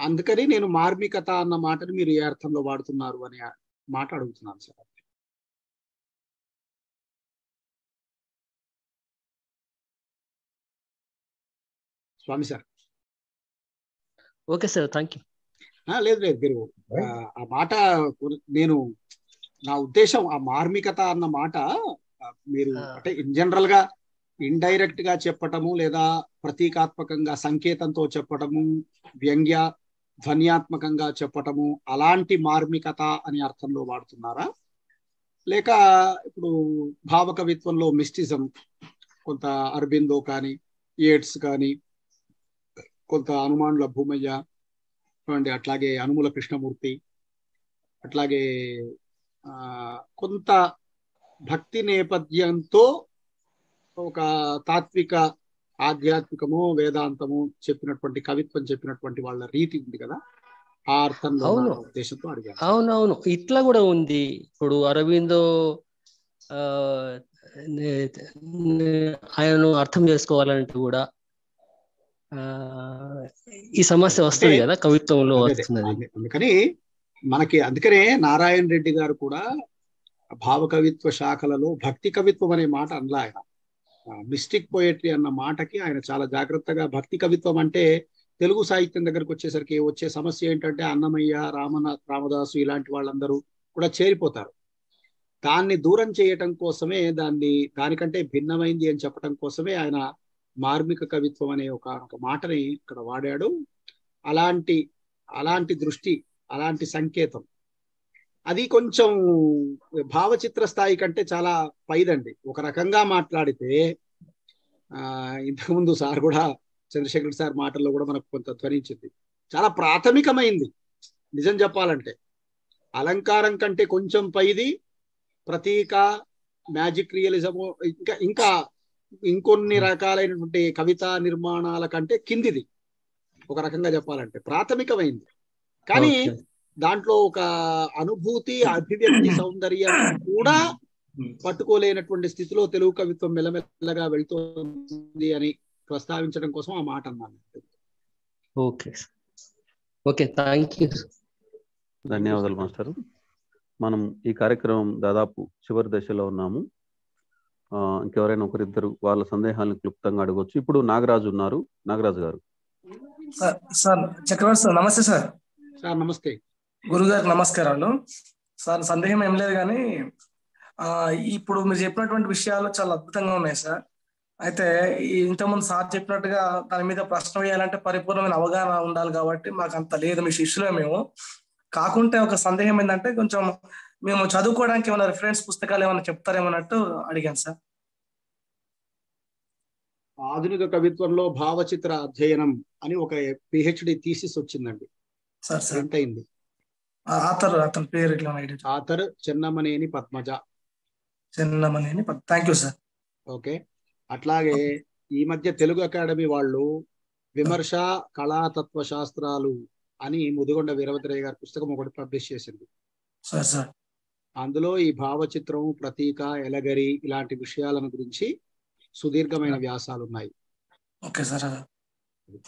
[SPEAKER 1] అందుకని నేను మార్మికత అన్న మాటను మీరు ఏ అర్థంలో వాడుతున్నారు అని మాట అడుగుతున్నాను sir. Swami sir.
[SPEAKER 11] Okay sir, thank you.
[SPEAKER 1] లేదు లేదు, మీరు ఆ మాట, నేను నా ఉద్దేశం ఆ మార్మికత అన్న మాట మీరు అంటే ఇన్ జనరల్ గా ఇండైరెక్ట్ గా చెప్పటము, లేదా ప్రతీకాత్మకంగా సంకేతంతో చెప్పటము, వ్యంగ్య ధ్వన్యాత్మకంగా చెప్పటము, అలాంటి మార్మికత అని అర్థంలో వాడుతున్నారా? లేక ఇప్పుడు భావ కవిత్వంలో మిస్టిజం, కొంత అరబిందో కానీ, ఏట్స్ కానీ, కొంత హనుమానుల భూమయ్య, అట్లాగే అనుముల కృష్ణమూర్తి, అట్లాగే కొంత భక్తి నేపథ్యంతో ఒక తాత్విక ఆధ్యాత్మికము, వేదాంతము చెప్పినటువంటి కవిత్వం చెప్పినటువంటి వాళ్ళ రీతి ఉంది కదా, ఆ అర్థంలో ఉద్దేశంతో అడిగాను.
[SPEAKER 11] అవునవును, ఇట్లా కూడా ఉంది. ఇప్పుడు అరవిందో ఆయనను అర్థం చేసుకోవాలంటే కూడా ఈ సమస్య వస్తుంది కదా కవిత్వంలో వస్తున్నది.
[SPEAKER 1] అందుకని అందుకనే నారాయణ రెడ్డి గారు కూడా భావ కవిత్వ శాఖలలో భక్తి కవిత్వం అనే మాట అనలా. ఆయన మిస్టిక్ పోయట్రీ అన్న మాటకి ఆయన చాలా జాగ్రత్తగా, భక్తి కవిత్వం అంటే తెలుగు సాహిత్యం దగ్గరకు వచ్చేసరికి వచ్చే సమస్య ఏంటంటే అన్నమయ్య, రామదాసు ఇలాంటి వాళ్ళందరూ కూడా చేరిపోతారు. దాన్ని దూరం చేయటం కోసమే, దానికంటే భిన్నమైంది అని చెప్పడం కోసమే ఆయన మార్మిక కవిత్వం అనే ఒక మాటని ఇక్కడ వాడాడు. అలాంటి దృష్టి, అలాంటి సంకేతం అది కొంచెం భావచిత్ర స్థాయి కంటే చాలా పైదండి. ఒక రకంగా మాట్లాడితే ఇంతకుముందు సార్ కూడా, చంద్రశేఖర్ సార్ మాటల్లో కూడా మనకు కొంత ధ్వనించింది, చాలా ప్రాథమికమైంది. నిజం చెప్పాలంటే అలంకారం కంటే కొంచెం పైది, ప్రతీక, మ్యాజిక్ రియలిజము, ఇంకా ఇంకొన్ని రకాలైనటువంటి కవితా నిర్మాణాల కంటే కిందిది. ఒక రకంగా చెప్పాలంటే ప్రాథమికమైంది, కానీ దాంట్లో ఒక అనుభూతి, అభివ్యక్తి, సౌందర్యం కూడా పట్టుకోలేనటువంటి స్థితిలో తెలుగు కవిత్వం మెల్లమెల్లగా వెళ్తుంది అని ప్రస్తావించడం కోసం ఆ మాట అన్నాను.
[SPEAKER 11] Okay, thank you.
[SPEAKER 4] ధన్యవాదాలు మాస్టర్. మనం ఈ కార్యక్రమం దాదాపు చివరి దశలో ఉన్నాము. ఇంకెవరైనా ఒకరిద్దరు వాళ్ళ సందేహాలను క్లుప్తంగా అడగవచ్చు. ఇప్పుడు నాగరాజు ఉన్నారు. నాగరాజు గారు.
[SPEAKER 12] సార్ చక్రవర్తి సార్, నమస్తే సార్.
[SPEAKER 1] సార్ నమస్తే.
[SPEAKER 12] గురుగారు నమస్కారాలు సార్. సందేహం ఏం లేదు కానీ ఇప్పుడు మీరు చెప్పినటువంటి విషయాలు చాలా అద్భుతంగా ఉన్నాయి సార్. అయితే ఇంతకుముందు సార్ చెప్పినట్టుగా దాని మీద ప్రశ్న వేయాలంటే పరిపూర్ణమైన అవగాహన ఉండాలి కాబట్టి మాకు అంత లేదు, మీ శిష్యులే మేము. కాకుంటే ఒక సందేహం ఏంటంటే, కొంచెం మేము చదువుకోవడానికి ఏమైనా రిఫరెన్స్ పుస్తకాలు ఏమైనా చెప్తారేమన్నట్టు అడిగాను సార్.
[SPEAKER 1] ఆధునిక కవిత్వంలో భావచిత్ర అధ్యయనం అని ఒక పిహెచ్డి థీసిస్ వచ్చిందండి. ఎంత అయింది?
[SPEAKER 12] అతని పేరు ఇట్లా
[SPEAKER 1] author Chennamaneni Padmaja.
[SPEAKER 12] Thank you sir.
[SPEAKER 1] Okay. అట్లాగే ఈ మధ్య తెలుగు అకాడమీ వాళ్ళు విమర్శ కళాతత్వ శాస్త్రాలు అని ముదిగొండ వీరభద్రయ్య గారి పుస్తకం ఒకటి పబ్లిష్ చేసింది. అందులో ఈ భావచిత్రం, ప్రతీక, ఎలగరి ఇలాంటి విషయాలను గురించి సుదీర్ఘమైన వ్యాసాలు ఉన్నాయి.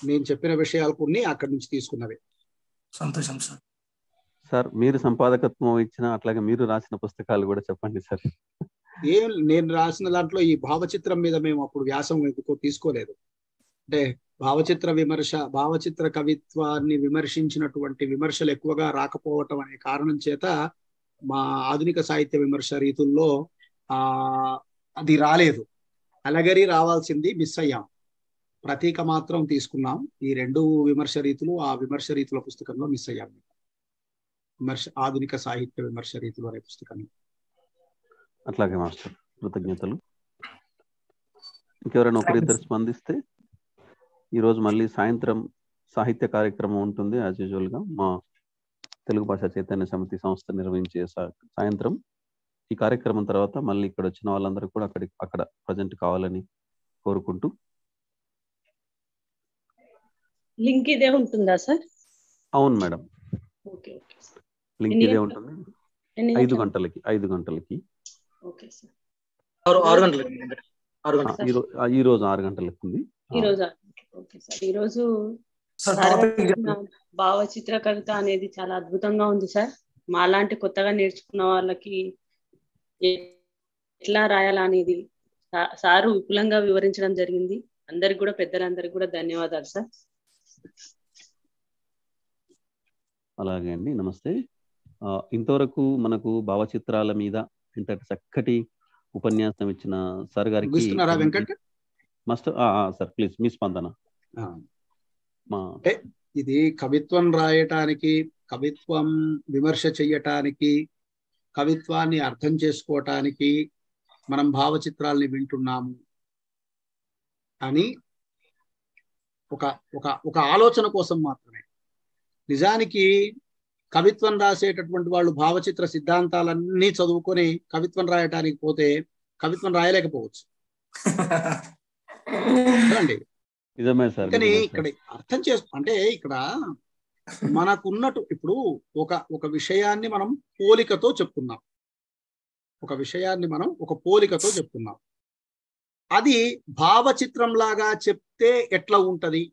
[SPEAKER 1] నేను చెప్పిన విషయాలు కొన్ని అక్కడి నుంచి తీసుకున్నవి.
[SPEAKER 12] సంతోషం సార్.
[SPEAKER 4] సార్ మీరు సంపాదకత్వం ఇచ్చిన, అట్లాగే మీరు రాసిన పుస్తకాలు కూడా చెప్పండి సార్.
[SPEAKER 1] నేను రాసిన దాంట్లో ఈ భావచిత్రం మీద మేము అప్పుడు వ్యాసం తీసుకోలేదు. అంటే భావచిత్ర విమర్శ, భావచిత్ర కవిత్వాన్ని విమర్శించినటువంటి విమర్శలు ఎక్కువగా రాకపోవటం అనే కారణం చేత మా ఆధునిక సాహిత్య విమర్శ రీతుల్లో అది రాలేదు. అలగరి రావాల్సింది మిస్ అయ్యాం. ప్రతీక మాత్రం తీసుకున్నాం. ఈ రెండు విమర్శ రీతులు ఆ విమర్శ రీతుల పుస్తకంలో మిస్ అయ్యాం. ఆధునిక సాహిత్య విమర్శ రీతులు అనే పుస్తకాన్ని.
[SPEAKER 4] అట్లాగే మాస్టర్, కృతజ్ఞతలు. ఇంకెవరైనా ఒకరిద్దరు స్పందిస్తే ఈరోజు మళ్ళీ సాయంత్రం సాహిత్య కార్యక్రమం ఉంటుంది యాజ్ యూజువల్ గా మా తెలుగు భాషా చైతన్య సమితి సంస్థ నిర్వహించే సాయంత్రం ఈ కార్యక్రమం తర్వాత మళ్ళీ ఇక్కడ వచ్చిన వాళ్ళందరూ కూడా అక్కడ ప్రజెంట్ కావాలని కోరుకుంటూ.
[SPEAKER 13] లింక్ ఇదే ఉంటుందా సార్?
[SPEAKER 4] అవును మేడం,
[SPEAKER 13] ఓకే ఓకే.
[SPEAKER 4] లింక్ ఇదే ఉంటుంది. 5 గంటలకి.
[SPEAKER 13] Okay sir.
[SPEAKER 3] 6 గంటలకి.
[SPEAKER 4] ఈ రోజు 6 గంటలకు ఉంది.
[SPEAKER 13] Okay sir. ఈరోజు భావచిత్ర కవిత అనేది చాలా అద్భుతంగా ఉంది సార్. మాలాంటి కొత్తగా నేర్చుకున్న వాళ్ళకి ఎట్లా రాయాలా అనేది సారు విపులంగా వివరించడం జరిగింది. అందరికి కూడా పెద్దలందరికీ కూడా ధన్యవాదాలు సార్.
[SPEAKER 4] అలాగే అండి, నమస్తే. ఇంతవరకు మనకు భావచిత్రాల మీద ఇంతటి చక్కటి ఉపన్యాసం ఇచ్చిన సార్ గారికి సార్ ప్లీజ్ మీ స్పందన.
[SPEAKER 1] ఇది కవిత్వం రాయటానికి, కవిత్వం విమర్శ చెయ్యటానికి, కవిత్వాన్ని అర్థం చేసుకోవటానికి మనం భావచిత్రాల్ని వింటున్నాము అని ఒక ఆలోచన కోసం మాత్రమే. నిజానికి కవిత్వం రాసేటటువంటి వాళ్ళు భావచిత్ర సిద్ధాంతాలన్నీ చదువుకొని కవిత్వం రాయటానికి పోతే కవిత్వం రాయలేకపోవచ్చు.
[SPEAKER 4] నిజమే సార్.
[SPEAKER 1] కానీ ఇక్కడ అర్థం అంటే ఇక్కడ మనకున్నట్టు ఇప్పుడు ఒక విషయాన్ని మనం పోలికతో చెప్తున్నాం. ఒక పోలికతో చెప్తున్నాం. అది భావచిత్రం లాగా చెప్తే ఎట్లా ఉంటది,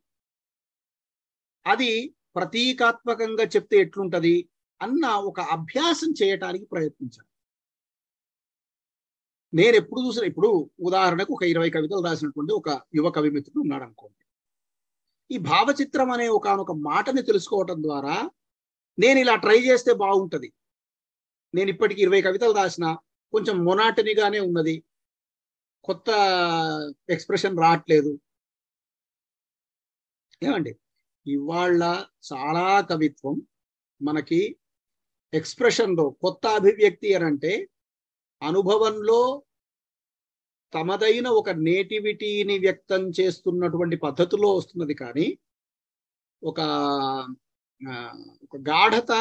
[SPEAKER 1] అది ప్రతీకాత్మకంగా చెప్తే ఎట్లుంటది అన్న ఒక అభ్యాసం చేయటానికి ప్రయత్నించాను. నేను ఎప్పుడు చూసిన, ఇప్పుడు ఉదాహరణకు ఒక 20 కవితలు రాసినటువంటి ఒక యువ కవి మిత్రుడు ఉన్నాడు అనుకోండి. ఈ భావచిత్రం అనే ఒక మాటని తెలుసుకోవటం ద్వారా నేను ఇలా ట్రై చేస్తే బాగుంటది, నేను ఇప్పటికి 20 కవితలు రాసిన, కొంచెం మొనాటనీగానే ఉన్నది, కొత్త ఎక్స్ప్రెషన్ రావట్లేదు. ఏమండి, ఇవాళ చాలా కవిత్వం మనకి ఎక్స్ప్రెషన్లో కొత్త అభివ్యక్తి అని అంటే అనుభవంలో తమదైన ఒక నేటివిటీని వ్యక్తం చేస్తున్నటువంటి పద్ధతిలో వస్తున్నది. కానీ ఒక గాఢత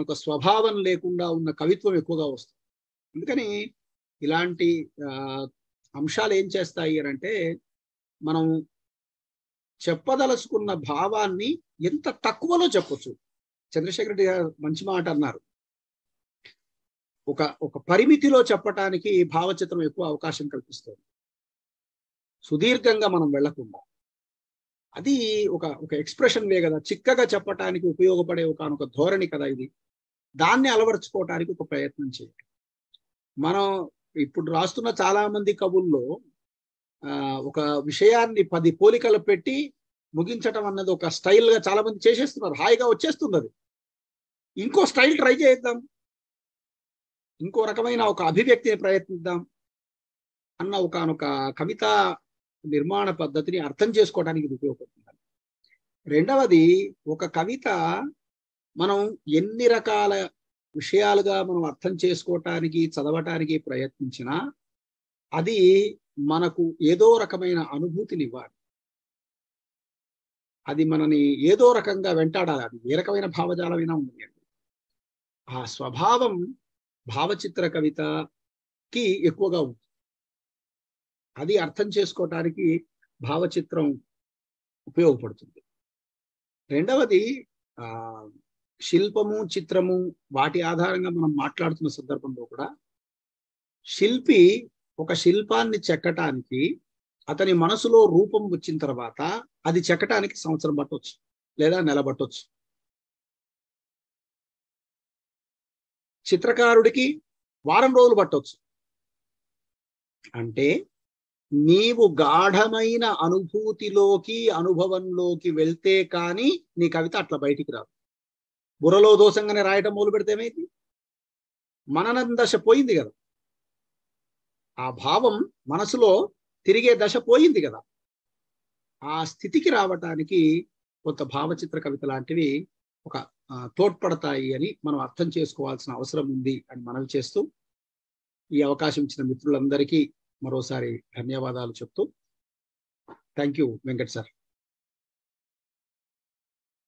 [SPEAKER 1] ఒక స్వభావం లేకుండా ఉన్న కవిత్వం ఎక్కువగా వస్తుంది. అందుకని ఇలాంటి అంశాలు ఏం చేస్తాయి అని అంటే మనం చెప్పదలుచుకున్న భావాన్ని ఎంత తక్కువలో చెప్పొచ్చు. చంద్రశేఖర్ రెడ్డి గారు మంచి మాట అన్నారు, ఒక పరిమితిలో చెప్పటానికి భావచిత్రం ఎక్కువ అవకాశం కల్పిస్తుంది, సుదీర్ఘంగా మనం వెళ్లకుండా. అది ఒక ఎక్స్ప్రెషన్ వే కదా, చిక్కగా చెప్పటానికి ఉపయోగపడే ఒక ధోరణి కదా ఇది. దాన్ని అలవర్చుకోవటానికి ఒక ప్రయత్నం చేయాలి. మనం ఇప్పుడు రాస్తున్న చాలా మంది కవుల్లో ఒక విషయాన్ని 10 పోలికలు పెట్టి ముగించటం అన్నది ఒక స్టైల్ గా చాలా మంది చేసేస్తున్నారు, హాయిగా వచ్చేస్తుంది. అది ఇంకో స్టైల్ ట్రై చేద్దాం, ఇంకో రకమైన ఒక అభివ్యక్తిని ప్రయత్నిద్దాం అన్న ఒక కవిత నిర్మాణ పద్ధతిని అర్థం చేసుకోవడానికి ఇది ఉపయోగపడుతుంది. రెండవది, ఒక కవిత మనం ఎన్ని రకాల విషయాలుగా మనం అర్థం చేసుకోవటానికి చదవటానికి ప్రయత్నించినా అది మనకు ఏదో రకమైన అనుభూతిని ఇవ్వాలి, అది మనని ఏదో రకంగా వెంటాడాలి. అది ఏ రకమైన భావజాలమైనా ఉంది. ఆ స్వభావం భావచిత్ర కవితకి ఎక్కువగా ఉంది. అది అర్థం చేసుకోవటానికి భావచిత్రం ఉపయోగపడుతుంది. రెండవది, శిల్పము చిత్రము వాటి ఆధారంగా మనం మాట్లాడుతున్న సందర్భంలో కూడా శిల్పి ఒక శిల్పాన్ని చెక్కటానికి అతని మనసులో రూపం వచ్చిన తర్వాత అది చెక్కటానికి సంవత్సరం పట్టవచ్చు లేదా నెల పట్టవచ్చు. చిత్రకారుడికి వారం రోజులు పట్టవచ్చు. అంటే నీవు గాఢమైన అనుభూతిలోకి అనుభవంలోకి వెళ్తే కానీ నీ కవిత అట్లా బయటికి రాదు. బుర్రలో దోషంగానే రాయటం మొదలు పెడితే ఏమైంది, మననం దశ పోయింది కదా, ఆ భావం మనసులో తిరిగే దశ పోయింది కదా. ఆ స్థితికి రావటానికి కొంత భావచిత్ర కవిత లాంటివి తోడ్పడతాయి అని మనం అర్థం చేసుకోవాల్సిన అవసరం ఉంది అని మనవి చేస్తూ ఈ అవకాశం ఇచ్చిన మిత్రులందరికీ మరోసారి ధన్యవాదాలు చెప్తూ థ్యాంక్ యూ వెంకట్ సార్.